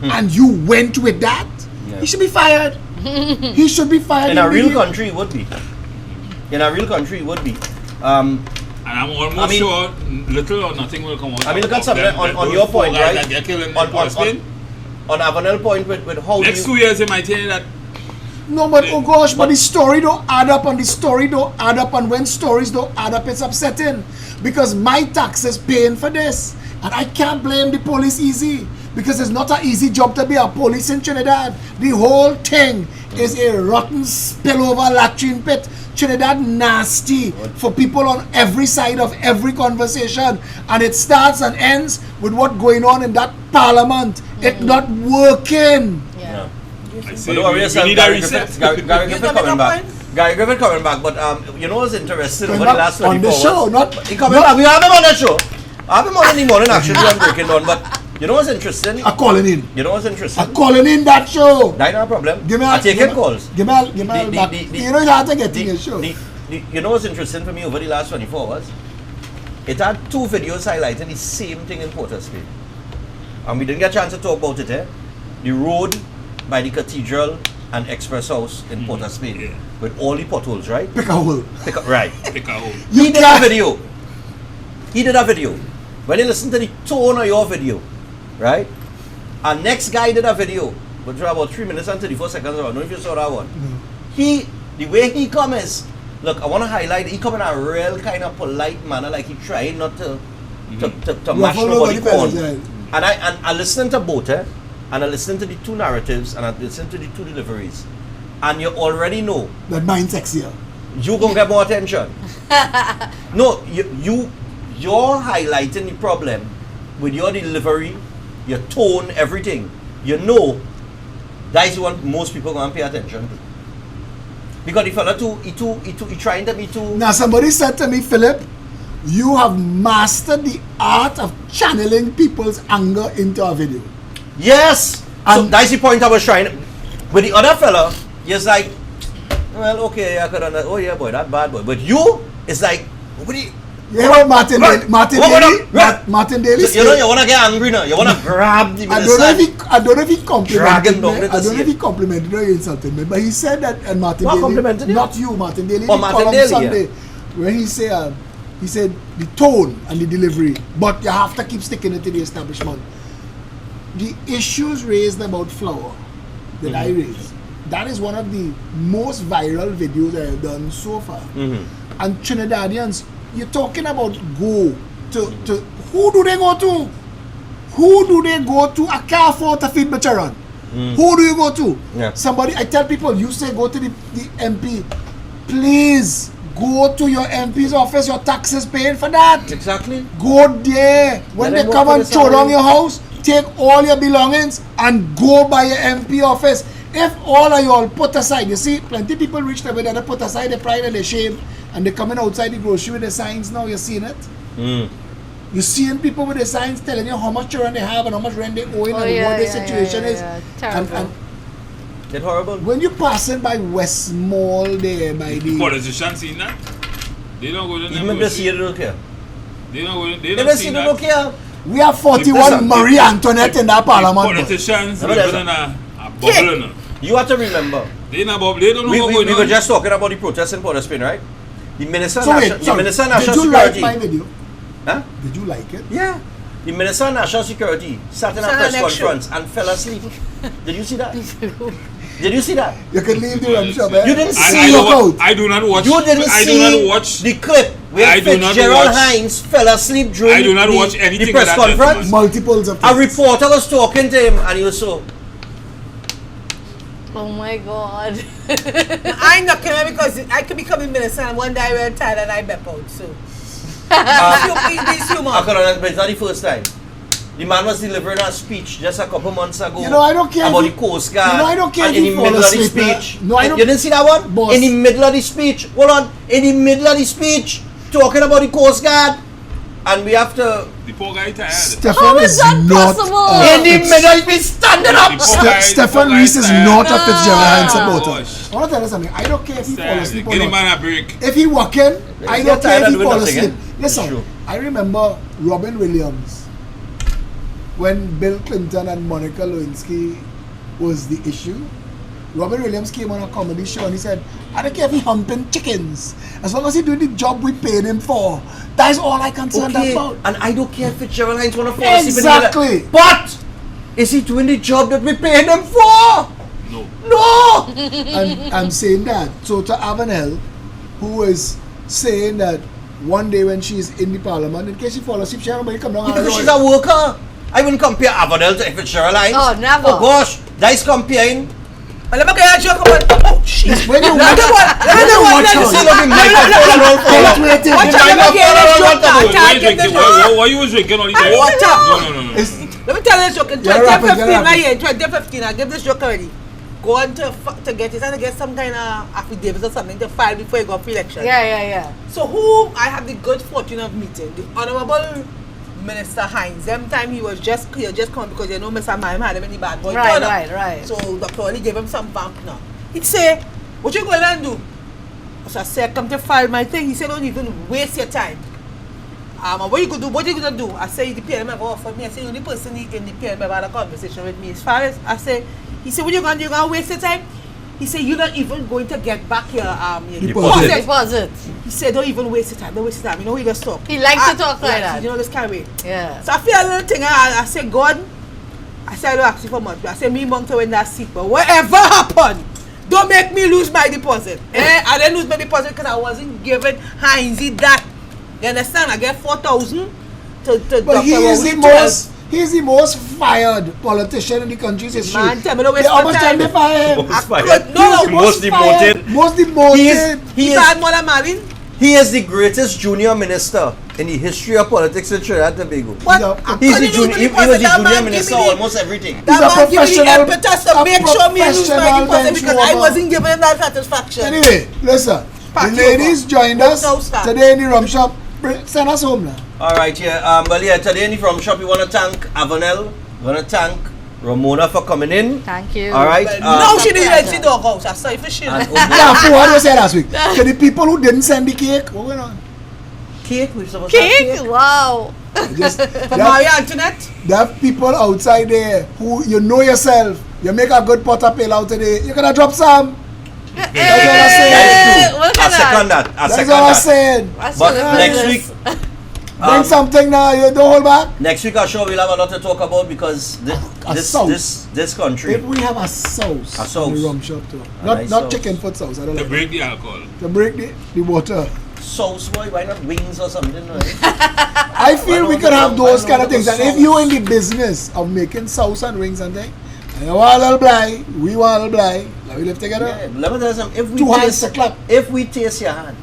and you went with that? Yeah. He should be fired. He should be fired. in a real immediately. country, it would be. In a real country, it would be. And I'm almost I mean- sure little or nothing will come out. I mean, look of at something them, on those your four point, guys right? That get killed in On Portsmouth. Avonelle point with how Next do 2 years, they might tell you that. No, but oh gosh, but the story don't add up, and the story don't add up, and when stories don't add up, it's upsetting because my taxes paying for this, and I can't blame the police easy because it's not an easy job to be a police in Trinidad. The whole thing is a rotten spillover latrine pit. Trinidad nasty for people on every side of every conversation, and it starts and ends with what going on in that parliament. It's not working. Yeah. I But say don't worry we yourself, need a Gary reset. Griffith, Gary You Griffith gonna make coming a back. point? Gary Griffith coming back, but you know what's interesting Coming over the back last 24 on the hours? show, not- He coming back. We have him on the show. I have him on in the morning actually. I'm breaking down, but you know what's interesting? I'm calling in. You know what's interesting? I'm calling in that show. That's not a problem. Give me I take in calls. Give me a back. You know you have to get in your show. You know what's interesting for me over the last 24 hours? It had 2 videos highlighting the same thing in Port of Spain. And we didn't get a chance to talk about it, eh? The road by the cathedral and Express House in Port of Spain. Yeah. With all the potholes, right? Pick a hole. Right. Pick a hole. He did a can't- video. He did a video. When you listen to the tone of your video, right? Our next guy did a video, which was about 3 minutes and 34 seconds. I don't know if you saw that one. The way he come is, look, I want to highlight, he come in a real kind of polite manner, like he trying not to mash Ruffle nobody nobody on. feathers, And I listened to both, and I listened to the 2 narratives, and I listened to the 2 deliveries. And you already know That mine's sexier. you gonna get more attention. No, you're highlighting the problem with your delivery, your tone, everything. You know that's what most people gonna pay attention to. Because the fella he trying to be too. Now somebody said to me, Phillip, you have mastered the art of channeling people's anger into a video. Yes. So And- that's the point I was trying. With the other fella, he's like, well, okay, I could understand. Oh yeah, boy, that bad boy. But you, it's like, what do you? You hear what Martin Right. Martin What- Daly? what- Martin Daly So, you know, said- you wanna get angry now. You wanna grab the I don't know if he complimented Drag him me. down I to don't see know if it. he complimented or insulted me, but he said that, and Martin What Daly, complimented you? not you, Martin Daly. Oh, the Martin column Daly, Sunday. where he said the tone and the delivery, but you have to keep sticking it to the establishment. The issues raised about flour that I raised, that is one of the most viral videos I have done so far. And Trinidadians, you're talking about go to who do they go to? Who do they go to? I can't afford to feed my children. Who do you go to? Yeah. Somebody, I tell people, you say go to the MP. Please go to your MP's office. Your taxes paid for that. Exactly. Go there. When they come and throw down your house, take all your belongings and go by your MP office. If all of you all put aside, you see, plenty of people reach there where they put aside their pride and their shame, and they're coming outside the grocery with the signs now. You're seeing it. You're seeing people with the signs telling you how much children they have and how much rent they owe and what their situation is. Terrible. It's horrible. When you're passing by West Mall there, by the Politicians seen that? They don't go to Even if they see it, they don't care. They don't go. They If don't they see see it, they that. don't care. we have 41 Marie Antoinette in that parliament. Politicians Never living does in a bubble. No. You have to remember. They not bubble. They don't know We what's going were on. just talking about the protests in Port of Spain, right? The Minister So wait, sorry, Minister of did National you like Security. my video? Huh? Did you like it? Yeah. The Minister of National Security sat in a Sat press next conference and fell asleep. Did you see that? Did you see that? You can leave the RUM shop, eh? You didn't See see look I out. do not watch. You didn't I see do not watch. the clip where I do not Fitzgerald watch- Hines fell asleep during I do not watch the anything press of that conference. gentleman. Multiples of A things. reporter was talking to him and he was so. Oh my God. I'm not coming because I could become a minister and one day I went tired and I bep out. So, these few I months. could understand, but it's not the first time. The man was delivering a speech just a couple months ago. You know, I don't care about if the Coast Guard. you know, I don't care and if in he the fall middle of the asleep, eh? speech. No, I don't- You didn't see that one? Boss. In the middle of the speech. Hold on. In the middle of the speech, talking about the Coast Guard, and we have to. The poor guy tired. Stephan How is is that not possible? In the middle, of the standing up. The poor guy- Stephan the poor Reis guy is tired. not a Fitzgerald Hines No. supporter. Gosh. I want to tell you something. I don't care if he fall asleep or Get him not. man a break. If he walking, I He's don't tired care if of he doing fall nothing, asleep. eh? Listen, True. I remember Robin Williams when Bill Clinton and Monica Lewinsky was the issue. Robin Williams came on a comedy show and he said, I don't care if he humping chickens. As long as he doing the job we paid him for. That's all I concerned Okay, about. and I don't care if Fitzgerald Hines want to fall asleep. Exactly. But is he doing the job that we paid him for? No. No. And I'm saying that. So to Avonelle, who is saying that one day when she's in the parliament, in case she fall asleep, she has nobody come down and Because she's roll. a worker. I wouldn't compare Avonelle to Fitzgerald Hines. Oh, never. Oh gosh, that's comparing. Let me get a joke about. Oh, shit. When you watch, Another one. watch You out. see the microphone roll Don't forward. wait till Watch the out, let me get a joke now. Why Can't you give drinking? this joke. Why you was drinking all the I time? watch out. No. It's- Let me tell you this joke. In Get rapid, 2015, get my rapid. year, in 2015, I give this joke already. Go on to get it and to get some kind of affidavit or something to file before you go for election. Yeah. So who I have the good fortune of meeting, the Honorable Minister Hines. Them time he just come because you know Mr. Mime had him in the bad boy corner. Right. So Dr. Oli gave him some bank now. He'd say, what you going to do? So I said, come to file my thing. He said, don't even waste your time. What you gonna do? I say the PNM have offered me. I say the only person in the PNM have had a conversation with me as far as I say. He said, what you gonna do? You gonna waste your time? He said, you're not even going to get back your Deposit. Deposit. He said, don't even waste your time. Don't waste your time. You know, he just talk. He likes to talk like that. You know, this kind of way. Yeah. So I feel a little thing. I say, God, I said, I don't ask you for much. But I say, me monk to win that seat. But whatever happened, don't make me lose my deposit. I didn't lose my deposit because I wasn't giving Heinzie that. You understand? I get 4,000 to But Dr. he is the Rowley he's the most fired politician in the country's history. Man, tell me don't waste How my much time time. they fire him? Most I fired. could- no, Most demoted. Most demoted. He is He had more than Marlin. he is the greatest junior minister in the history of politics in Trinidad and Tobago. What? Yeah. I He's the couldn't junior. lose He my was the deposit. That junior man minister give me the- almost everything. That He's a man give me the professional- impetus to a make sure me lose my professional deposit bench because I warmer. wasn't giving him that satisfaction. Anyway, listen. Pack The you ladies over. joined us No start. today in the RUM shop. Send us home now. All right, yeah. Well, yeah. Today in the From Shop, we want to thank Avonelle. We want to thank Ramona for coming in. Thank you. All right. But no, she didn't let the dog house. I saw it for shit. And Yeah, for what we said last week. So the people who didn't send the cake, what went on? cake. We're supposed to have Cake? Wow. Just, For Maria Antoinette. there are people outside there who you know yourself. You make a good pot of pill out today. You gonna drop some. Look I at second that. I That's second what I'm that. saying. But next week, Bring something now, you don't hold back. next week I'm sure we'll have a lot to talk about because this country. If we have a sauce, A sauce. in the rum shop too. A Not nice not sauce. chicken foot sauce. I don't To like break the alcohol. it. To break the water. Sauce, boy, why not wings or something? Right? I feel Why we not could the- have why those not kind of the things. And if sauce? you're in the business of making sauce and rings and things, and you want a little blind, we want a little blind, let we live together. Yeah, let me tell you something. If we Two hands taste, to clap. if we taste your hand,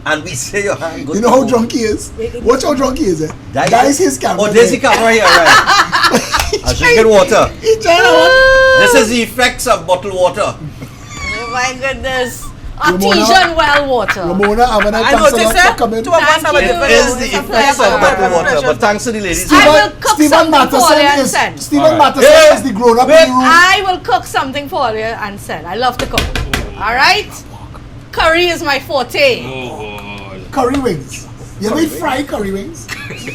and we say your hand, good You know to how go. drunk he is? Watch how drunk he is. Eh? That That is his camera. Oh, there's the camera here, right? I'm drinking water. He trying to This is the effects of bottled water. Oh my goodness. Ramona- Artesian well water. Ramona, Avonelle, I thanks a noticed lot for it. coming. Two of us Thank have a you. different. It is the It's a effects pleasure. of bottled water. But thanks to the ladies. I will cook Stephen something for you and Matteson send. is Stephen Alright. Matteson Yeah. is the grown up in Wait, the room. I will cook something for you and send. I love to cook. All right? Curry is my forte. Oh, God. Curry wings. You ever eat fried curry wings?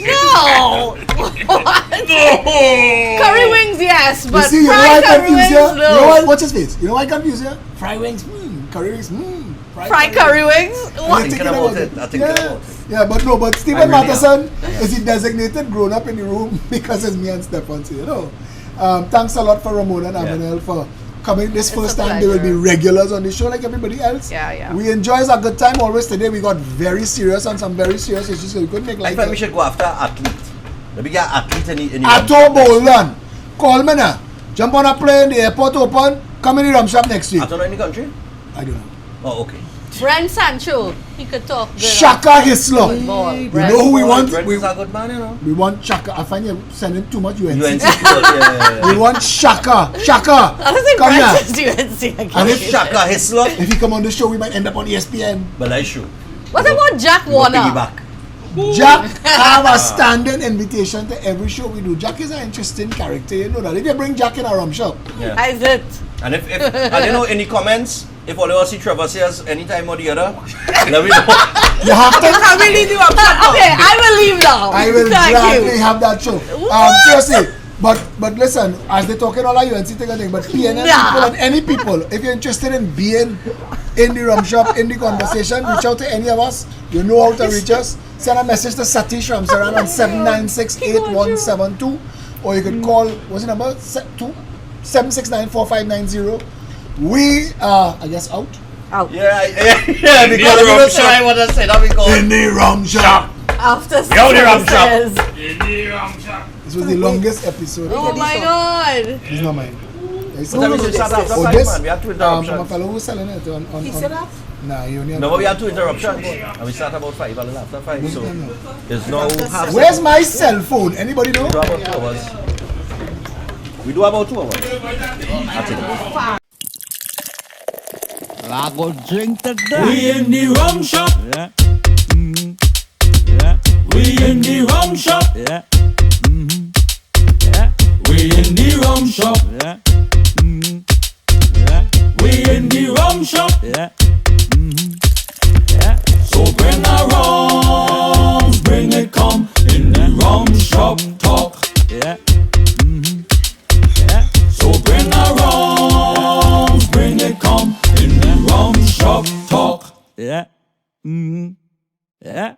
No. What? Curry wings, yes, You but see, you know why fried I curry confuse wings, you? You know no. why? Watch his face. You know why I confuse you? Fried wings, curry wings, Fried curry wings? I'm What? thinking about it. I think yeah. about it. Yeah, but no, but Stephen I really Matteson is the designated grown up in the room because it's me and Stephan here. You know. Thanks a lot for Ramona and Avonelle for coming this It's first a time. They will be pleasure. regulars on the show like everybody else. Yeah, yeah. We enjoy a good time always. Today we got very serious on some very serious issues, so we couldn't make I like think we should go after athlete. Maybe get athlete in the Ato Bolden. Call me now. Jump on a plane, the airport open, come in the rum shop next week. I don't know any country. I don't know. Oh, okay. Brent Sancho, he could talk good. Shaka Hislop. Football. You know who we want? Brent is a good man, you know. We want Shaka. I find you sending too much UNC. UNC people, yeah. We want Shaka. Shaka. I don't think Come Brent here. is UNC again. And if Shaka Hislop. If he come on the show, we might end up on ESPN. But I should. What about Jack Warner? Piggyback. Jack have a standing invitation to every show we do. Jack is an interesting character, you know that. If you bring Jack in a rum shop, Yeah. Is it? And if and you know any comments, if all of us see Trevor says anytime or the other, let me know. you have to. I really do. Okay, I will leave now. I will Thank gladly you. have that show. Seriously. But listen, as they talking all our UNC thing, but PNM people and any people, if you're interested in being in the rum shop, in the conversation, reach out to any of us. You know how to reach us. Send a message to Satish Ramsaran on 7968172, or you could call, what's the number? 7694590. We are, I guess, out. Yeah, because the I'm rum gonna say shop. I want to say that because In the rum shop. After Yo, the rum shop. services. This was the longest episode. Oh my god. It's not mine. It's What time is it? Start after Oh, five, this? man. We had two From a interruptions. fellow who's selling it on He said that? Nah, you only have No, but we had two interruptions. And we start about 5, a little after 5. So there's no half. Where's my cell phone? Anybody know? We do about 2 hours. We do about 2 hours. That's it. I go drink to death. We in the rum shop. Yeah. Yeah. We in the rum shop. Yeah. Yeah. We in the rum shop. Yeah. Yeah. We in the rum shop. Yeah. Yeah. So bring a rum, bring it come in the rum shop talk. Yeah. Yeah. So bring a rum, bring it come in the rum shop talk. Yeah. Yeah.